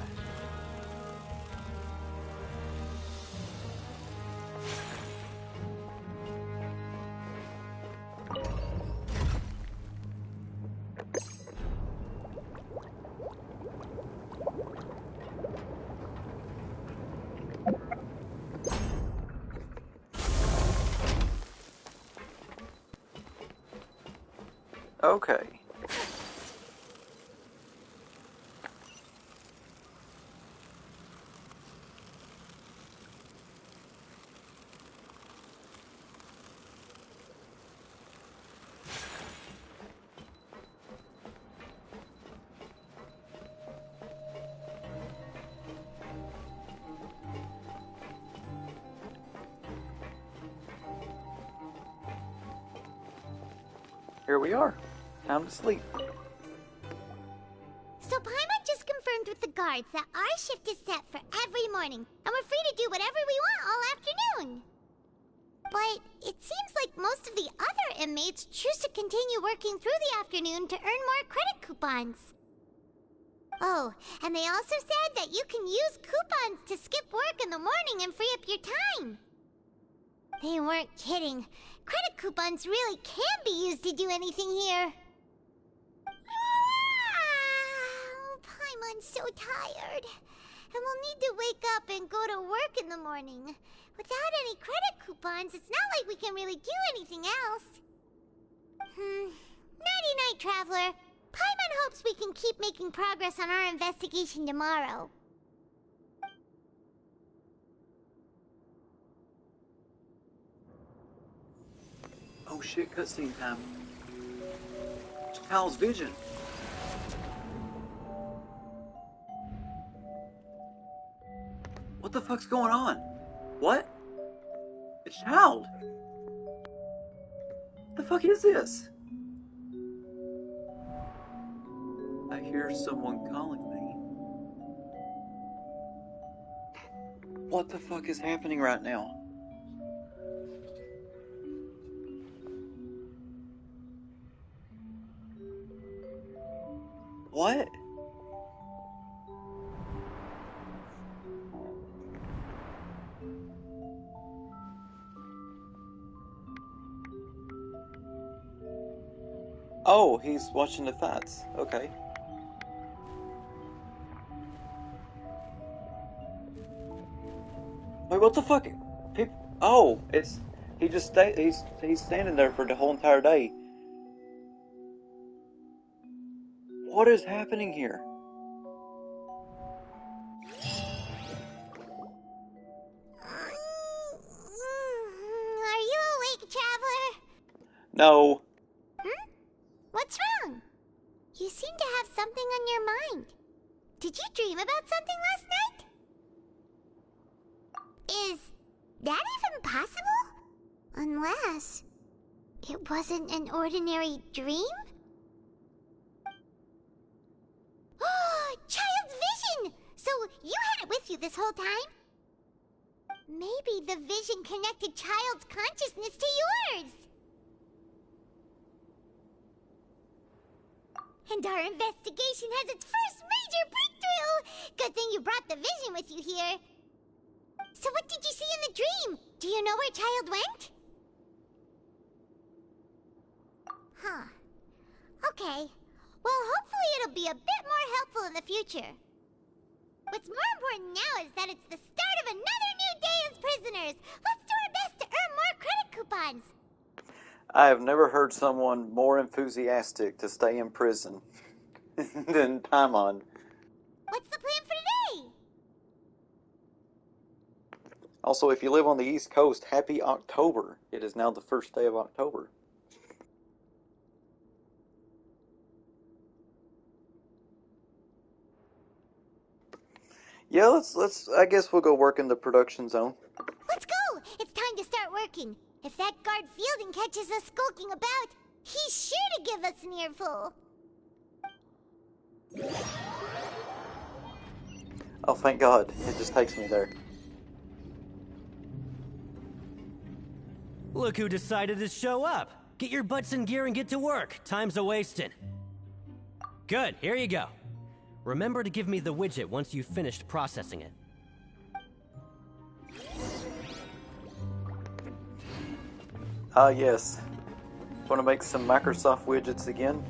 Okay. here we are. Time to sleep. So Paimon just confirmed with the guards that our shift is set for every morning, and we're free to do whatever we want all afternoon. But it seems like most of the other inmates choose to continue working through the afternoon to earn more credit coupons. Oh, and they also said that you can use coupons to skip work in the morning and free up your time. They weren't kidding. Credit coupons really can be used to do anything here. Paimon's so tired. And we'll need to wake up and go to work in the morning. Without any credit coupons, it's not like we can really do anything else. Nighty-night, Traveler. Paimon hopes we can keep making progress on our investigation tomorrow. Oh shit, cutscene time. Hal's vision. What the fuck's going on? What? It's Child. What the fuck is this? I hear someone calling me. What the fuck is happening right now? What? Oh, he's watching the fights. Okay. Wait, what the fuck? Oh, it's he's standing there for the whole entire day. What is happening here? Are you awake, Traveler? No. What's wrong? You seem to have something on your mind. Did you dream about something last night? Is that even possible? Unless it wasn't an ordinary dream? Oh, Child's vision! So you had it with you this whole time? Maybe the vision connected Child's consciousness to yours. And our investigation has its first major breakthrough! Good thing you brought the vision with you here. So what did you see in the dream? Do you know where Child went? Huh. Okay. Well, hopefully it'll be a bit more helpful in the future. What's more important now is that it's the start of another new day as prisoners. Let's do our best to earn more credit coupons. I have never heard someone more enthusiastic to stay in prison than Paimon. What's the plan for today? Also, if you live on the East Coast, happy October. It is now the first day of October. Yeah, let's I guess we'll go work in the production zone. Let's go! It's time to start working. If that guard Fielding catches us skulking about, he's sure to give us an earful. Oh, thank God. It just takes me there. Look who decided to show up. Get your butts in gear and get to work. Time's a-wasting. Good, here you go. Remember to give me the widget once you've finished processing it. Yes. Want to make some Microsoft widgets again?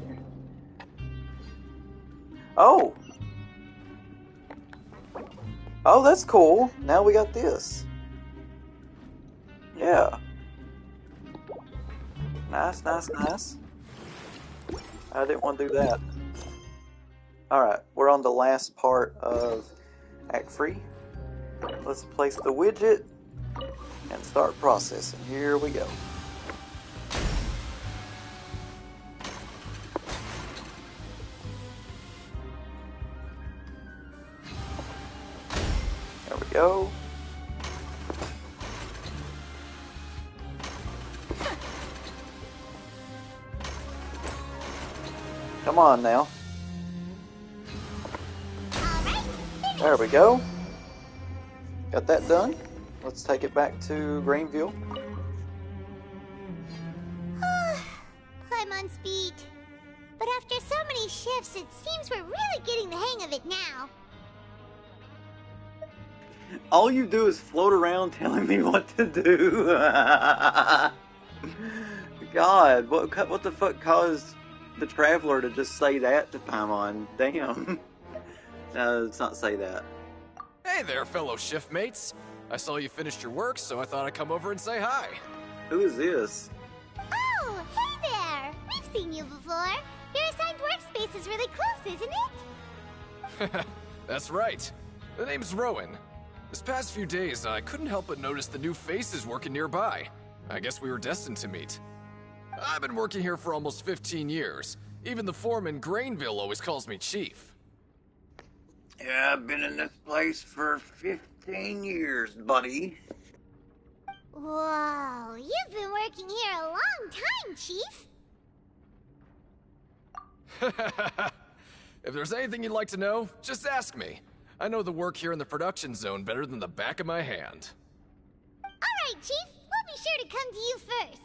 Oh! Oh, that's cool. Now we got this. Yeah. Nice, nice, nice. I didn't want to do that. Alright, we're on the last part of Act 3. Let's place the widget and start processing. Here we go. There we go. Come on now. There we go. Got that done. Let's take it back to Greenville. Paimon's beat. But after so many shifts, it seems we're really getting the hang of it now. All you do is float around telling me what to do. God, what the fuck caused the Traveler to just say that to Paimon? Damn. No, let's not say that. Hey there, fellow shiftmates. I saw you finished your work, so I thought I'd come over and say hi. Who is this? Oh, hey there! We've seen you before. Your assigned workspace is really close, isn't it? That's right. The name's Rowan. This past few days, I couldn't help but notice the new faces working nearby. I guess we were destined to meet. I've been working here for almost 15 years. Even the foreman, Grainville, always calls me Chief. Yeah, I've been in this place for 15 years, buddy. Whoa, you've been working here a long time, Chief. If there's anything you'd like to know, just ask me. I know the work here in the production zone better than the back of my hand. Alright, Chief. We'll be sure to come to you first.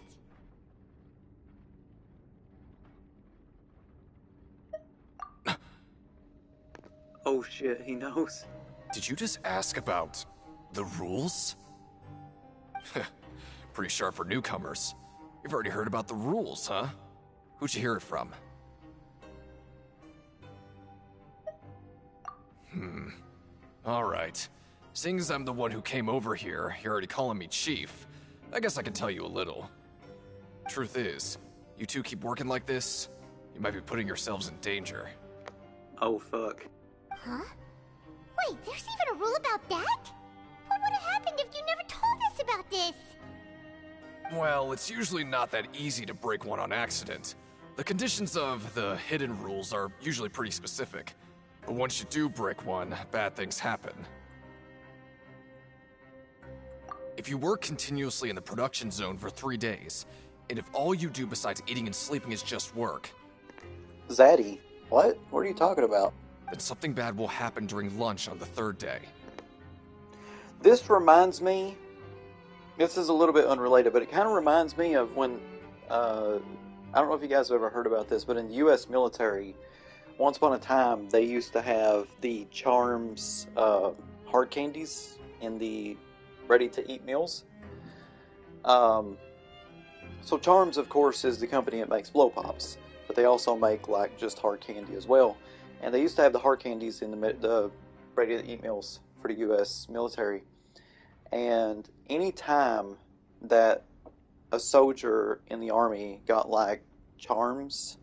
Oh shit, he knows. Did you just ask about the rules? Pretty sharp for newcomers. You've already heard about the rules, huh? Who'd you hear it from? Alright. Seeing as I'm the one who came over here, you're already calling me Chief. I guess I can tell you a little. Truth is, you two keep working like this, you might be putting yourselves in danger. Oh fuck. Huh? Wait, there's even a rule about that? What would have happened if you never told us about this? Well, it's usually not that easy to break one on accident. The conditions of the hidden rules are usually pretty specific. But once you do break one, bad things happen. If you work continuously in the production zone for 3 days, and if all you do besides eating and sleeping is just work... Zaddy, what? What are you talking about? Then something bad will happen during lunch on the 3rd day. This reminds me, this is a little bit unrelated, but it kind of reminds me of when, I don't know if you guys have ever heard about this, but in the U.S. military, once upon a time, they used to have the Charms hard candies in the ready-to-eat meals. So Charms, of course, is the company that makes blow pops, but they also make like just hard candy as well. And they used to have the hard candies in the ready-to-eat meals for the U.S. military. And any time that a soldier in the army got like Charms,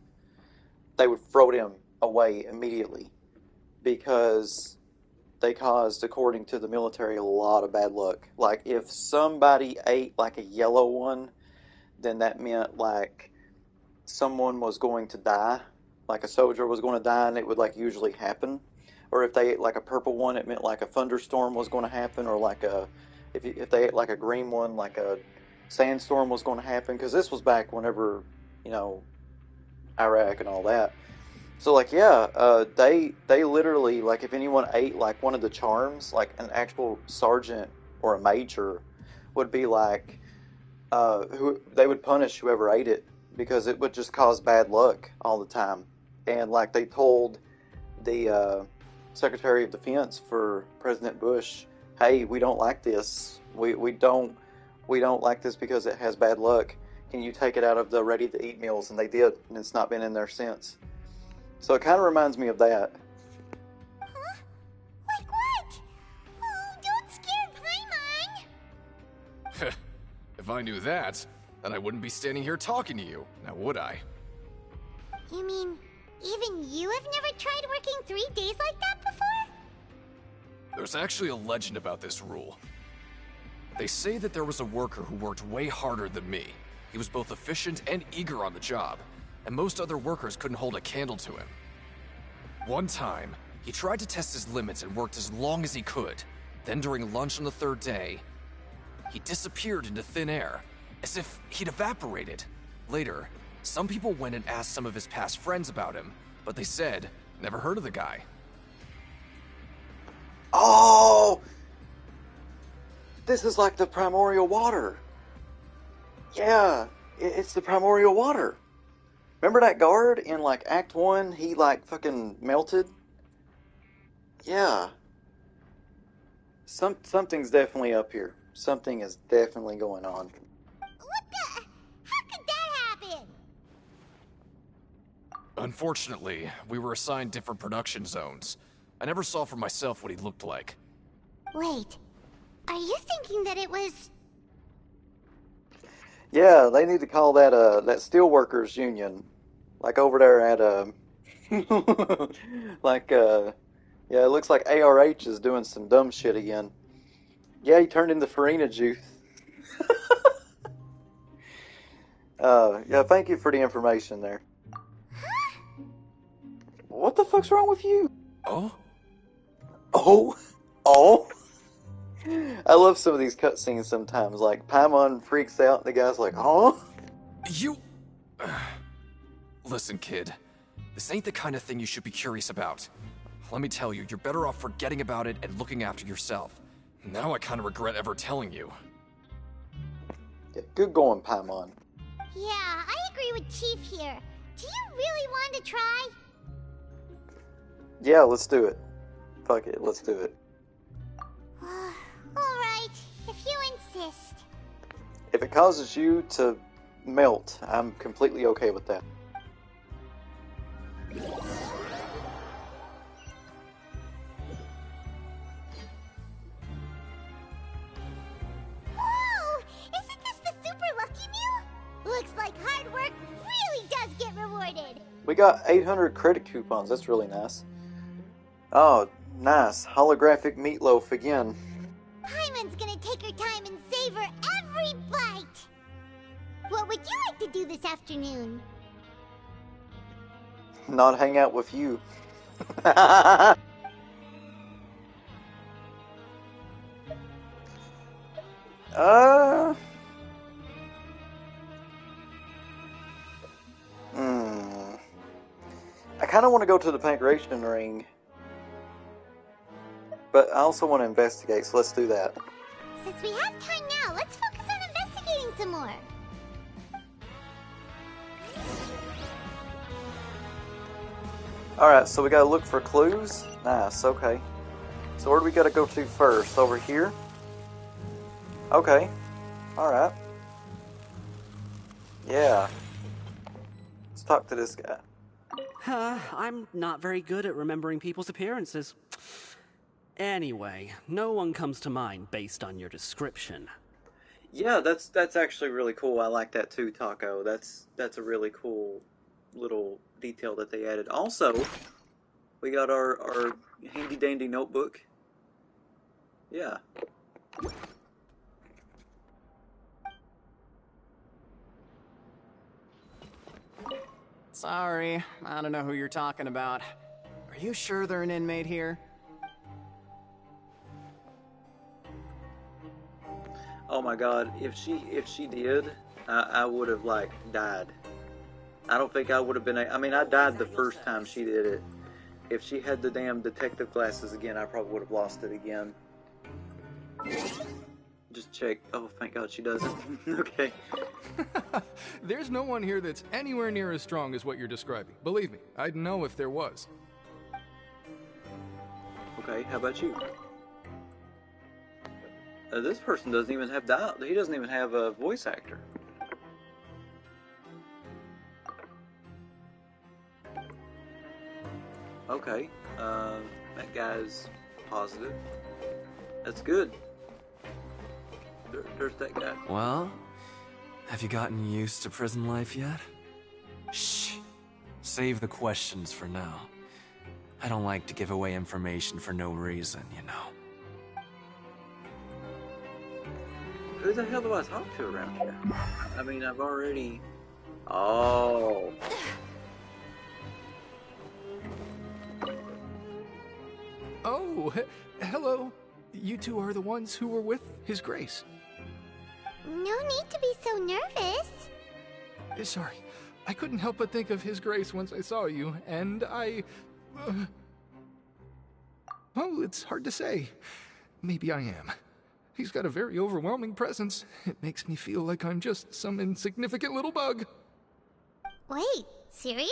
they would throw them away immediately because they caused, according to the military, a lot of bad luck. Like if somebody ate like a yellow one, then that meant like someone was going to die, like a soldier was going to die, and it would like usually happen. Or if they ate like a purple one, it meant like a thunderstorm was going to happen, or like a if they ate like a green one, like a sandstorm was going to happen. Because this was back whenever, you know, Iraq and all that. So like yeah, they literally, like if anyone ate like one of the Charms, like an actual sergeant or a major would be like, they would punish whoever ate it because it would just cause bad luck all the time. And like they told the Secretary of Defense for President Bush, hey, we don't like this. We don't like this because it has bad luck. Can you take it out of the ready-to-eat meals? And they did, and it's not been in there since. So it kind of reminds me of that. Huh? Like what? Oh, don't scare Paimon! If I knew that, then I wouldn't be standing here talking to you, now would I? You mean, even you have never tried working 3 days like that before? There's actually a legend about this rule. They say that there was a worker who worked way harder than me. He was both efficient and eager on the job, and most other workers couldn't hold a candle to him. One time, he tried to test his limits and worked as long as he could. Then during lunch on the 3rd day, he disappeared into thin air, as if he'd evaporated. Later, some people went and asked some of his past friends about him, but they said, never heard of the guy. Oh! This is like the primordial water. Yeah, it's the primordial water. Remember that guard in, like, Act 1? He, like, fucking melted? Yeah. Something's definitely up here. Something is definitely going on. What the? How could that happen? Unfortunately, we were assigned different production zones. I never saw for myself what he looked like. Wait, are you thinking that it was... Yeah, they need to call that, that steelworkers union. Like over there at, like, yeah, it looks like ARH is doing some dumb shit again. Yeah, he turned into Farina juice. Yeah, thank you for the information there. What the fuck's wrong with you? Oh? Oh? Oh? I love some of these cutscenes sometimes. Like, Paimon freaks out and the guy's like, huh? You... Listen, kid. This ain't the kind of thing you should be curious about. Let me tell you, you're better off forgetting about it and looking after yourself. Now I kind of regret ever telling you. Yeah, good going, Paimon. Yeah, I agree with Chief here. Do you really want to try? Yeah, let's do it. Fuck it, let's do it. Alright, if you insist. If it causes you to melt, I'm completely okay with that. Whoa! Isn't this the Super Lucky Meal? Looks like hard work really does get rewarded. We got 800 credit coupons, that's really nice. Oh, nice. Holographic meatloaf again. Paimon's gonna take her time and savor every bite. What would you like to do this afternoon? Not hang out with you. I kind of want to go to the Pancration Ring, but I also want to investigate, so let's do that. Since we have time now, let's focus on investigating some more. Alright, so we gotta look for clues. Nice, okay. So where do we gotta go to first? Over here? Okay. Alright. Yeah. Let's talk to this guy. I'm not very good at remembering people's appearances. Anyway, no one comes to mind based on your description. Yeah, that's actually really cool. I like that too, Taco. That's a really cool little detail that they added. Also, we got our handy dandy notebook. Yeah. Sorry, I don't know who you're talking about. Are you sure they're an inmate here? Oh my god, if she did, I would have, like, died. I don't think I would have been... I mean, I died the first time she did it. If she had the damn detective glasses again, I probably would have lost it again. Just check. Oh, thank god she doesn't. Okay. There's no one here that's anywhere near as strong as what you're describing. Believe me, I'd know if there was. Okay, how about you? This person doesn't even have he doesn't even have a voice actor. Okay, that guy's positive. That's good. There's that guy. Well, have you gotten used to prison life yet? Shh. Save the questions for now. I don't like to give away information for no reason, you know. Who the hell do I talk to around here? I mean, I've already... Oh. Oh, hello. You two are the ones who were with His Grace. No need to be so nervous. Sorry. I couldn't help but think of His Grace once I saw you, and I... well, it's hard to say. Maybe I am. He's got a very overwhelming presence. It makes me feel like I'm just some insignificant little bug. Wait, seriously?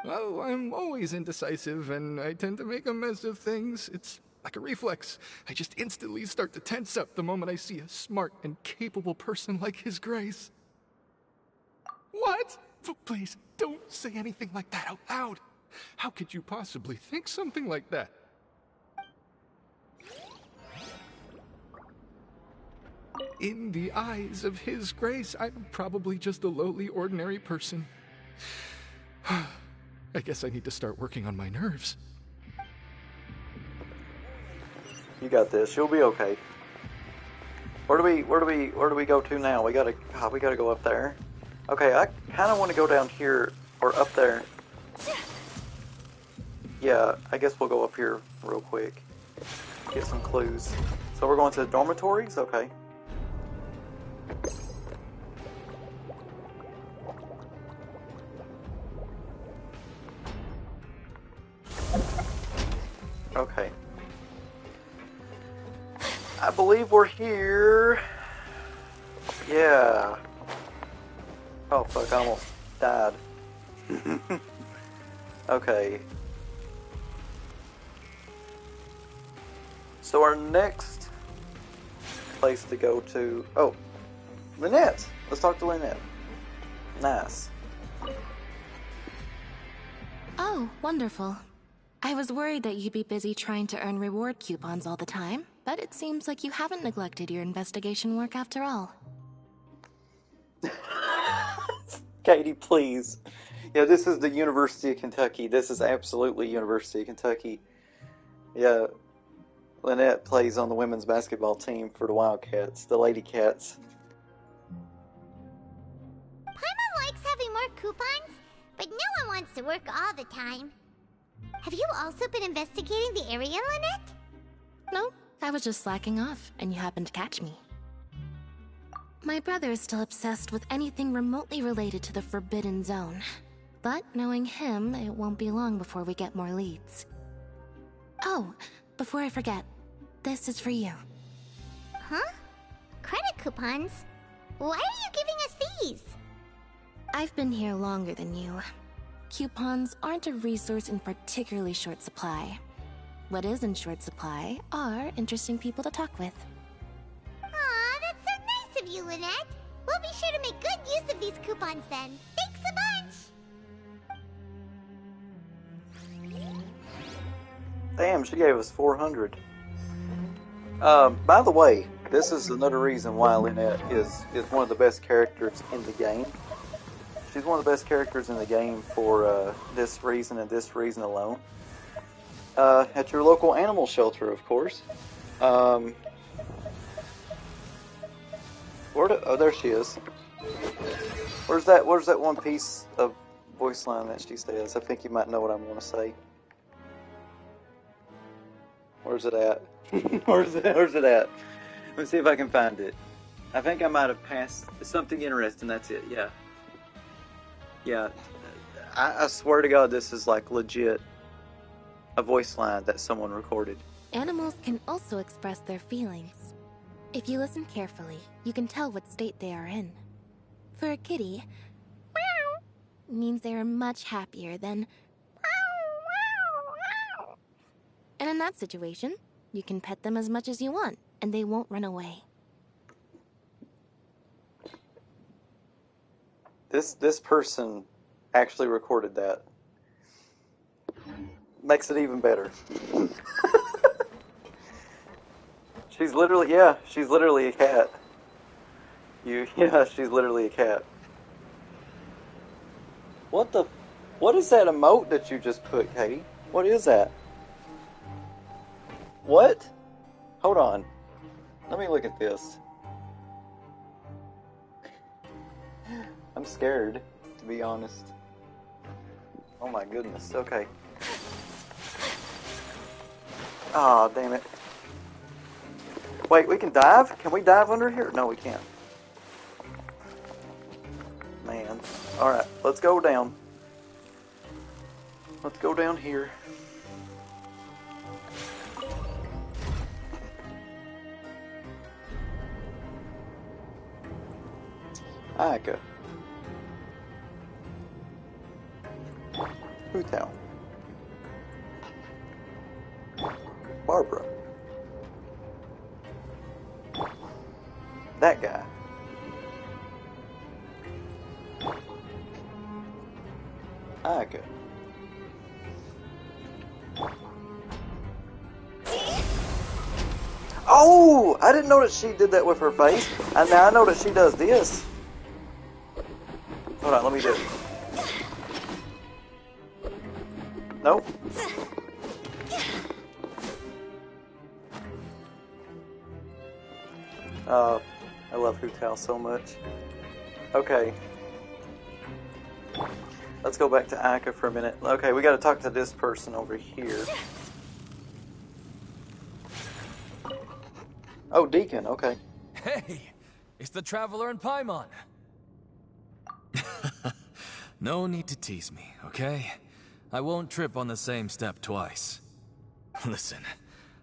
Well, I'm always indecisive, and I tend to make a mess of things. It's like a reflex. I just instantly start to tense up the moment I see a smart and capable person like His Grace. What? Please, don't say anything like that out loud. How could you possibly think something like that? In the eyes of His Grace, I'm probably just a lowly, ordinary person. I guess I need to start working on my nerves. You got this. You'll be okay. Where do we go to now? We gotta go up there. Okay, I kind of want to go down here or up there. Yeah, I guess we'll go up here real quick. Get some clues. So we're going to the dormitories? Okay. Okay. I believe we're here. Yeah. Oh fuck, I almost died. Okay. So our next place to go to... Oh, Lynette! Let's talk to Lynette. Nice. Oh, wonderful. I was worried that you'd be busy trying to earn reward coupons all the time, but it seems like you haven't neglected your investigation work after all. Katie, please. Yeah, this is the University of Kentucky. This is absolutely University of Kentucky. Yeah, Lynette plays on the women's basketball team for the Wildcats, the Lady Cats. Paimon likes having more coupons, but no one wants to work all the time. Have you also been investigating the area, Lynette? No, I was just slacking off, and you happened to catch me. My brother is still obsessed with anything remotely related to the Forbidden Zone. But knowing him, it won't be long before we get more leads. Oh, before I forget, this is for you. Huh? Credit coupons? Why are you giving us these? I've been here longer than you. Coupons aren't a resource in particularly short supply. What is in short supply are interesting people to talk with. Aw, that's so nice of you, Lynette. We'll be sure to make good use of these coupons then. Thanks a bunch! Damn, she gave us 400. By the way, this is another reason why Lynette is one of the best characters in the game. She's one of the best characters in the game for this reason and this reason alone. At your local animal shelter, of course. Oh, there she is. Where's that one piece of voice line that she says? I think you might know what I'm going to say. Where's it at? Where's it at? Let me see if I can find it. I think I might have passed something interesting. That's it. Yeah. Yeah. I swear to God, this is like legit a voice line that someone recorded. Animals can also express their feelings. If you listen carefully, you can tell what state they are in. For a kitty, meow means they are much happier than meow. And in that situation, you can pet them as much as you want, and they won't run away. This person actually recorded that. Makes it even better. She's literally a cat. She's literally a cat. What is that emote that you just put, Katie? What is that? What? Hold on. Let me look at this. I'm scared, to be honest. Oh my goodness, okay. Ah, damn it. Wait, we can dive? Can we dive under here? No, we can't. Man. Alright, let's go down. Let's go down here. Ika. Hutao. Barbara. That guy. Ika. Oh! I didn't know that she did that with her face. And now I know that she does this. Hold on, let me do it. Nope. I love Hutao so much. Okay. Let's go back to Ika for a minute. Okay, we gotta talk to this person over here. Oh, Deacon, okay. Hey! It's the Traveler and Paimon! No need to tease me, okay? I won't trip on the same step twice. Listen,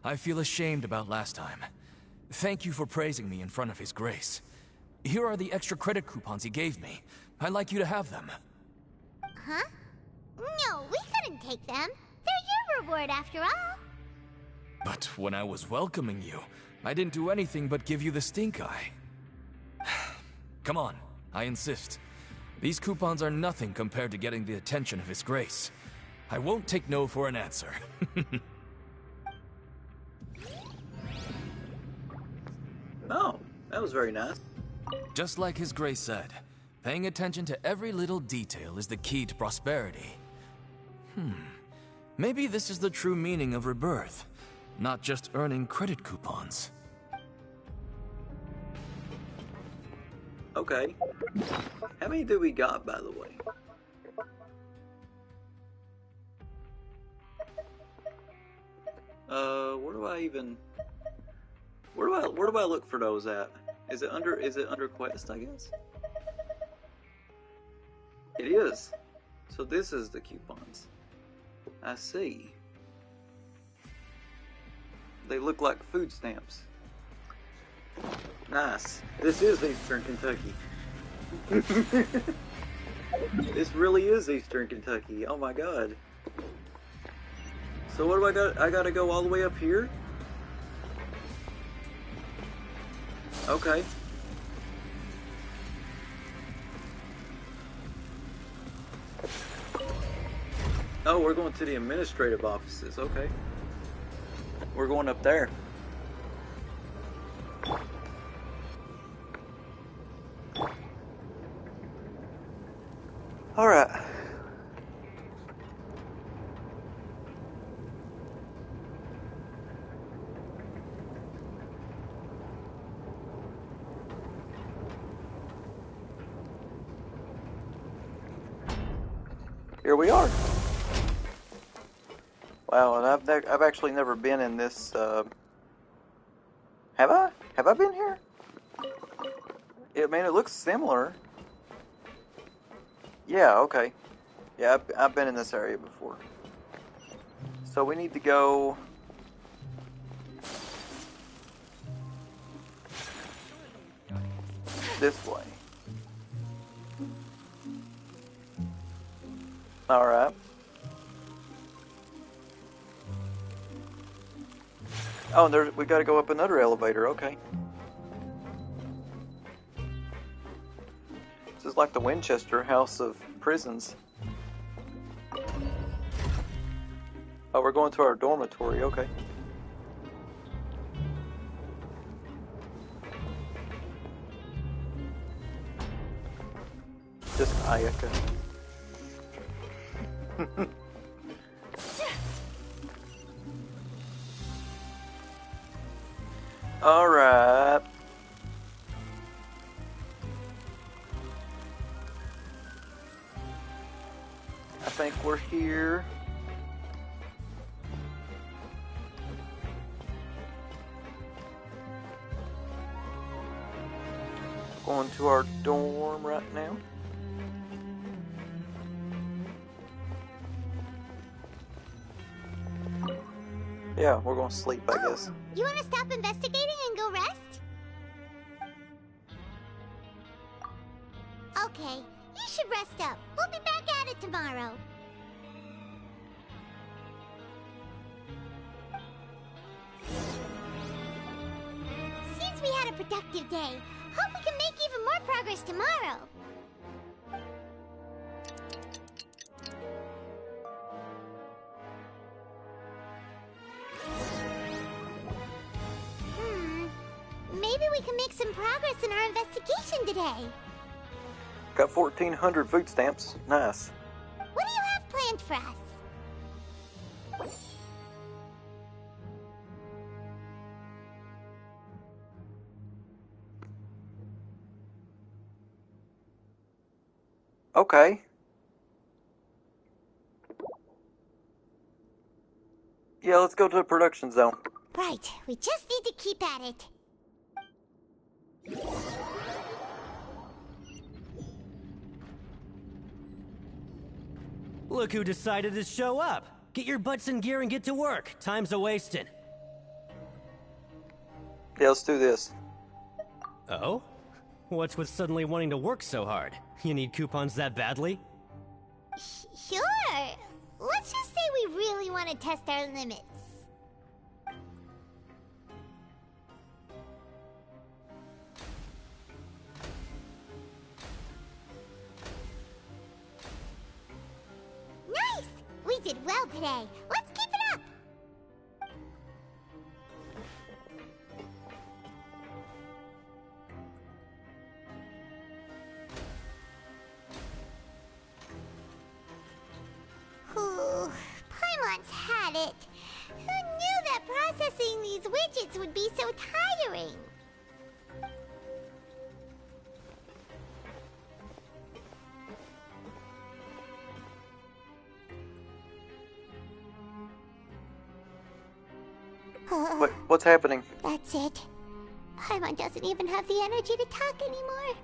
I feel ashamed about last time. Thank you for praising me in front of His Grace. Here are the extra credit coupons he gave me. I'd like you to have them. Huh? No, we couldn't take them. They're your reward after all. But when I was welcoming you, I didn't do anything but give you the stink eye. Come on, I insist. These coupons are nothing compared to getting the attention of His Grace. I won't take no for an answer. Oh, that was very nice. Just like His Grace said, paying attention to every little detail is the key to prosperity. Maybe this is the true meaning of rebirth, not just earning credit coupons. Okay. How many do we got, by the way? Where do I look for those at? Is it under quest, I guess? It is. So this is the coupons. I see. They look like food stamps. Nice. This is Eastern Kentucky. This really is Eastern Kentucky. Oh my god. So what do I got? I gotta go all the way up here? Okay. Oh, we're going to the administrative offices. Okay. We're going up there. All right. Here we are. Wow, and I've actually never been in this. Have I? Have I been here? I mean, it looks similar. Yeah. Okay. Yeah, I've been in this area before. So we need to go. This way. All right. Oh, and we got to go up another elevator. Okay. This is like the Winchester House of Prisons. Oh, we're going to our dormitory. Okay. Just Ayaka. All right. I think we're here. Going to our dorm right now. Yeah, we're gonna sleep, I guess. You want to stop investigating and go rest? Okay, you should rest up. We'll be back at it tomorrow. Seems we had a productive day. Hope we can make even more progress tomorrow. Maybe we can make some progress in our investigation today. Got 1,400 food stamps. Nice. What do you have planned for us? Okay. Yeah, let's go to the production zone. Right, we just need to keep at it. Look who decided to show up. Get your butts in gear and get to work. Time's a-wasting. Yeah, let's do this. Oh? What's with suddenly wanting to work so hard? You need coupons that badly? Sure. Let's just say we really want to test our limits. Nice! We did well today. Let's keep it up! Ooh, Paimon's had it. Who knew that processing these widgets would be so tiring? What's happening? That's it. Paimon doesn't even have the energy to talk anymore.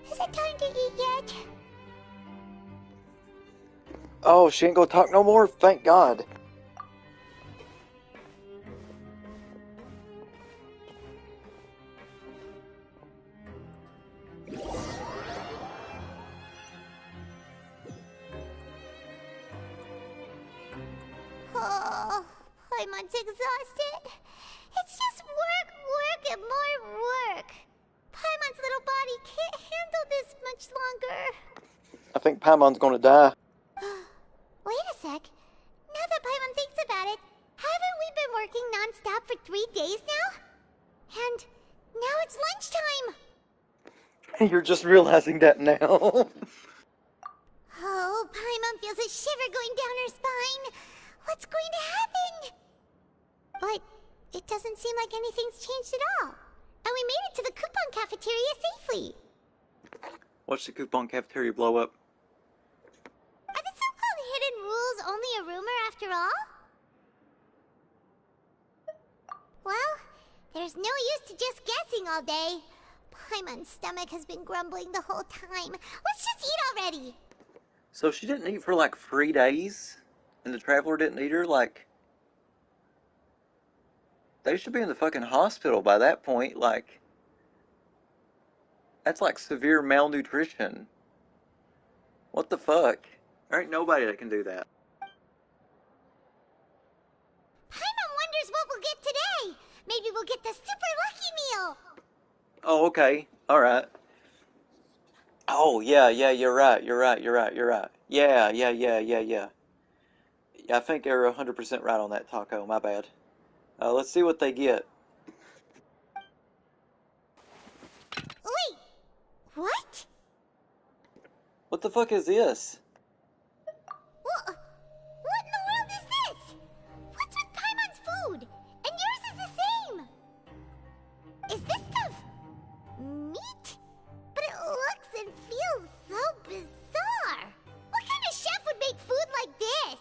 Is it time to eat yet? Oh, she ain't gonna talk no more? Thank God. Oh, Paimon's exhausted. It's just work, and more work. Paimon's little body can't handle this much longer. I think Paimon's gonna die. Wait a sec. Now that Paimon thinks about it, haven't we been working non-stop for 3 days now? And now it's lunchtime. You're just realizing that now. Oh, Paimon feels a shiver going down her spine. What's going to happen? But it doesn't seem like anything's changed at all. And we made it to the coupon cafeteria safely. Watch the coupon cafeteria blow up. Are the so-called hidden rules only a rumor after all? Well, there's no use to just guessing all day. Paimon's stomach has been grumbling the whole time. Let's just eat already. So she didn't eat for like 3 days? And the Traveler didn't eat her? Like, they should be in the fucking hospital by that point. Like, that's like severe malnutrition. What the fuck? There ain't nobody that can do that. Paimon wonders what we'll get today. Maybe we'll get the super lucky meal. Oh, okay. Alright. Oh, yeah, you're right. Yeah. Yeah, I think they're 100% right on that, Taco. My bad. Let's see what they get. Wait! What? What the fuck is this? What in the world is this? What's with Paimon's food? And yours is the same. Is this stuff meat? But it looks and feels so bizarre. What kind of chef would make food like this?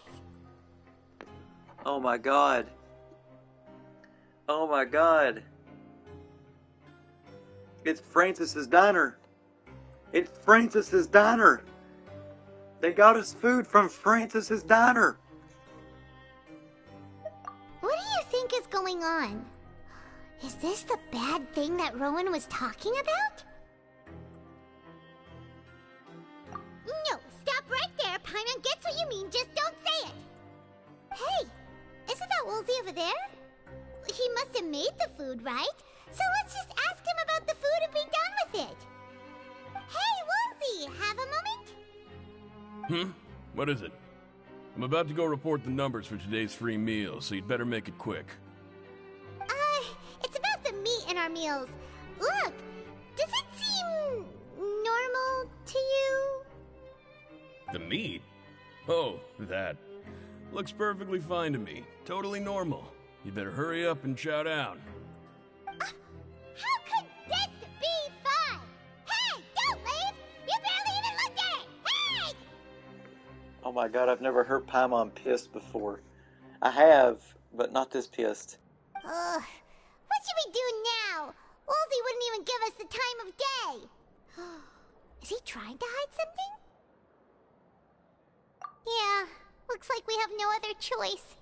Oh my god. Oh my god. It's Francis's Diner. It's Francis's Diner. They got us food from Francis's Diner. What do going on. Is this the bad thing that Rowan was talking about? No, stop right there. Paimon gets what you mean, just don't say it. Hey, isn't that Woolsey over there? He must have made the food, right? So let's just ask him about the food and be done with it. Hey, Woolsey, have a moment? What is it? I'm about to go report the numbers for today's free meal, so you'd better make it quick. It's about the meat in our meals. Look, does it seem normal to you? The meat? Oh, that. Looks perfectly fine to me. Totally normal. You better hurry up and chow down. How could this be fun? Hey, don't leave! You barely even looked at it! Hey! Oh my god, I've never heard Paimon pissed before. I have, but not this pissed. Ugh. What should we do now? Woolsey wouldn't even give us the time of day. Is he trying to hide something? Yeah, looks like we have no other choice.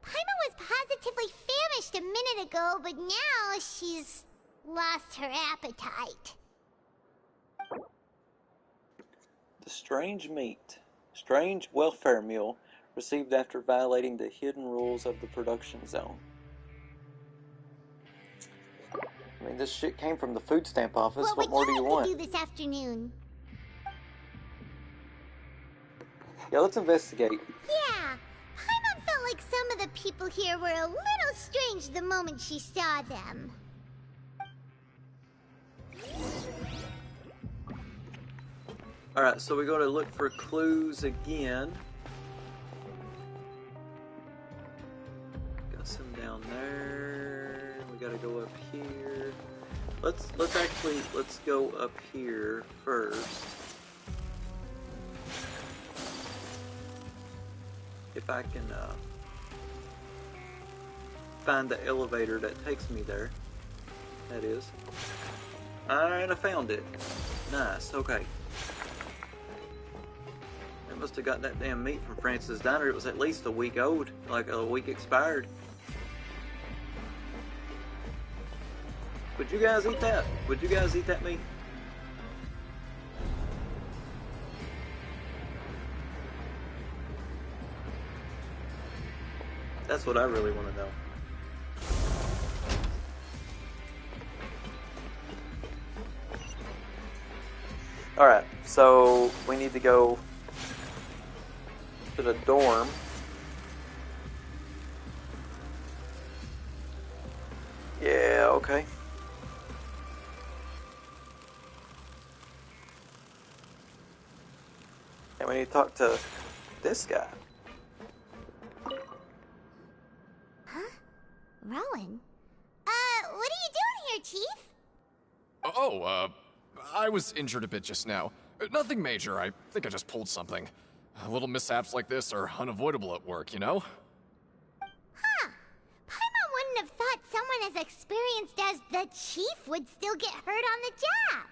Paimon was positively famished a minute ago, but now she's lost her appetite. The strange meat. Strange welfare meal received after violating the hidden rules of the production zone. I mean, this shit came from the food stamp office. What more do you want? What would you like to do this afternoon? Yeah, let's investigate. Yeah, Paimon felt like some of the people here were a little strange the moment she saw them. Alright, so we gotta look for clues again. Got some down there. We gotta go up here. Let's go up here first. If I can find the elevator that takes me there. That is. Alright, I found it. Nice, okay. I must have got that damn meat from Francis Diner. It was at least a week old, like a week expired. Would you guys eat that? Would you guys eat that meat? That's what I really want to know. Alright, so we need to go to the dorm. Yeah, okay. And we need to talk to this guy. Huh? Rowan? What are you doing here, Chief? Oh, I was injured a bit just now. Nothing major, I think I just pulled something. Little mishaps like this are unavoidable at work, you know? Huh. Paimon wouldn't have thought someone as experienced as the Chief would still get hurt on the job.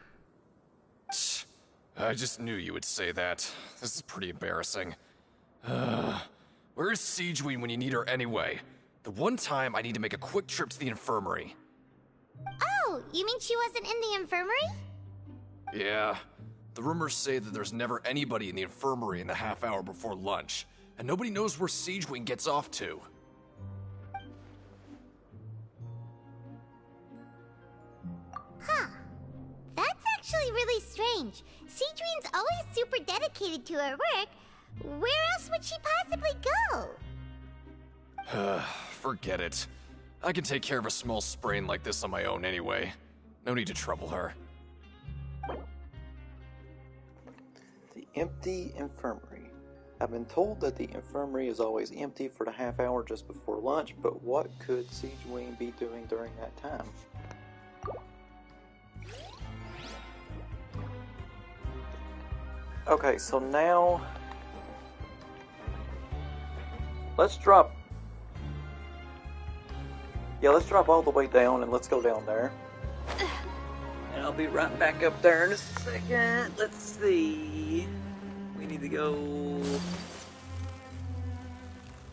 I just knew you would say that. This is pretty embarrassing. Where is Siegeween when you need her anyway? The one time I need to make a quick trip to the infirmary. Oh, you mean she wasn't in the infirmary? Yeah. The rumors say that there's never anybody in the infirmary in the half hour before lunch, and nobody knows where Siegeween gets off to. Huh. That's actually really strange. Siegeween's always super dedicated to her work. Where else would she possibly go? Forget it. I can take care of a small sprain like this on my own anyway. No need to trouble her. The empty infirmary. I've been told that the infirmary is always empty for the half hour just before lunch, but what could Siegeween be doing during that time? Okay, so now let's drop. Yeah, let's drop all the way down and let's go down there. And I'll be right back up there in a second. Let's see. We need to go.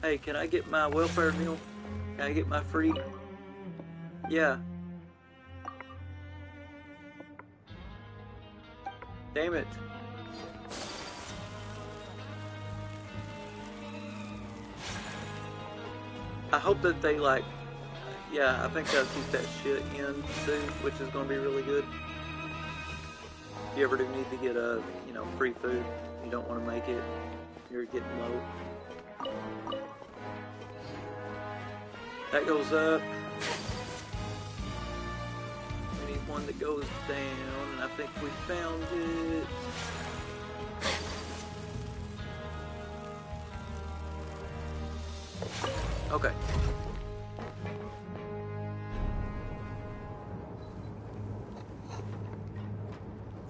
Hey, can I get my welfare meal? Can I get my free? Yeah. Damn it. I hope that they like, yeah, I think they'll keep that shit in too, which is going to be really good. If you ever do need to get a, free food, you don't want to make it, you're getting low. That goes up. We need one that goes down, and I think we found it. Okay.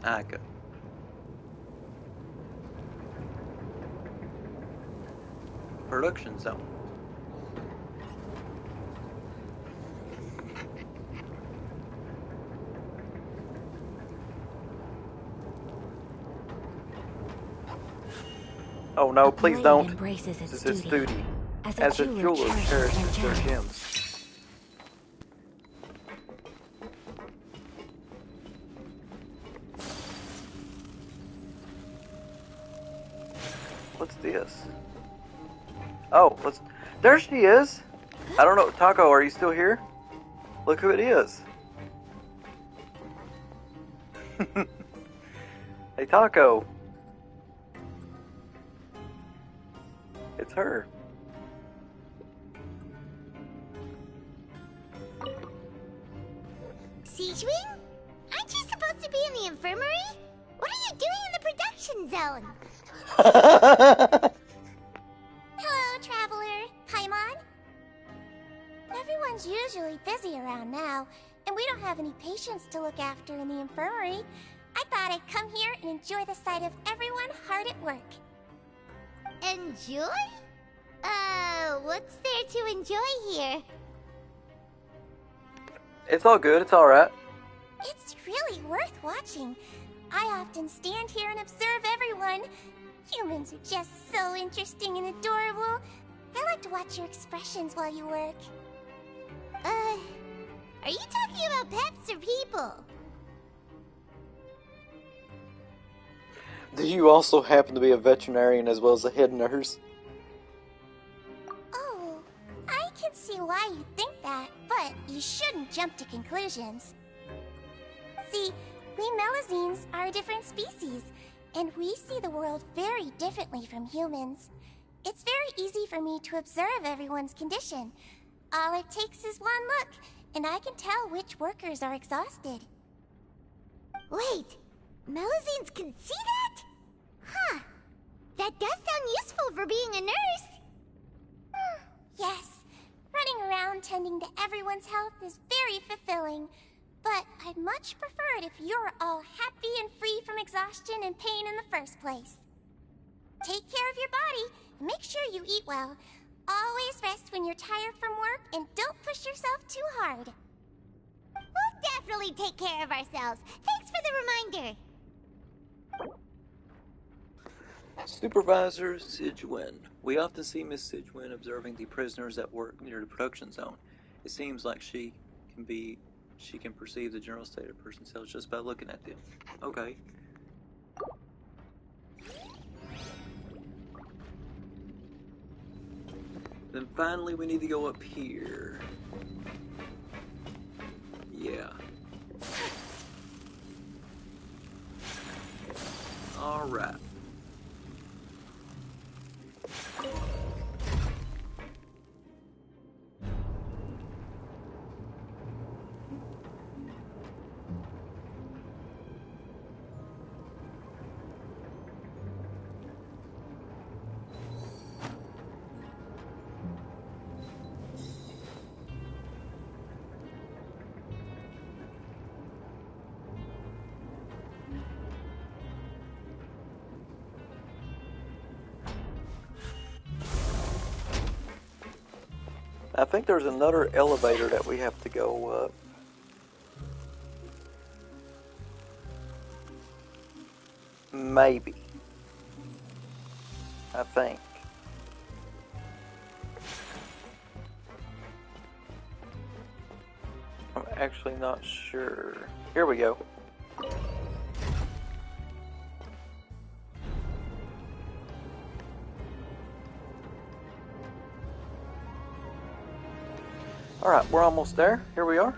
Okay. Production zone. Oh no, please don't. Embraces its This is duty. duty. As a jeweler cherishes their their gems. What's this? Oh, there she is! I don't know, Taco, are you still here? Look who it is. Hey, Taco. It's her. Siegewing? Aren't you supposed to be in the infirmary? What are you doing in the production zone? Hello, traveler. Paimon? Everyone's usually busy around now, and we don't have any patients to look after in the infirmary. I thought I'd come here and enjoy the sight of everyone hard at work. Enjoy? What's there to enjoy here? It's all good, it's alright. It's really worth watching. I often stand here and observe everyone. Humans are just so interesting and adorable. I like to watch your expressions while you work. Are you talking about pets or people? Do you also happen to be a veterinarian as well as a head nurse? Oh, I can see why you think that, but you shouldn't jump to conclusions. See, we Melazines are a different species, and we see the world very differently from humans. It's very easy for me to observe everyone's condition. All it takes is one look, and I can tell which workers are exhausted. Wait, Melazines can see that? Huh. That does sound useful for being a nurse. Yes, running around tending to everyone's health is very fulfilling. But I'd much prefer it if you're all happy and free from exhaustion and pain in the first place. Take care of your body, and make sure you eat well. Always rest when you're tired from work, and don't push yourself too hard. We'll definitely take care of ourselves. Thanks for the reminder. Supervisor Sidgewin. We often see Miss Sidgewin observing the prisoners at work near the production zone. It seems like she can perceive the general state of a person's health just by looking at them. Okay. Then finally we need to go up here. Yeah. Alright. I think there's another elevator that we have to go up. Maybe. I think. actually not sure. Here we go. Alright, we're almost there. Here we are.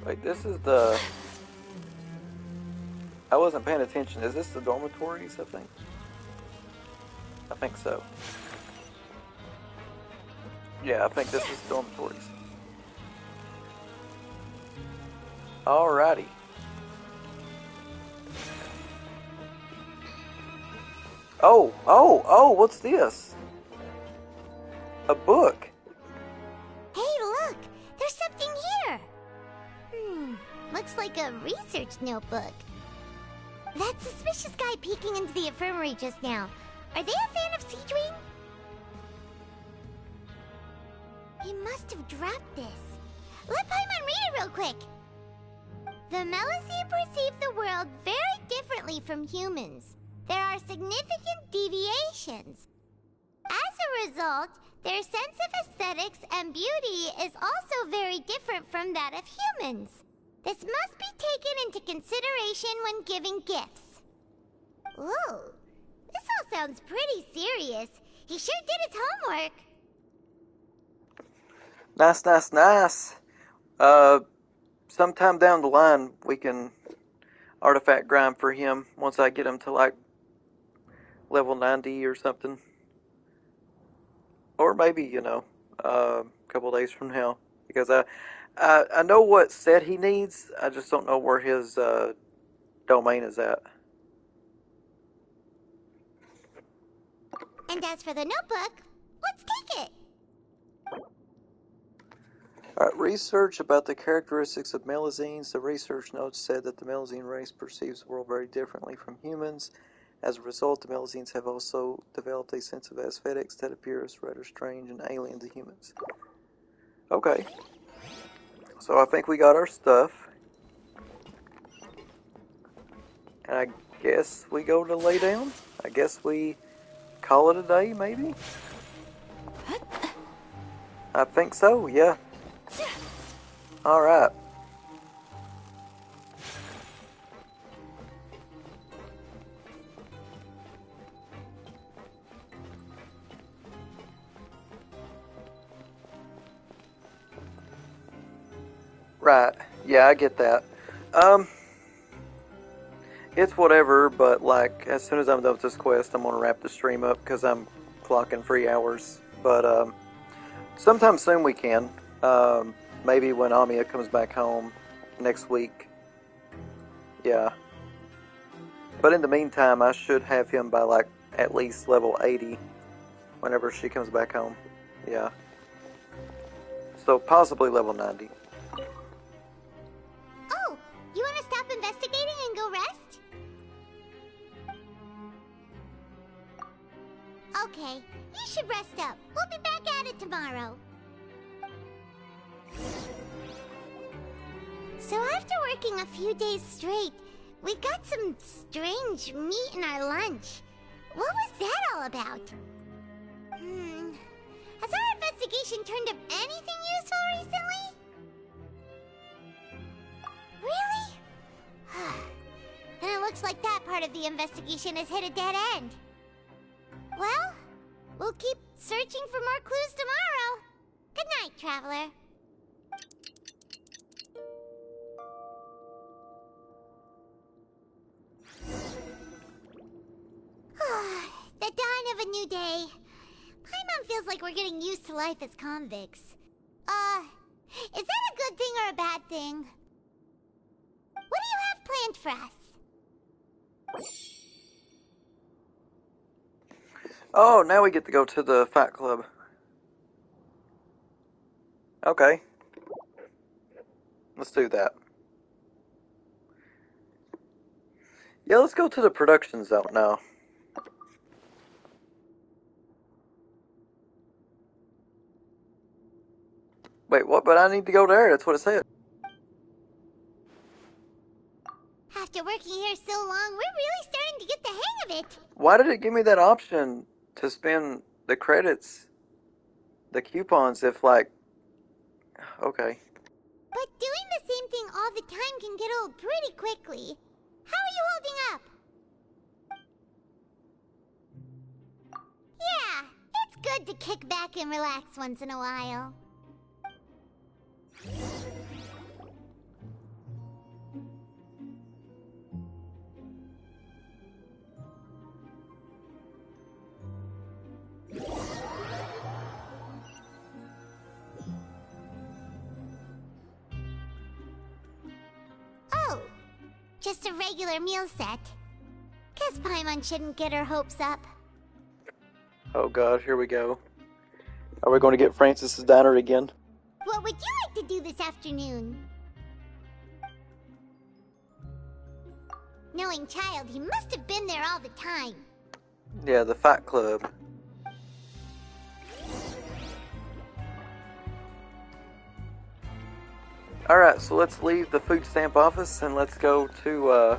Wait, this is the... I wasn't paying attention. Is this the dormitories, I think? I think so. Yeah, I think this is dormitories. Alrighty. Oh, what's this? A book. Hey, look! There's something here! Looks like a research notebook. That suspicious guy peeking into the infirmary just now. Are they a fan of Siegewing? He must have dropped this. Let Paimon read it real quick. The Melusine perceive the world very differently from humans. There are significant deviations. As a result, their sense of aesthetics and beauty is also very different from that of humans. This must be taken into consideration when giving gifts. Ooh, this all sounds pretty serious. He sure did his homework. Nice. Sometime down the line, we can artifact grind for him once I get him to like level 90 or something. Or maybe, a couple days from now. Because I know what set he needs, I just don't know where his domain is at. And as for the notebook, let's take it. Alright, research about the characteristics of Melusines. The research notes said that the Melusine race perceives the world very differently from humans. As a result, the Melusines have also developed a sense of aesthetics that appears rather strange and alien to humans. Okay. So I think we got our stuff. And I guess we go to lay down? I guess we call it a day, maybe? I think so, yeah. Alright. Right. Yeah, I get that. It's whatever, but like, as soon as I'm done with this quest, I'm gonna wrap the stream up because I'm clocking 3 hours. But, sometime soon we can. Maybe when Amiya comes back home next week. Yeah. But in the meantime, I should have him by like at least level 80 whenever she comes back home. Yeah. So possibly level 90. Oh, you want to stop investigating and go rest? Okay, you should rest up. We'll be back at it tomorrow. So after working a few days straight, we got some strange meat in our lunch. What was that all about? Has our investigation turned up anything useful recently? Really? Then it looks like that part of the investigation has hit a dead end. Well, we'll keep searching for more clues tomorrow. Good night, Traveler. The dawn of a new day. Paimon feels like we're getting used to life as convicts. Is that a good thing or a bad thing? What do you have planned for us? Oh, now we get to go to the Fight Club. Okay. Let's do that. Yeah, let's go to the production zone now. Wait, what? But I need to go there. That's what it said. After working here so long, we're really starting to get the hang of it. Why did it give me that option to spend the credits, the coupons, if like, okay. But doing the same thing all the time can get old pretty quickly. How are you holding up? Yeah, it's good to kick back and relax once in a while. Oh, just a regular meal set. Guess Paimon shouldn't get her hopes up. Oh god, here we go. Are we going to get Francis's diner again? What would you like to do this afternoon? Knowing Child, he must have been there all the time. Yeah, the Fight Club. Alright, so let's leave the food stamp office and let's go to,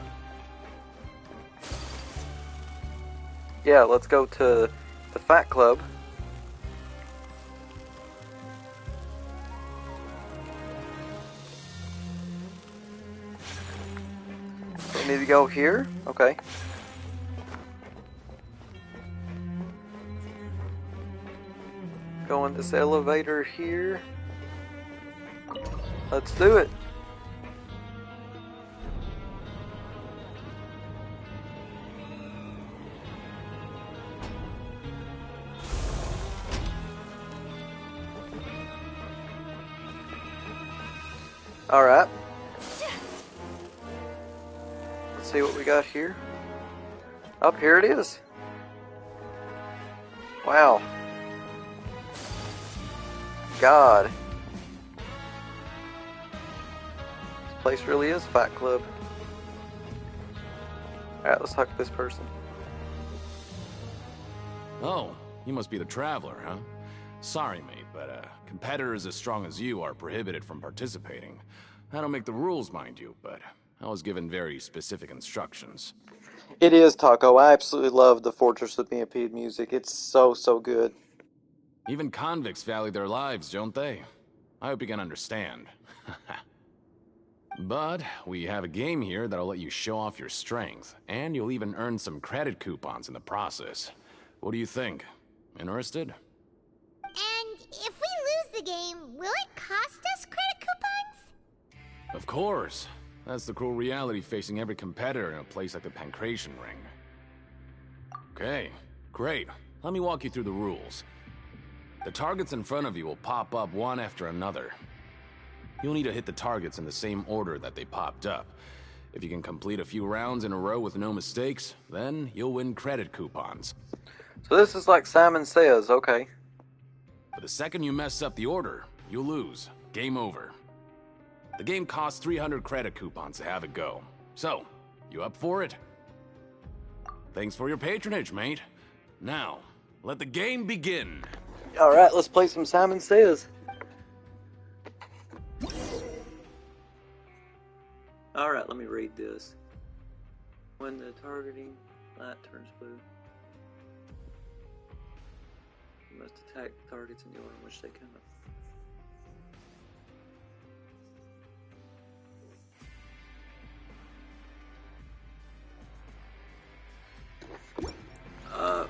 yeah, let's go to the Fight Club. We need to go here? Okay. Go in this elevator here. Let's do it. All right. Let's see what we got here. Up here it is. Wow. God. This place really is Fight Club. Alright, let's talk to this person. Oh, you must be the Traveler, huh? Sorry, mate, but competitors as strong as you are prohibited from participating. I don't make the rules, mind you, but I was given very specific instructions. It is, Taco. I absolutely love the Fortress of Stampede music. It's so, so good. Even convicts value their lives, don't they? I hope you can understand. But we have a game here that'll let you show off your strength, and you'll even earn some credit coupons in the process. What do you think? Interested? And if we lose the game, will it cost us credit coupons? Of course. That's the cruel reality facing every competitor in a place like the Pancration Ring. Okay, great. Let me walk you through the rules. The targets in front of you will pop up one after another. You'll need to hit the targets in the same order that they popped up. If you can complete a few rounds in a row with no mistakes, then you'll win credit coupons. So this is like Simon Says, okay. But the second you mess up the order, you'll lose. Game over. The game costs 300 credit coupons to have it go. So, you up for it? Thanks for your patronage, mate. Now, let the game begin. Alright, let's play some Simon Says. Alright, let me read this. When the targeting light turns blue, you must attack the targets in the order in which they come up.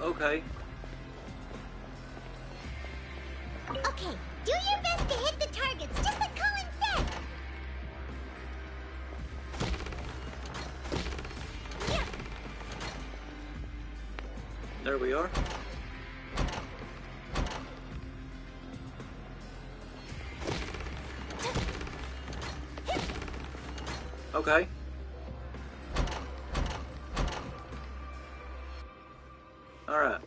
Okay. Okay, do your best to hit the targets, just like Colin said! Yeah. There we are. Okay. Alright.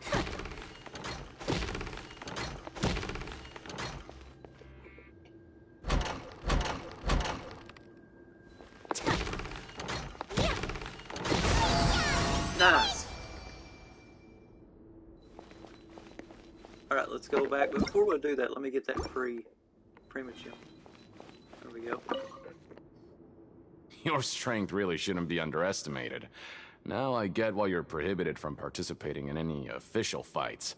Nice. Alright, let's go back. But before we do that, let me get that free machine. There we go. Your strength really shouldn't be underestimated. Now I get why you're prohibited from participating in any official fights.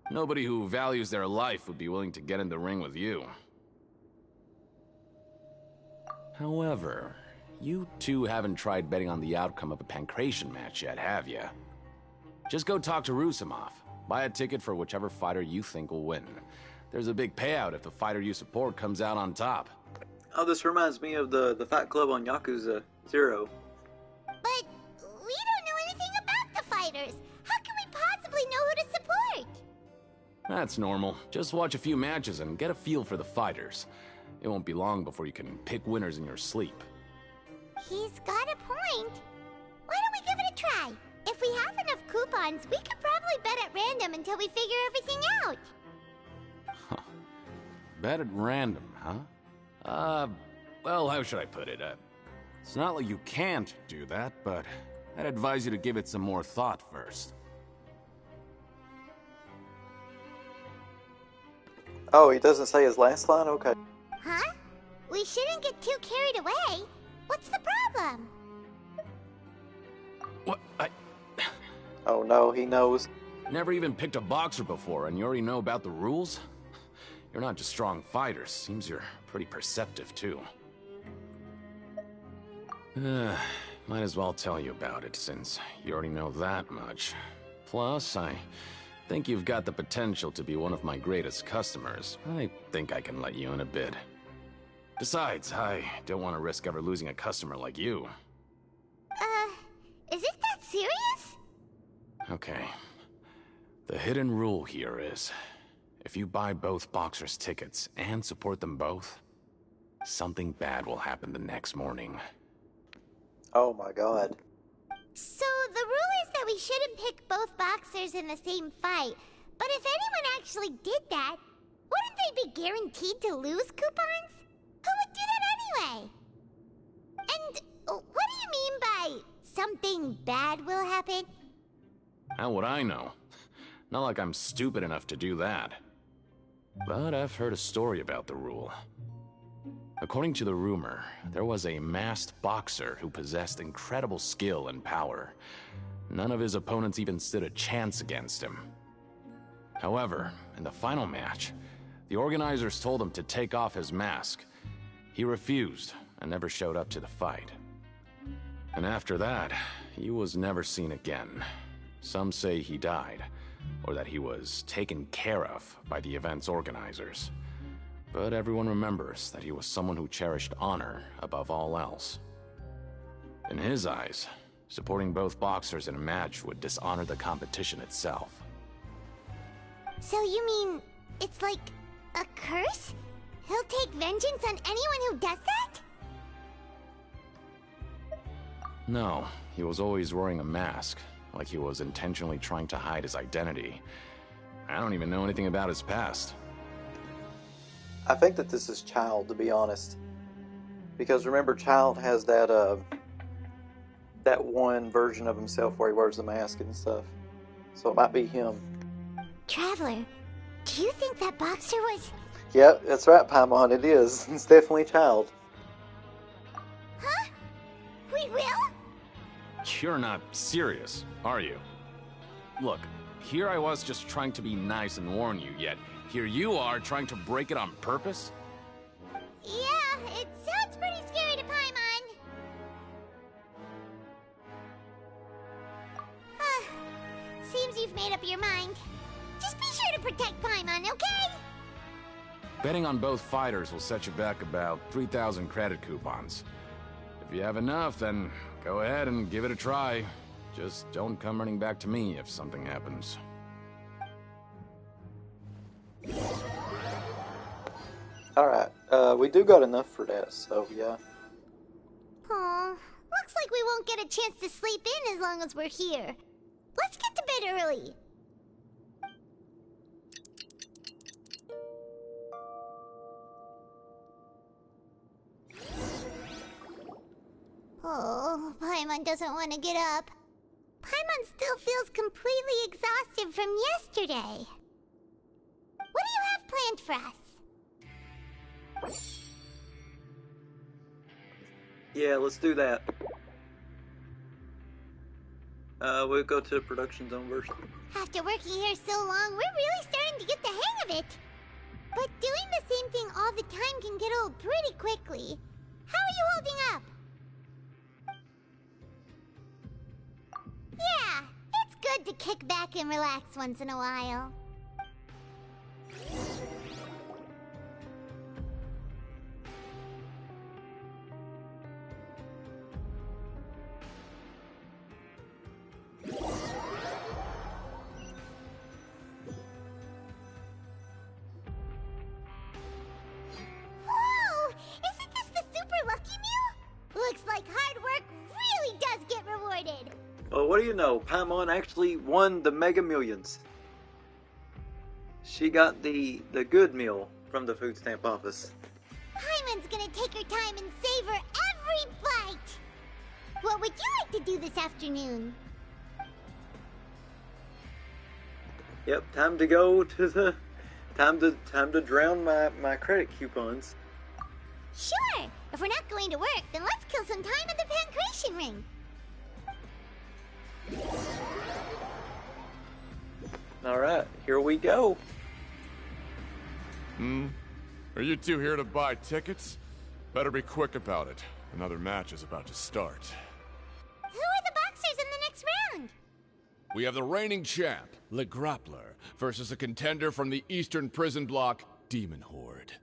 Nobody who values their life would be willing to get in the ring with you. However, you two haven't tried betting on the outcome of a pancration match yet, have you? Just go talk to Rusimov. Buy a ticket for whichever fighter you think will win. There's a big payout if the fighter you support comes out on top. Oh, this reminds me of the Fight Club on Yakuza 0. But we don't know anything about the fighters. How can we possibly know who to support? That's normal. Just watch a few matches and get a feel for the fighters. It won't be long before you can pick winners in your sleep. He's got a point. Why don't we give it a try? If we have enough coupons, we could probably bet at random until we figure everything out. Bet at random, huh? Well, how should I put it? It's not like you can't do that, but I'd advise you to give it some more thought first. Oh, he doesn't say his last line? Okay. Huh? We shouldn't get too carried away. What's the problem? What? Oh no, he knows. Never even picked a boxer before, and you already know about the rules? You're not just strong fighters. Seems you're pretty perceptive, too. Might as well tell you about it, since you already know that much. Plus, I think you've got the potential to be one of my greatest customers. I think I can let you in a bid. Besides, I don't want to risk ever losing a customer like you. Is it that serious? Okay. The hidden rule here is, if you buy both boxers' tickets and support them both, something bad will happen the next morning. Oh my god. So the rule is that we shouldn't pick both boxers in the same fight. But if anyone actually did that, wouldn't they be guaranteed to lose coupons? Who would do that anyway? And what do you mean by something bad will happen? How would I know? Not like I'm stupid enough to do that. But I've heard a story about the rule. According to the rumor, there was a masked boxer who possessed incredible skill and power. None of his opponents even stood a chance against him. However, in the final match, the organizers told him to take off his mask. He refused and never showed up to the fight. And after that, he was never seen again. Some say he died, or that he was taken care of by the event's organizers. But everyone remembers that he was someone who cherished honor above all else. In his eyes, supporting both boxers in a match would dishonor the competition itself. So you mean it's like a curse? He'll take vengeance on anyone who does that? No, he was always wearing a mask, like he was intentionally trying to hide his identity. I don't even know anything about his past. I think that this is Child, to be honest. Because remember, Child has that that one version of himself where he wears the mask and stuff. So it might be him. Traveler, do you think that boxer was... Yep, that's right, Paimon, it is. It's definitely Child. Huh? We will? You're not serious, are you? Look, here I was just trying to be nice and warn you, yet here you are trying to break it on purpose? Yeah, it sounds pretty scary to Paimon. Seems you've made up your mind. Just be sure to protect Paimon, okay? Betting on both fighters will set you back about 3,000 credit coupons. If you have enough, then go ahead and give it a try. Just don't come running back to me if something happens. Alright, we do got enough for that, so yeah. Aw, looks like we won't get a chance to sleep in as long as we're here. Let's get to bed early. Oh, Paimon doesn't want to get up. Paimon still feels completely exhausted from yesterday. What do you have planned for us? Yeah, let's do that. We'll go to the production zone first. After working here so long, we're really starting to get the hang of it. But doing the same thing all the time can get old pretty quickly. How are you holding up? Yeah, it's good to kick back and relax once in a while. Whoa! Isn't this the super lucky meal? Looks like hard work really does get rewarded. Well, what do you know? Paimon actually won the Mega Millions. She got the good meal from the food stamp office. Paimon's gonna take her time and savor every bite. What would you like to do this afternoon? Yep, time to go to the time to drown my credit coupons. Sure! If we're not going to work, then let's kill some time at the Pancration Ring. Alright, here we go. Are you two here to buy tickets? Better be quick about it. Another match is about to start. Who are the boxers in the next round? We have the reigning champ, Le Grappler, versus a contender from the Eastern Prison Block, Demon Horde.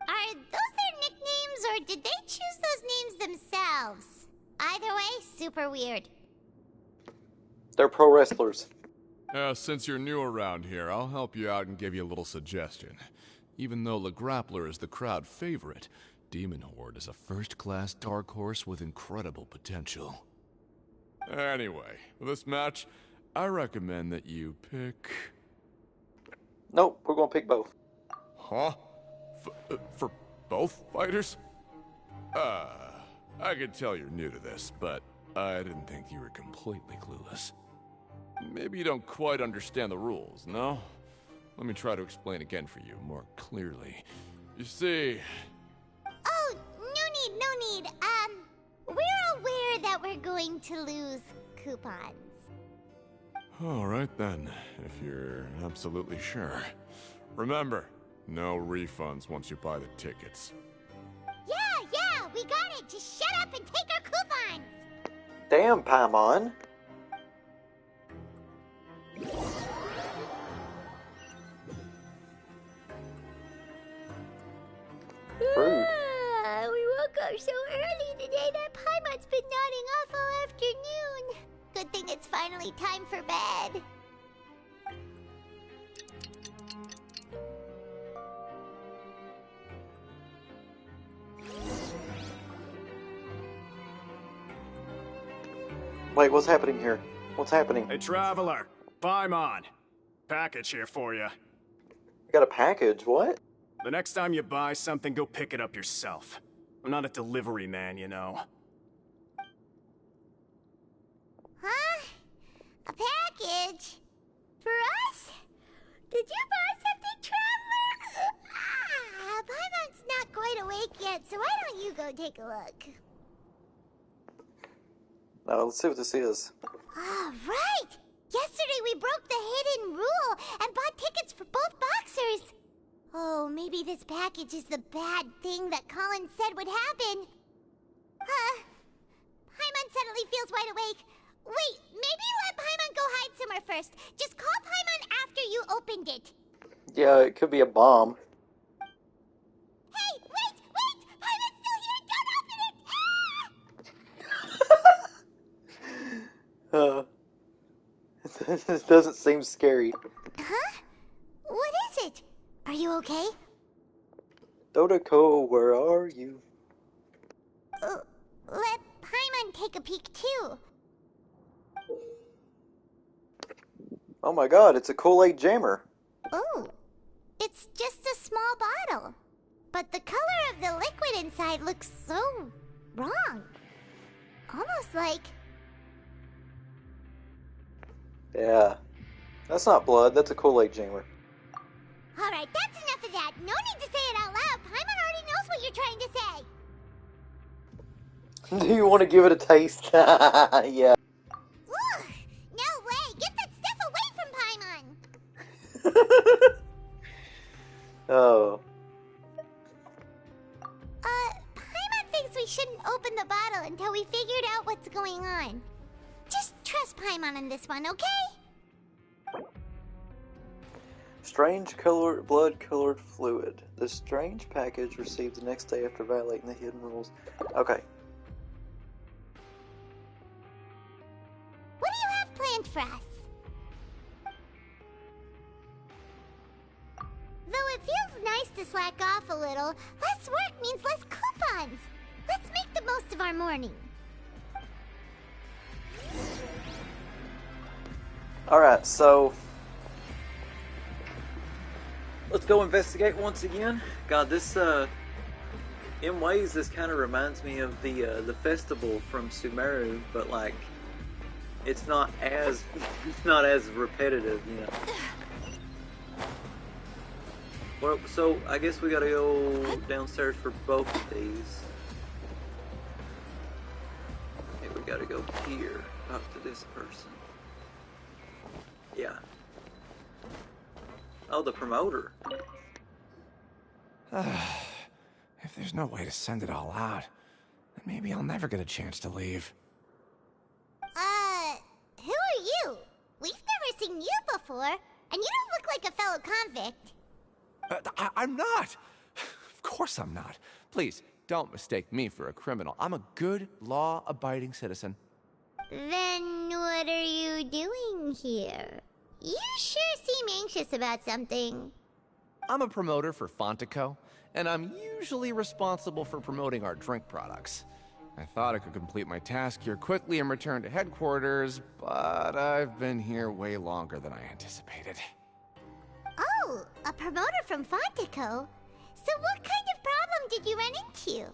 Are those their nicknames, or did they choose those names themselves? Either way, super weird. They're pro wrestlers. Since you're new around here, I'll help you out and give you a little suggestion. Even though Le Grappler is the crowd favorite, Demon Horde is a first-class dark horse with incredible potential. Anyway, for this match, I recommend that you pick... Nope, we're gonna pick both. Huh? For both fighters? I could tell you're new to this, but I didn't think you were completely clueless. Maybe you don't quite understand the rules, no? Let me try to explain again for you more clearly. You see... Oh, no need. We're aware that we're going to lose coupons. Alright then, if you're absolutely sure. Remember, no refunds once you buy the tickets. Yeah, we got it. Just shut up and take our coupons. Damn, Paimon. Rude. We woke up so early today that Paimon's been nodding off all afternoon. Good thing it's finally time for bed. Wait, what's happening here? What's happening? Hey, Traveler. Paimon. Package here for you. You got a package? What? The next time you buy something, go pick it up yourself. I'm not a delivery man, you know. Huh? A package? For us? Did you buy something, Traveler? Paimon's not quite awake yet, so why don't you go take a look? Now, let's see what this is. Ah, right! Yesterday we broke the hidden rule and bought tickets for both boxers. Oh, maybe this package is the bad thing that Colin said would happen. Paimon suddenly feels wide awake. Wait, maybe let Paimon go hide somewhere first. Just call Paimon after you opened it. Yeah, it could be a bomb. Hey, wait! Paimon's still here! Don't open it! This doesn't seem scary. Huh? What is it? Are you okay? Dodoko, where are you? Let Paimon take a peek too. Oh my god, it's a Kool-Aid jammer. Oh, it's just a small bottle. But the color of the liquid inside looks so wrong. Almost like... Yeah. That's not blood, that's a Kool-Aid jammer. Alright, that's enough of that. No need to say it out loud. Paimon already knows what you're trying to say. Do you want to give it a taste? Yeah. Look! we shouldn't open the bottle until we figured out what's going on. Just trust Paimon on this one, okay? Strange blood-colored fluid. The strange package received the next day after violating the hidden rules. Okay. What do you have planned for us? Though it feels nice to slack off a little, less work means less coupons. Let's make the most of our morning. Alright, so let's go investigate once again. God, this in ways this kind of reminds me of the festival from Sumeru, but like it's not as repetitive, you know. Well, so I guess we gotta go downstairs for both of these. Okay, we gotta go here, talk to this person. Yeah. Oh, the promoter. If there's no way to send it all out, then maybe I'll never get a chance to leave. Who are you? We've never seen you before, and you don't look like a fellow convict. I'm not! Of course I'm not. Please, don't mistake me for a criminal. I'm a good, law-abiding citizen. Then what are you doing here? You sure seem anxious about something. I'm a promoter for Fontaine, and I'm usually responsible for promoting our drink products. I thought I could complete my task here quickly and return to headquarters, but I've been here way longer than I anticipated. Oh, a promoter from Fontaine. So what kind of problem did you run into?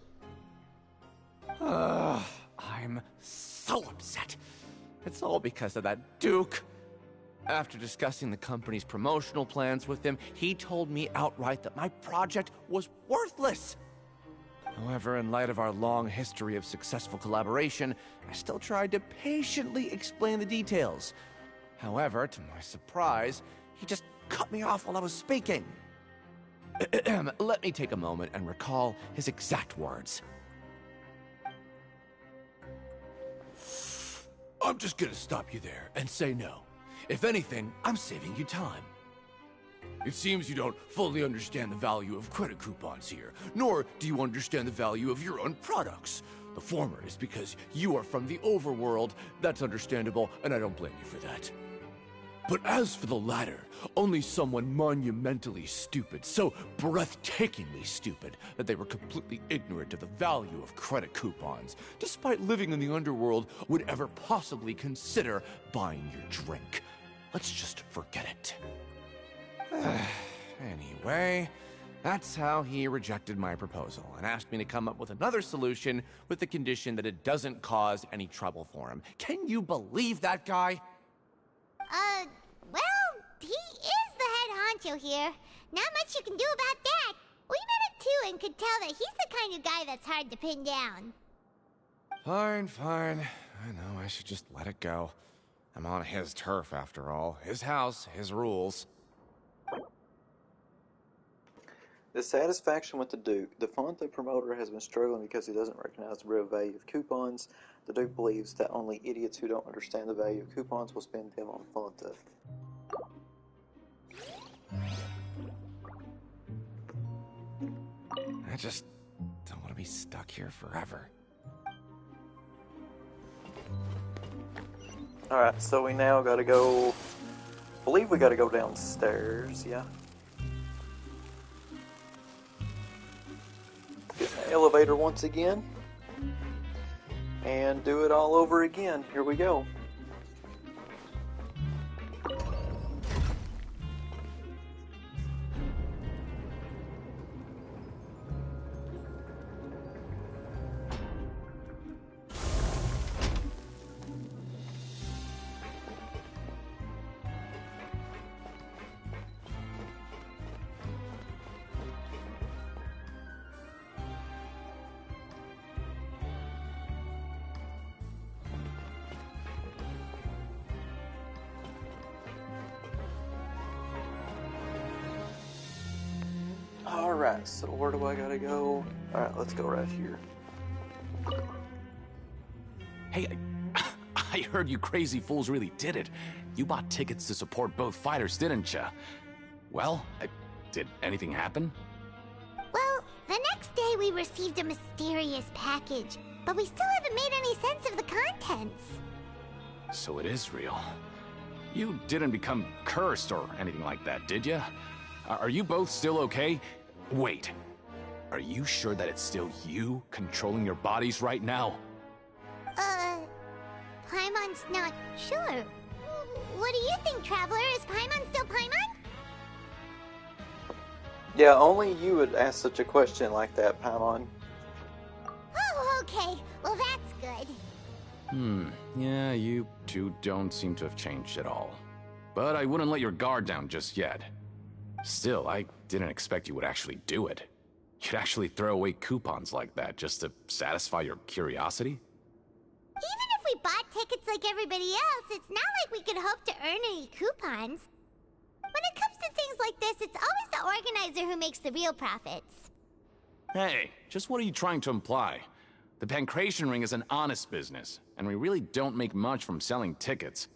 I'm so upset. It's all because of that Duke. After discussing the company's promotional plans with him, he told me outright that my project was worthless. However, in light of our long history of successful collaboration, I still tried to patiently explain the details. However, to my surprise, he just cut me off while I was speaking. Let me take a moment and recall his exact words. I'm just gonna stop you there and say no. If anything, I'm saving you time. It seems you don't fully understand the value of credit coupons here, nor do you understand the value of your own products. The former is because you are from the overworld. That's understandable, and I don't blame you for that. But as for the latter, only someone monumentally stupid, so breathtakingly stupid, that they were completely ignorant of the value of credit coupons, despite living in the underworld, would ever possibly consider buying your drink. Let's just forget it. Anyway, that's how he rejected my proposal and asked me to come up with another solution with the condition that it doesn't cause any trouble for him. Can you believe that guy? Well, he is the head honcho here. Not much you can do about that. We met him too and could tell that he's the kind of guy that's hard to pin down. Fine. I know I should just let it go. I'm on his turf after all. His house, his rules. Dissatisfaction with the Duke. The Fontaine promoter has been struggling because he doesn't recognize the real value of coupons. The Duke believes that only idiots who don't understand the value of coupons will spend them on Fontaine. I just don't want to be stuck here forever. Alright, so we now gotta go... I believe we gotta go downstairs, yeah. Get in the elevator once again. And do it all over again. Here we go. Alright, so where do I gotta go? Alright, let's go right here. Hey, I heard you crazy fools really did it. You bought tickets to support both fighters, didn't ya? Well, did anything happen? Well, the next day we received a mysterious package, but we still haven't made any sense of the contents. So it is real. You didn't become cursed or anything like that, did ya? Are you both still okay? Wait. Are you sure that it's still you controlling your bodies right now? Paimon's not sure. What do you think, Traveler? Is Paimon still Paimon? Yeah, only you would ask such a question like that, Paimon. Oh, okay. Well, that's good. Yeah, you two don't seem to have changed at all. But I wouldn't let your guard down just yet. Still, I didn't expect you would actually do it. You'd actually throw away coupons like that just to satisfy your curiosity? Even if we bought tickets like everybody else, it's not like we could hope to earn any coupons. When it comes to things like this, it's always the organizer who makes the real profits. Hey, just what are you trying to imply? The Pancration Ring is an honest business, and we really don't make much from selling tickets.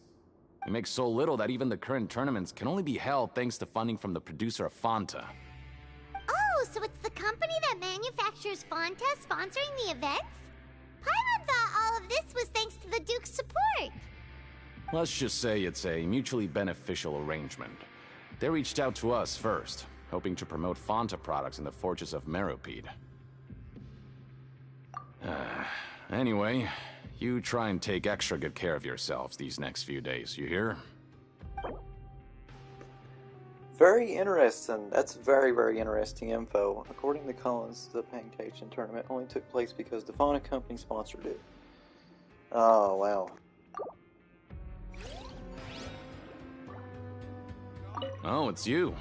We make so little that even the current tournaments can only be held thanks to funding from the producer of Fanta. Oh, so it's the company that manufactures Fanta sponsoring the events? Paimon thought all of this was thanks to the Duke's support. Let's just say it's a mutually beneficial arrangement. They reached out to us first, hoping to promote Fanta products in the Fortress of Meropide. Anyway, you try and take extra good care of yourselves these next few days, you hear? Very interesting. That's very, very interesting info. According to Collins, the Panctation tournament only took place because the Fanta company sponsored it. Oh, wow. Oh, it's you.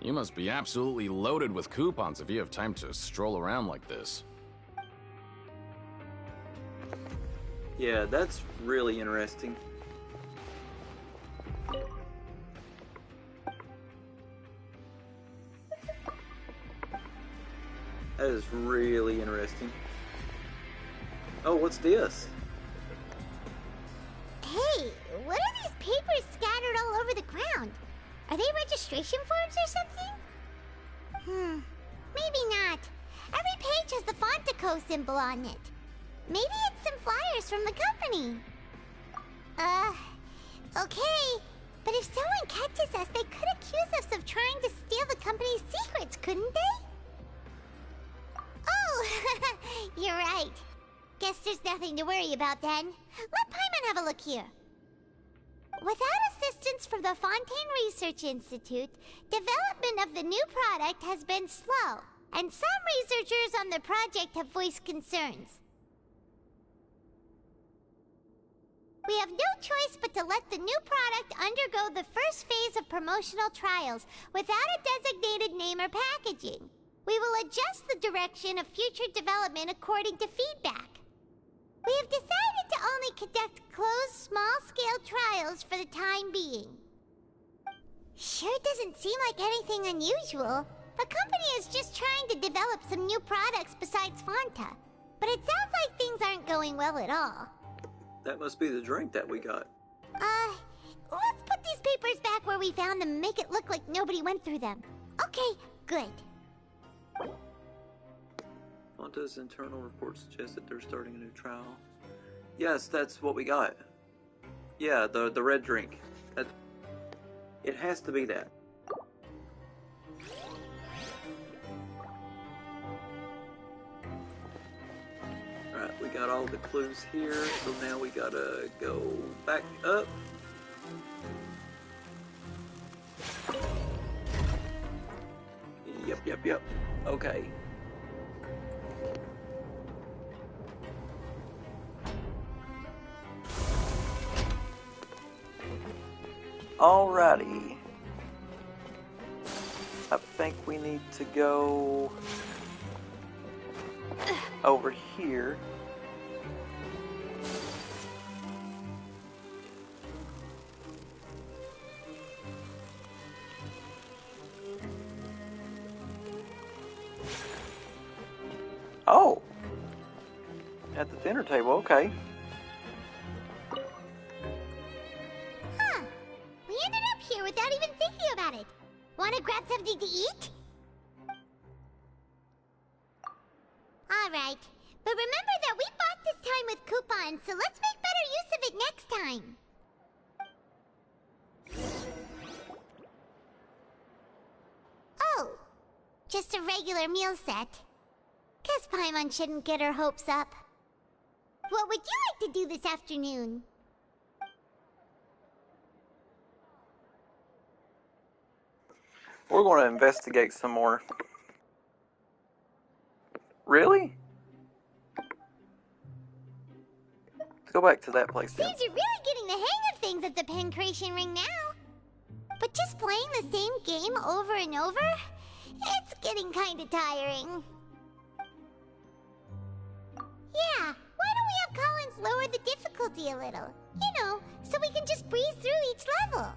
You must be absolutely loaded with coupons if you have time to stroll around like this. Yeah, that's really interesting. That is really interesting. Oh, what's this? Hey, what are these papers scattered all over the ground? Are they registration forms or something? Maybe not. Every page has the Fontaco symbol on it. Maybe it's some flyers from the company. Okay. But if someone catches us, they could accuse us of trying to steal the company's secrets, couldn't they? Oh, you're right. Guess there's nothing to worry about then. Let Paimon have a look here. Without assistance from the Fontaine Research Institute, development of the new product has been slow, and some researchers on the project have voiced concerns. We have no choice but to let the new product undergo the first phase of promotional trials without a designated name or packaging. We will adjust the direction of future development according to feedback. We have decided to only conduct closed, small-scale trials for the time being. Sure doesn't seem like anything unusual. The company is just trying to develop some new products besides Fanta. But it sounds like things aren't going well at all. That must be the drink that we got. Let's put these papers back where we found them and make it look like nobody went through them. Okay, good. Fanta's internal report suggests that they're starting a new trial. Yes, that's what we got. Yeah, the red drink. It has to be that. Alright, we got all the clues here, so now we gotta go back up. Yep. Okay. Alrighty. I think we need to go over here. Oh! At the dinner table, okay. Huh. We ended up here without even thinking about it. Wanna grab something to eat? Alright. But remember that we bought this time with coupons, so let's make better use of it next time. Oh. Just a regular meal set. Guess Paimon shouldn't get her hopes up. What would you like to do this afternoon? We're going to investigate some more. Really? Let's go back to that place then. Seems you're really getting the hang of things at the Pancration Ring now. But just playing the same game over and over? It's getting kinda tiring. Yeah, why don't we have Collins lower the difficulty a little? You know, so we can just breeze through each level.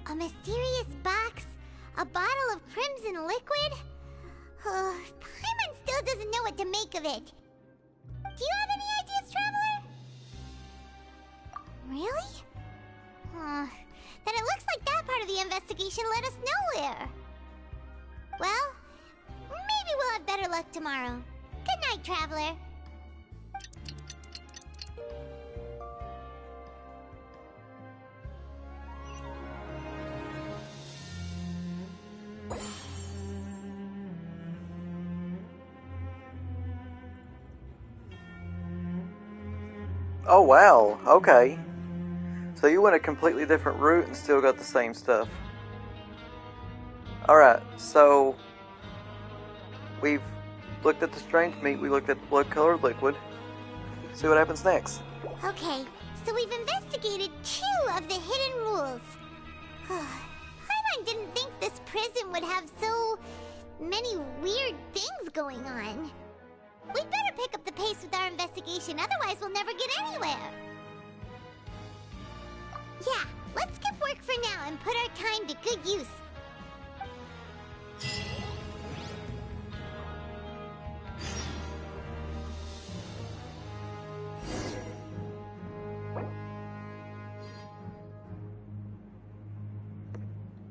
A mysterious box? A bottle of crimson liquid? Paimon still doesn't know what to make of it. Do you have any ideas, Traveler? Really? Then it looks like that part of the investigation led us nowhere. Well, maybe we'll have better luck tomorrow. Good night, Traveler. Oh wow, okay. So you went a completely different route and still got the same stuff. Alright, so we've looked at the strange meat, we looked at the blood-colored liquid. See what happens next. Okay, so we've investigated 2 of the hidden rules. Paimon didn't think this prison would have so many weird things going on. We'd better pick up the pace with our investigation, otherwise we'll never get anywhere. Yeah, let's skip work for now and put our time to good use.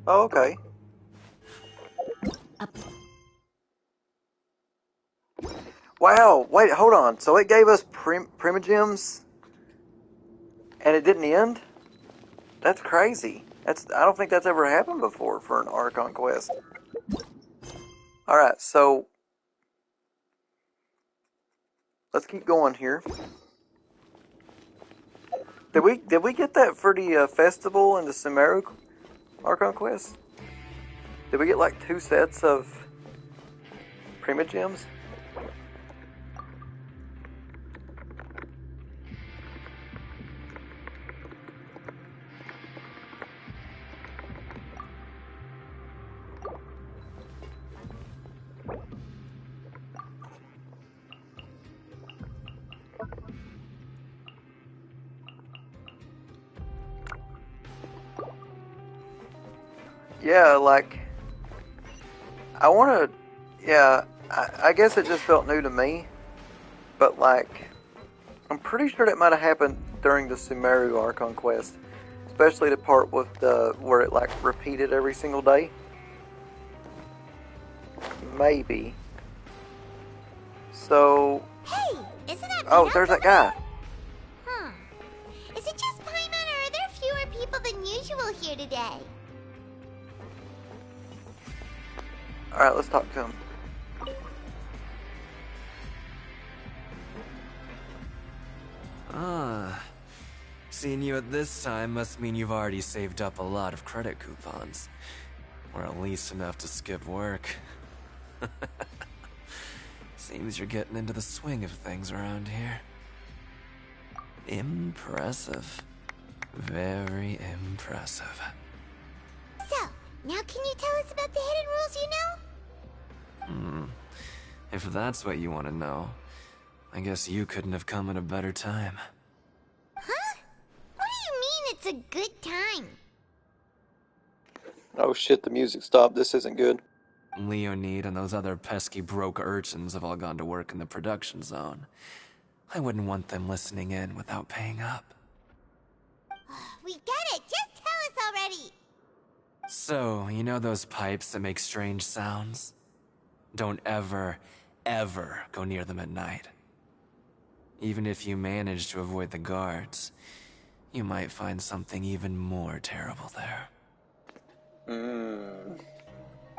Oh, okay. Wow, wait, hold on. So it gave us primogems and it didn't end? That's crazy. I don't think that's ever happened before for an Archon quest. Alright, so let's keep going here. Did we get that for the festival and the Sumeru Archon quest? Did we get like 2 sets of primogems? Yeah, like, I want to, yeah, I guess it just felt new to me, but like, I'm pretty sure that might have happened during the Sumeru Archon quest, especially the part with where it like repeated every single day. Maybe. So. Hey, isn't that? Oh, there's that guy. Huh. Is it just Paimon, or are there fewer people than usual here today? Alright, let's talk to him. Ah. Seeing you at this time must mean you've already saved up a lot of credit coupons. Or at least enough to skip work. Seems you're getting into the swing of things around here. Impressive. Very impressive. So, now can you tell us about the hidden rules you know? If that's what you want to know, I guess you couldn't have come at a better time. it's a good time. Oh shit, the music stopped. This isn't good. Leonid and those other pesky broke urchins have all gone to work in the production zone. I wouldn't want them listening in without paying up. We get it. Just tell us already. So, you know those pipes that make strange sounds? Don't ever, ever go near them at night. Even if you manage to avoid the guards, you might find something even more terrible there.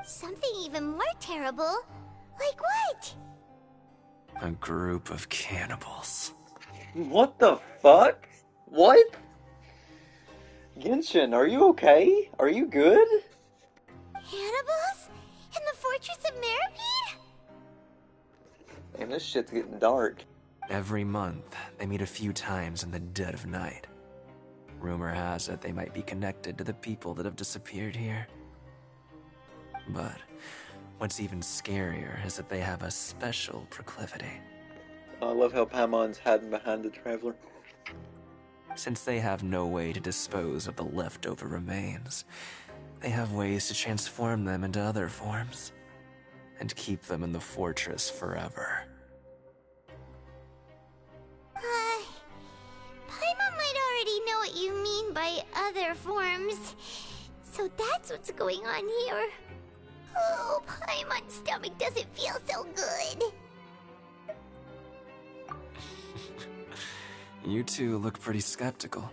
Something even more terrible? Like what? A group of cannibals. What the fuck? What? Genshin, are you okay? Are you good? Cannibals? In the Fortress of Meripede? Man, this shit's getting dark. Every month, they meet a few times in the dead of night. Rumor has it they might be connected to the people that have disappeared here. But what's even scarier is that they have a special proclivity. I love how Paimon's hiding behind the Traveler. Since they have no way to dispose of the leftover remains, they have ways to transform them into other forms and keep them in the fortress forever. Paimon might already know what you mean by other forms. So that's what's going on here. Oh, Paimon's stomach doesn't feel so good. You two look pretty skeptical.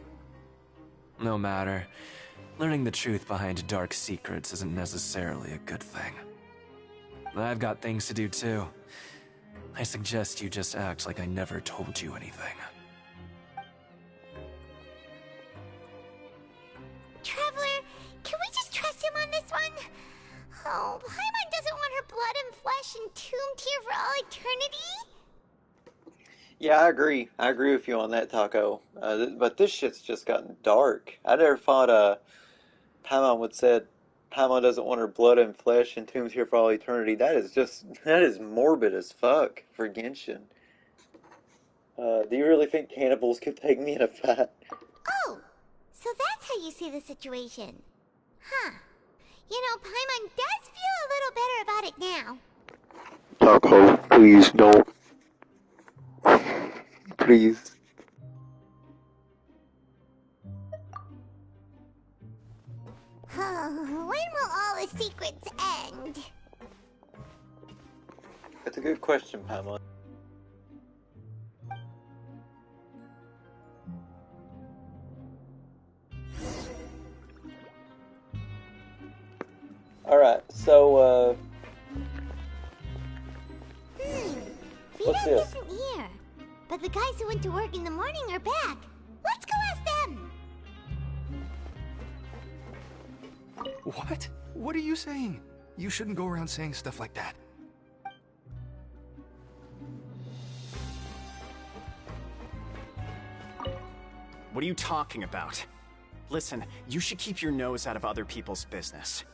No matter, learning the truth behind dark secrets isn't necessarily a good thing. I've got things to do too. I suggest you just act like I never told you anything. Traveler, can we just trust him on this one? Oh, Paimon doesn't want her blood and flesh entombed here for all eternity? Yeah, I agree. I agree with you on that, Taco. But this shit's just gotten dark. I never thought Paimon would said Paimon doesn't want her blood and flesh entombed here for all eternity. That is morbid as fuck for Genshin. Do you really think cannibals could take me in a fight? Oh, so that's how you see the situation. Huh. You know, Paimon does feel a little better about it now. Taco, please don't. Please. When will all the secrets end? That's a good question, Paimon. Alright, so, what's this? Isn't here. But the guys who went to work in the morning are back. Let's go ask them. What? What are you saying? You shouldn't go around saying stuff like that. What are you talking about? Listen, you should keep your nose out of other people's business.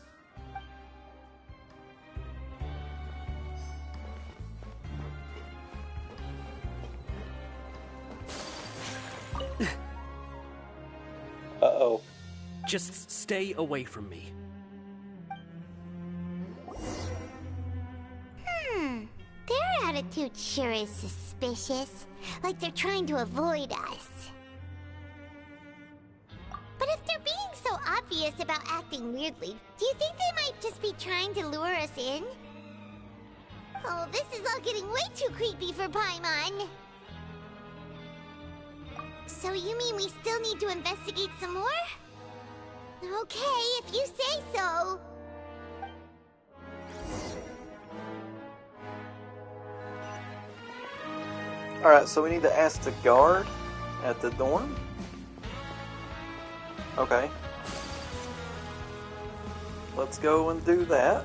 Uh-oh. Just stay away from me. Their attitude sure is suspicious. Like they're trying to avoid us. But if they're being so obvious about acting weirdly, do you think they might just be trying to lure us in? Oh, this is all getting way too creepy for Paimon. So you mean we still need to investigate some more? Okay, if you say so. Alright, so we need to ask the guard at the dorm? Okay. Let's go and do that.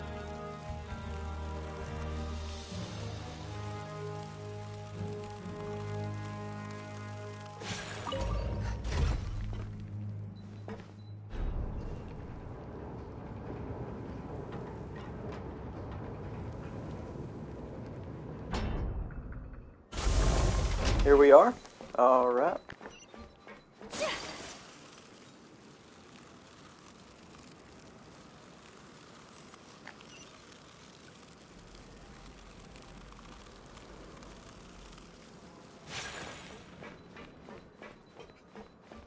Here we are. Alright.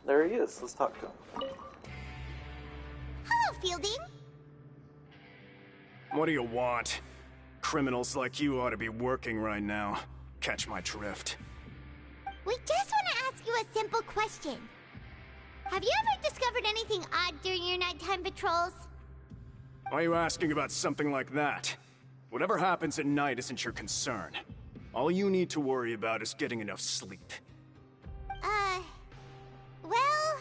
There he is. Let's talk to him. Hello, Fielding. What do you want? Criminals like you ought to be working right now. Catch my drift. We just want to ask you a simple question. Have you ever discovered anything odd during your nighttime patrols? Why are you asking about something like that? Whatever happens at night isn't your concern. All you need to worry about is getting enough sleep. Well...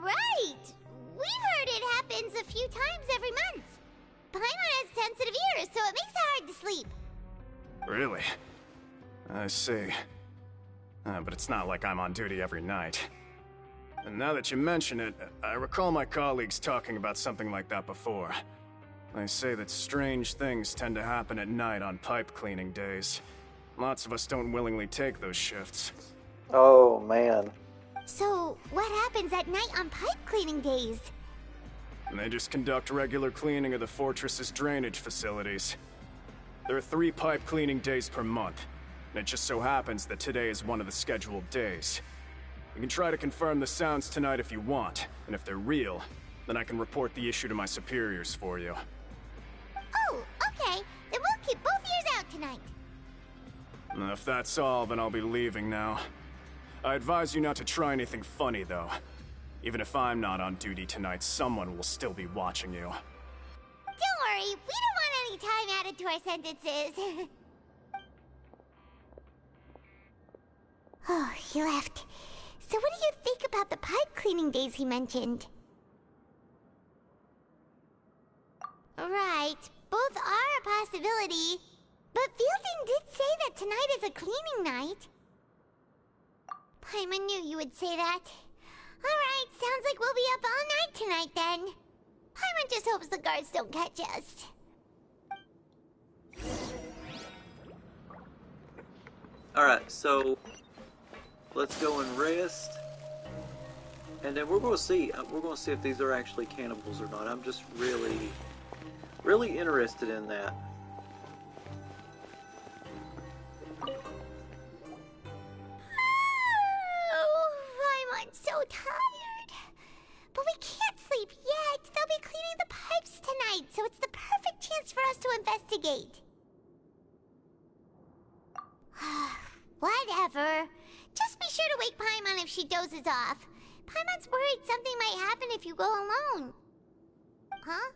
Right! We've heard it happens a few times every month. Paimon has sensitive ears, so it makes it hard to sleep. Really? I see. But it's not like I'm on duty every night. And now that you mention it, I recall my colleagues talking about something like that before. They say that strange things tend to happen at night on pipe cleaning days. Lots of us don't willingly take those shifts. Oh, man. So, what happens at night on pipe cleaning days? And they just conduct regular cleaning of the fortress's drainage facilities. There are 3 pipe cleaning days per month, and it just so happens that today is one of the scheduled days. You can try to confirm the sounds tonight if you want, and if they're real, then I can report the issue to my superiors for you. Oh, okay. Then we'll keep both ears out tonight. If that's all, then I'll be leaving now. I advise you not to try anything funny, though. Even if I'm not on duty tonight, someone will still be watching you. Don't worry, we don't want any time added to our sentences. Oh, he left. So what do you think about the pipe cleaning days he mentioned? Right, both are a possibility. But Fielding did say that tonight is a cleaning night. Paimon knew you would say that. Alright, sounds like we'll be up all night tonight then. Paimon just hopes the guards don't catch us. Alright, so let's go and rest. And then we're going to see if these are actually cannibals or not. I'm just really interested in that. Oh, I'm so tired. But we can't sleep yet. They'll be cleaning the pipes tonight, so it's the perfect chance for us to investigate. Whatever. Just be sure to wake Paimon if she dozes off. Paimon's worried something might happen if you go alone. Huh?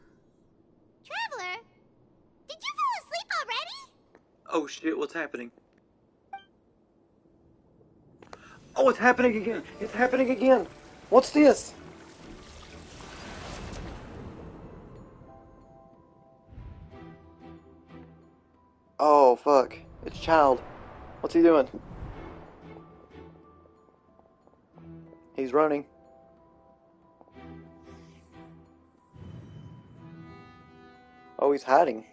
Traveler? Did you fall asleep already? Oh shit, what's happening? Oh, it's happening again! It's happening again! What's this? Oh, fuck. It's Child. What's he doing? He's running. Oh, he's hiding.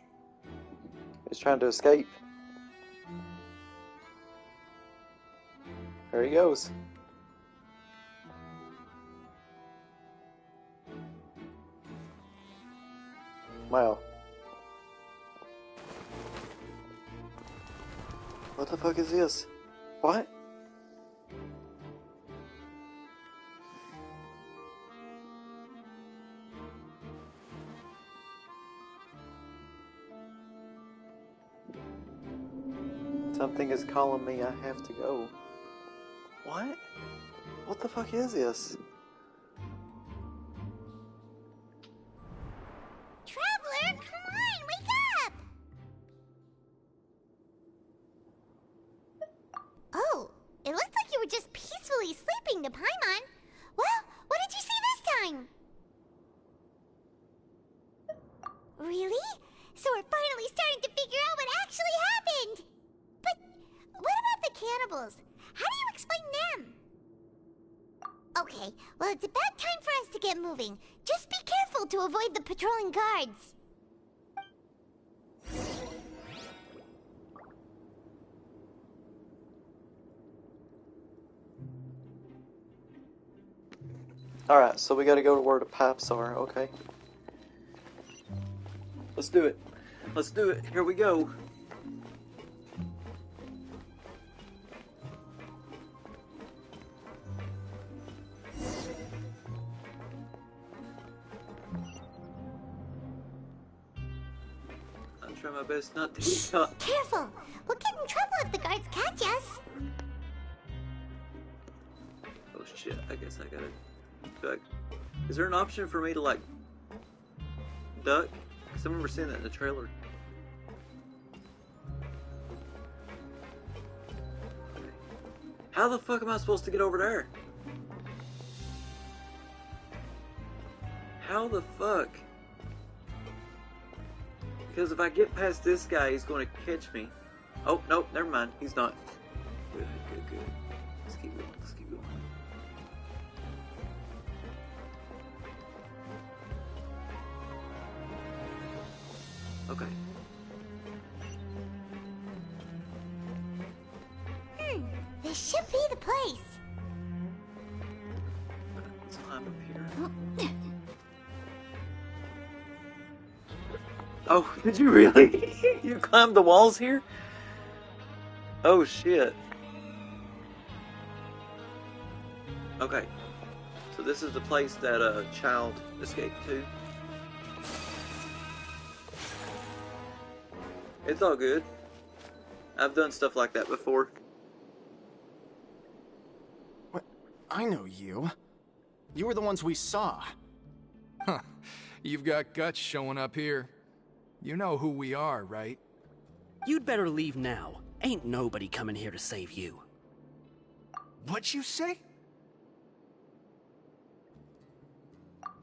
He's trying to escape. There he goes. Wow. What the fuck is this? What? Something is calling me. I have to go. What? What the fuck is this? Traveler, come on, wake up! Oh, it looked like you were just peacefully sleeping to Paimon. Well, what did you see this time? Really? So we're finally starting to figure out what actually happened! But what about the cannibals? How do you explain them? Okay, well it's about time for us to get moving. Just be careful to avoid the patrolling guards. Alright, so we gotta go to where the pipes are, okay. Let's do it. Let's do it. Here we go. try my best not to get caught. Careful! We'll get in trouble if the guards catch us. Oh shit, I guess I gotta duck. Is there an option for me to, like, duck? Because I remember seeing that in the trailer. How the fuck am I supposed to get over there? How the fuck? Because if I get past this guy, he's going to catch me. Oh, nope, never mind. He's not. Good, good, good. Let's keep going. Let's keep going. Okay. This should be the place. Let's climb up here. Oh, did you really? You climbed the walls here? Oh shit. Okay. So this is the place that a child escaped to. It's all good. I've done stuff like that before. What? I know you. You were the ones we saw. Huh. You've got guts showing up here. You know who we are, right? You'd better leave now. Ain't nobody coming here to save you. What'd you say?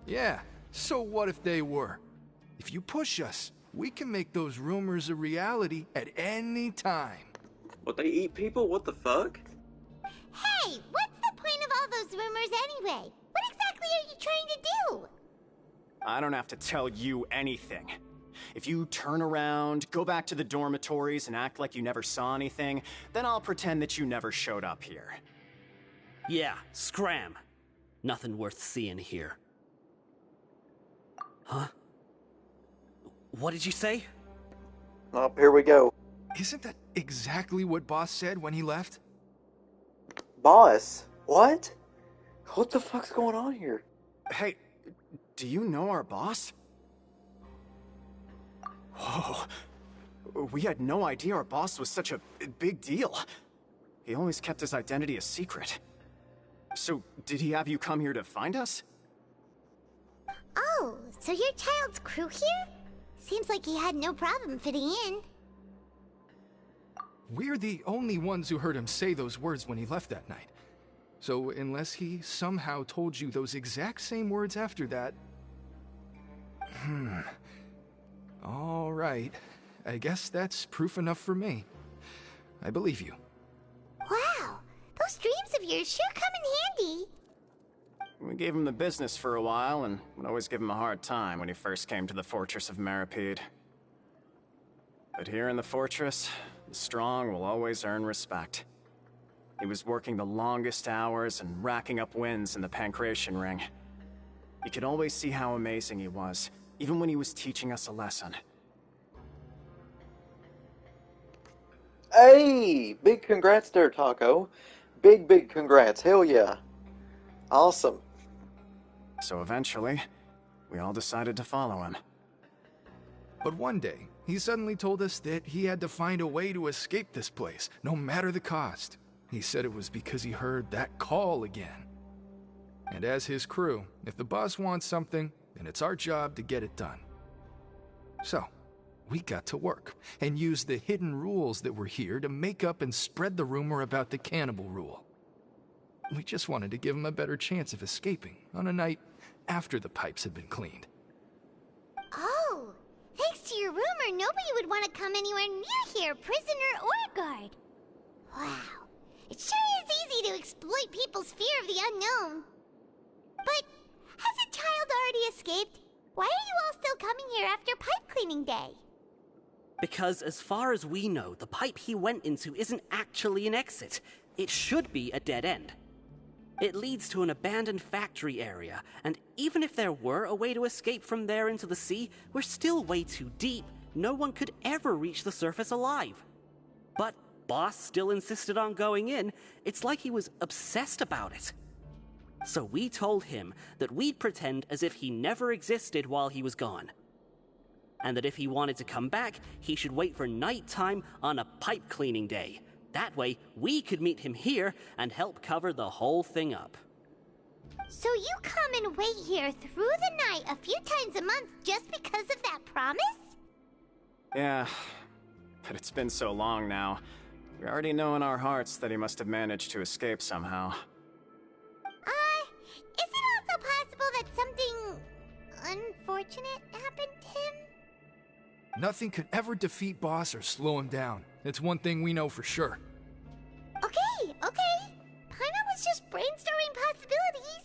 Yeah, so what if they were? If you push us, we can make those rumors a reality at any time. What, they eat people? What the fuck? Hey, what's the point of all those rumors anyway? What exactly are you trying to do? I don't have to tell you anything. If you turn around, go back to the dormitories and act like you never saw anything, then I'll pretend that you never showed up here. Yeah, scram. Nothing worth seeing here. Huh? What did you say? Oh, here we go. Isn't that exactly what Boss said when he left? Boss? What? What the fuck's going on here? Hey, do you know our boss? Whoa. We had no idea our boss was such a big deal. He always kept his identity a secret. So, did he have you come here to find us? Oh, so your child's crew here? Seems like he had no problem fitting in. We're the only ones who heard him say those words when he left that night. So unless he somehow told you those exact same words after that... All right. I guess that's proof enough for me. I believe you. Wow, those dreams of yours sure come in handy. We gave him the business for a while, and would always give him a hard time when he first came to the fortress of Maripede. But here in the fortress, the strong will always earn respect. He was working the longest hours and racking up wins in the Pancration Ring. You could always see how amazing he was, even when he was teaching us a lesson. Hey! Big congrats there, Taco. Big congrats. Hell yeah. Awesome. So eventually, we all decided to follow him. But one day, he suddenly told us that he had to find a way to escape this place, no matter the cost. He said it was because he heard that call again. And as his crew, if the boss wants something, then it's our job to get it done. So, we got to work, and used the hidden rules that were here to make up and spread the rumor about the cannibal rule. We just wanted to give him a better chance of escaping on a night after the pipes had been cleaned. Oh, thanks to your rumor, nobody would want to come anywhere near here, prisoner or guard. Wow, it sure is easy to exploit people's fear of the unknown. But has a child already escaped? Why are you all still coming here after pipe cleaning day? Because as far as we know, the pipe he went into isn't actually an exit. It should be a dead end. It leads to an abandoned factory area, and even if there were a way to escape from there into the sea, we're still way too deep. No one could ever reach the surface alive. But Boss still insisted on going in. It's like he was obsessed about it. So we told him that we'd pretend as if he never existed while he was gone. and that if he wanted to come back, he should wait for nighttime on a pipe cleaning day. That way, we could meet him here and help cover the whole thing up. So you come and wait here through the night a few times a month just because of that promise? Yeah, but it's been so long now. We already know in our hearts that he must have managed to escape somehow. Is it also possible that something unfortunate happened to him? Nothing could ever defeat Boss or slow him down. That's one thing we know for sure. Okay. Paimon was just brainstorming possibilities.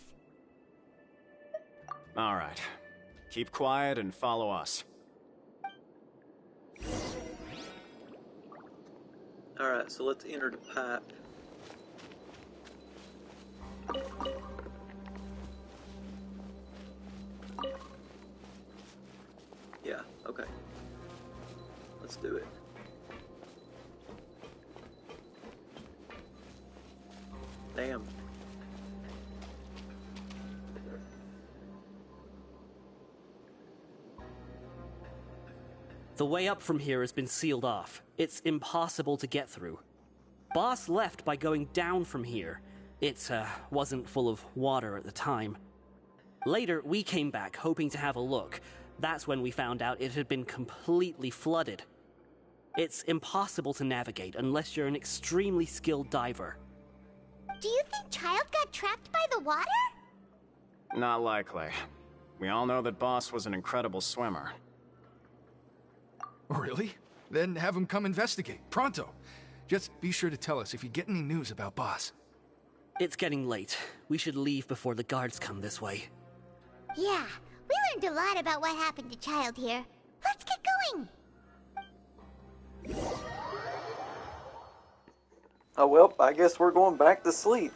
Alright. Keep quiet and follow us. Alright, so let's enter the pipe. Yeah, okay. Let's do it. Damn. The way up from here has been sealed off. It's impossible to get through. Boss left by going down from here. It wasn't full of water at the time. Later, we came back hoping to have a look. That's when we found out it had been completely flooded. It's impossible to navigate unless you're an extremely skilled diver. Do you think Child got trapped by the water? Not likely. We all know that Boss was an incredible swimmer. Really? Then have him come investigate. Pronto. Just be sure to tell us if you get any news about Boss. It's getting late. We should leave before the guards come this way. Yeah, we learned a lot about what happened to Child here. Let's get going! Oh well, I guess we're going back to sleep.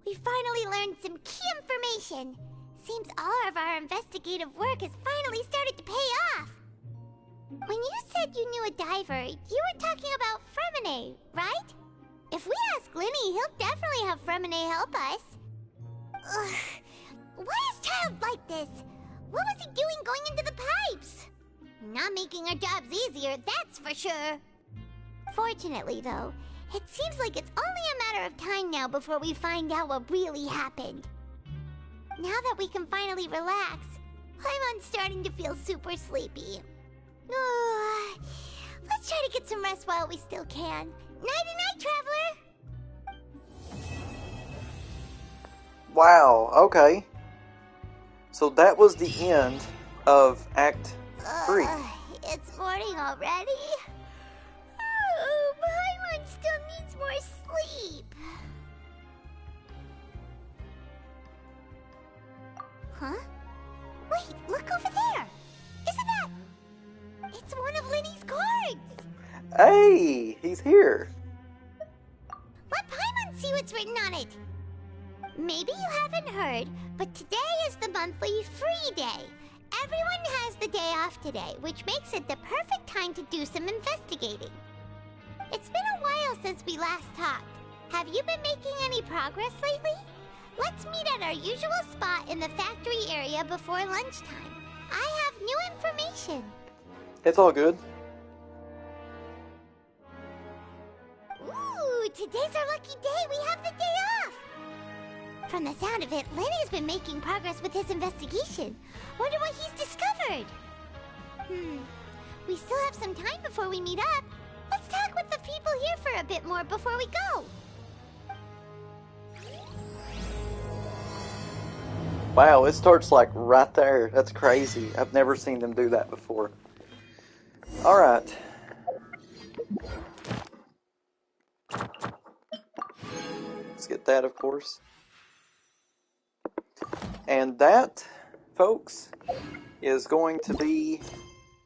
We finally learned some key information. Seems all of our investigative work has finally started to pay off. When you said you knew a diver, you were talking about Fremine, right? If we ask Linny, he'll definitely have Fremine help us. Ugh. Why is Child like this? What was he doing going into the pipes? Not making our jobs easier, that's for sure. Fortunately, though, it seems like it's only a matter of time now before we find out what really happened. Now that we can finally relax, I'm starting to feel super sleepy. Let's try to get some rest while we still can. Nighty-night, Traveler! Wow, okay. So that was the end of Act 3. It's morning already? Paimon still needs more sleep. Huh? Wait, look over there! Isn't that... It's one of Linny's cards! Hey, he's here. Let Paimon see what's written on it. Maybe you haven't heard, but today is the monthly free day. Everyone has the day off today, which makes it the perfect time to do some investigating. It's been a while since we last talked. Have you been making any progress lately? Let's meet at our usual spot in the factory area before lunchtime. I have new information. It's all good. Ooh, today's our lucky day. We have the day off. From the sound of it, Lenny's been making progress with his investigation. Wonder what he's discovered. We still have some time before we meet up. Let's talk with the people here for a bit more before we go. Wow, it starts like right there. That's crazy. I've never seen them do that before. Alright. Let's get that, of course. And that, folks, is going to be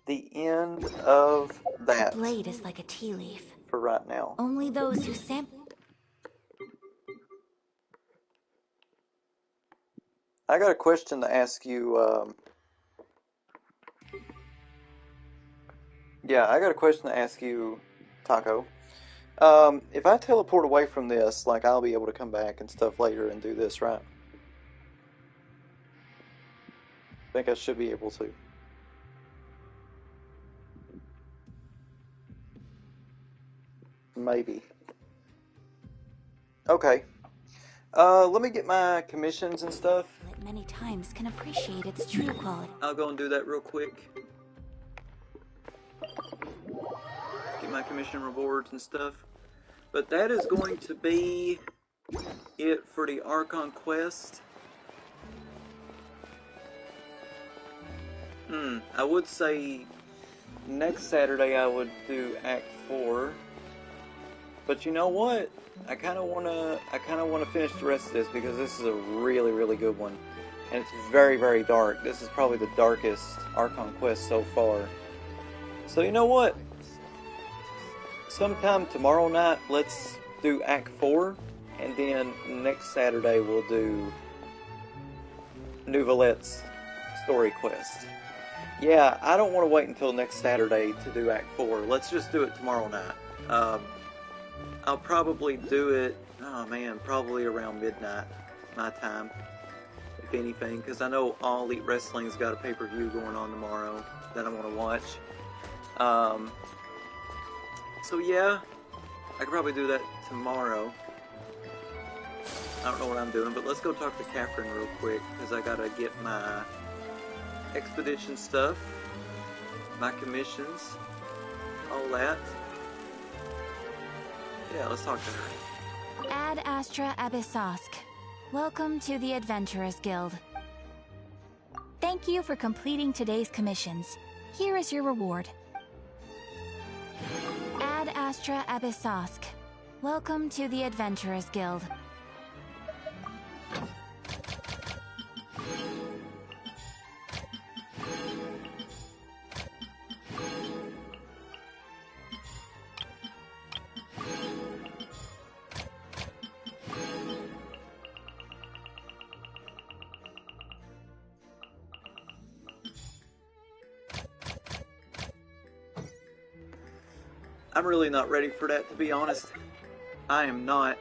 the end of that. The blade is like a tea leaf. For right now. Only those who sample... I got a question to ask you. Yeah, I got a question to ask you, Taco. If I teleport away from this, like, I'll be able to come back and stuff later and do this, right? I think I should be able to. Maybe. Okay. Let me get my commissions and stuff. Many times can appreciate its true quality. I'll go and do that real quick. Get my commission rewards and stuff. But that is going to be it for the Archon quest. I would say next Saturday I would do Act 4. But you know what? I kind of want to finish the rest of this because this is a really, really good one. And it's very, very dark. This is probably the darkest Archon quest so far. So you know what? Sometime tomorrow night, let's do Act 4. And then next Saturday we'll do Nouvelette's story quest. Yeah, I don't want to wait until next Saturday to do Act 4. Let's just do it tomorrow night. I'll probably do it, probably around midnight, my time, if anything, because I know All Elite Wrestling's got a pay-per-view going on tomorrow that I want to watch. So yeah, I could probably do that tomorrow. I don't know what I'm doing, but let's go talk to Catherine real quick, because I gotta get my expedition stuff, my commissions, all that. Yeah, let's talk to her. Ad Astra Abyssosk. Welcome to the Adventurers Guild. Thank you for completing today's commissions. Here is your reward. Ad Astra Abyssosk. Welcome to the Adventurers Guild. I'm really not ready for that, to be honest. I'm not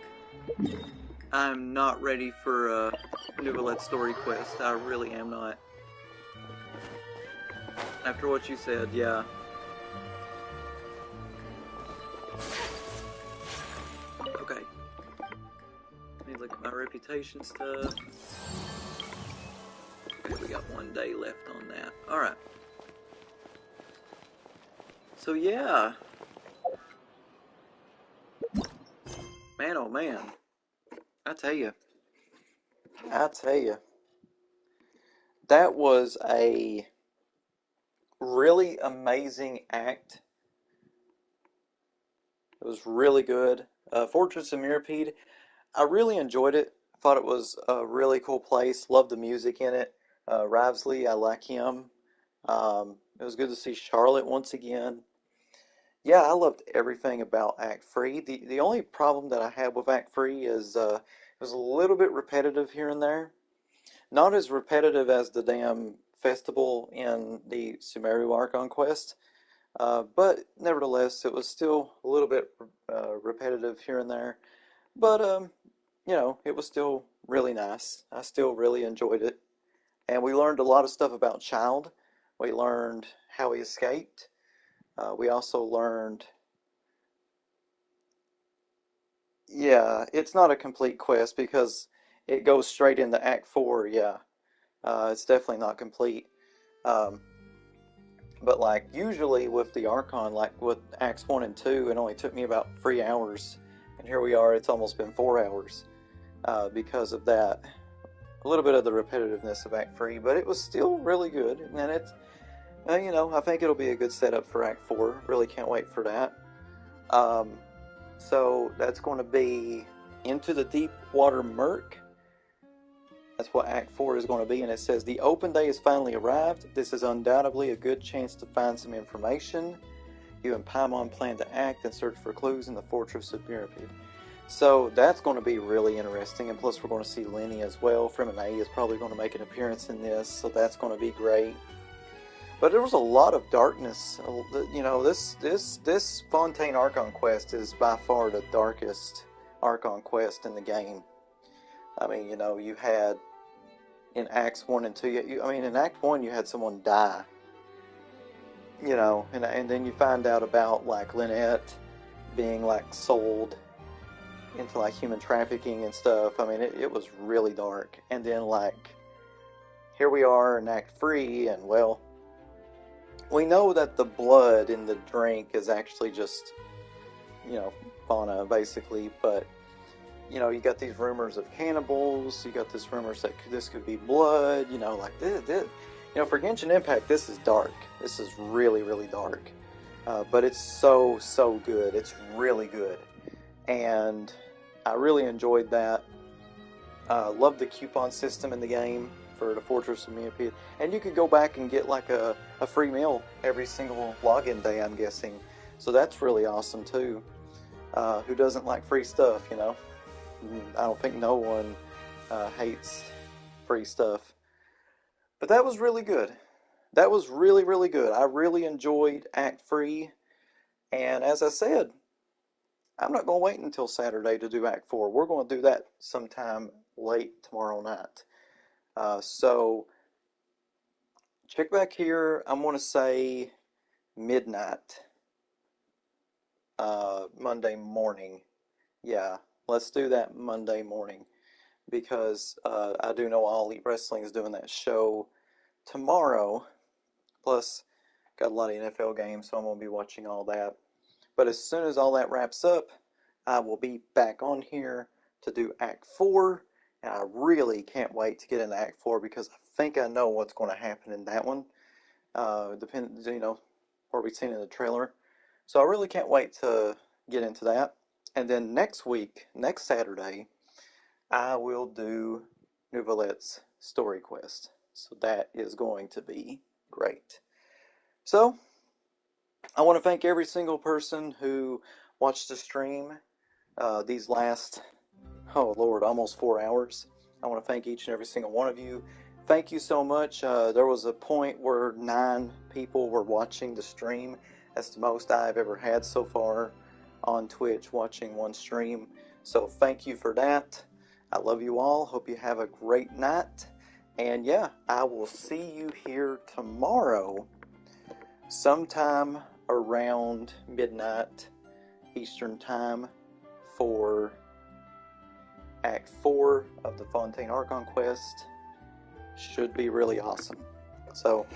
ready for Nouvelette's story quest. I really am not. After what you said, yeah. Okay. Let me look at my reputation stuff. Okay, we got 1 day left on that. Alright. So yeah. Man, oh man. I tell you. That was a really amazing act. It was really good. Fortress of Mirapede, I really enjoyed it. I thought it was a really cool place. Loved the music in it. Rivesley, I like him. It was good to see Charlotte once again. Yeah, I loved everything about Act 3. The only problem that I had with Act 3 is it was a little bit repetitive here and there. Not as repetitive as the damn festival in the Sumeru Archon quest, but nevertheless, it was still a little bit repetitive here and there. But, you know, it was still really nice. I still really enjoyed it. And we learned a lot of stuff about Child. We learned how he escaped. We also learned... Yeah, it's not a complete quest because it goes straight into Act 4, yeah. It's definitely not complete. But like usually with the Archon, like with Acts 1 and 2, it only took me about 3 hours. And here we are, it's almost been 4 hours because of that. A little bit of the repetitiveness of Act 3, but it was still really good. And it's, you know, I think it'll be a good setup for Act 4. Really can't wait for that. So that's going to be Into the Deep Water Murk. That's what Act 4 is going to be, and it says, the open day has finally arrived. This is undoubtedly a good chance to find some information. You and Paimon plan to act and search for clues in the Fortress of Mirapede. So that's going to be really interesting, and plus we're going to see Lenny as well. Fremine is probably going to make an appearance in this, so that's going to be great. But there was a lot of darkness. You know, this Fontaine Archon quest is by far the darkest Archon quest in the game. I mean, you know, you had in Acts 1 and 2. I mean, in Act 1 you had someone die, you know, and then you find out about, like, Lynette being, like, sold into, like, human trafficking and stuff. I mean, it was really dark. And then, like, here we are in Act 3, and, well, we know that the blood in the drink is actually just, you know, fauna, basically, but, you know, you got these rumors of cannibals, you got this rumors that this could be blood, you know, like, this, you know, for Genshin Impact, this is dark. This is really, really dark. But it's so, so good. It's really good. And I really enjoyed that. Love the coupon system in the game for the Fortress of Miapid. And you could go back and get like a free meal every single login day, I'm guessing. So that's really awesome too. Who doesn't like free stuff, you know? I don't think no one hates free stuff. But that was really good. That was really, really good. I really enjoyed Act 3. And as I said, I'm not going to wait until Saturday to do Act 4. We're going to do that sometime late tomorrow night. So check back here. I'm going to say midnight Monday morning. Yeah, let's do that Monday morning, because I do know All Elite Wrestling is doing that show tomorrow. Plus, got a lot of NFL games, so I'm going to be watching all that. But as soon as all that wraps up, I will be back on here to do Act 4. And I really can't wait to get into Act 4, because I think I know what's going to happen in that one. Depends, you know, what we've seen in the trailer. So I really can't wait to get into that. And then next week, next Saturday, I will do Nouvelette's story quest. So that is going to be great. So I want to thank every single person who watched the stream these last, oh Lord, almost 4 hours. I want to thank each and every single one of you. Thank you so much. There was a point where 9 people were watching the stream. That's the most I've ever had so far on Twitch, watching one stream. So thank you for that. I love you all. Hope you have a great night. And yeah, I will see you here tomorrow sometime around midnight Eastern Time for Act 4 of the Fontaine Archon quest. Should be really awesome. So,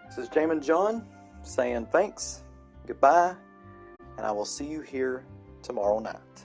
this is Jamin John saying thanks, goodbye, and I will see you here tomorrow night.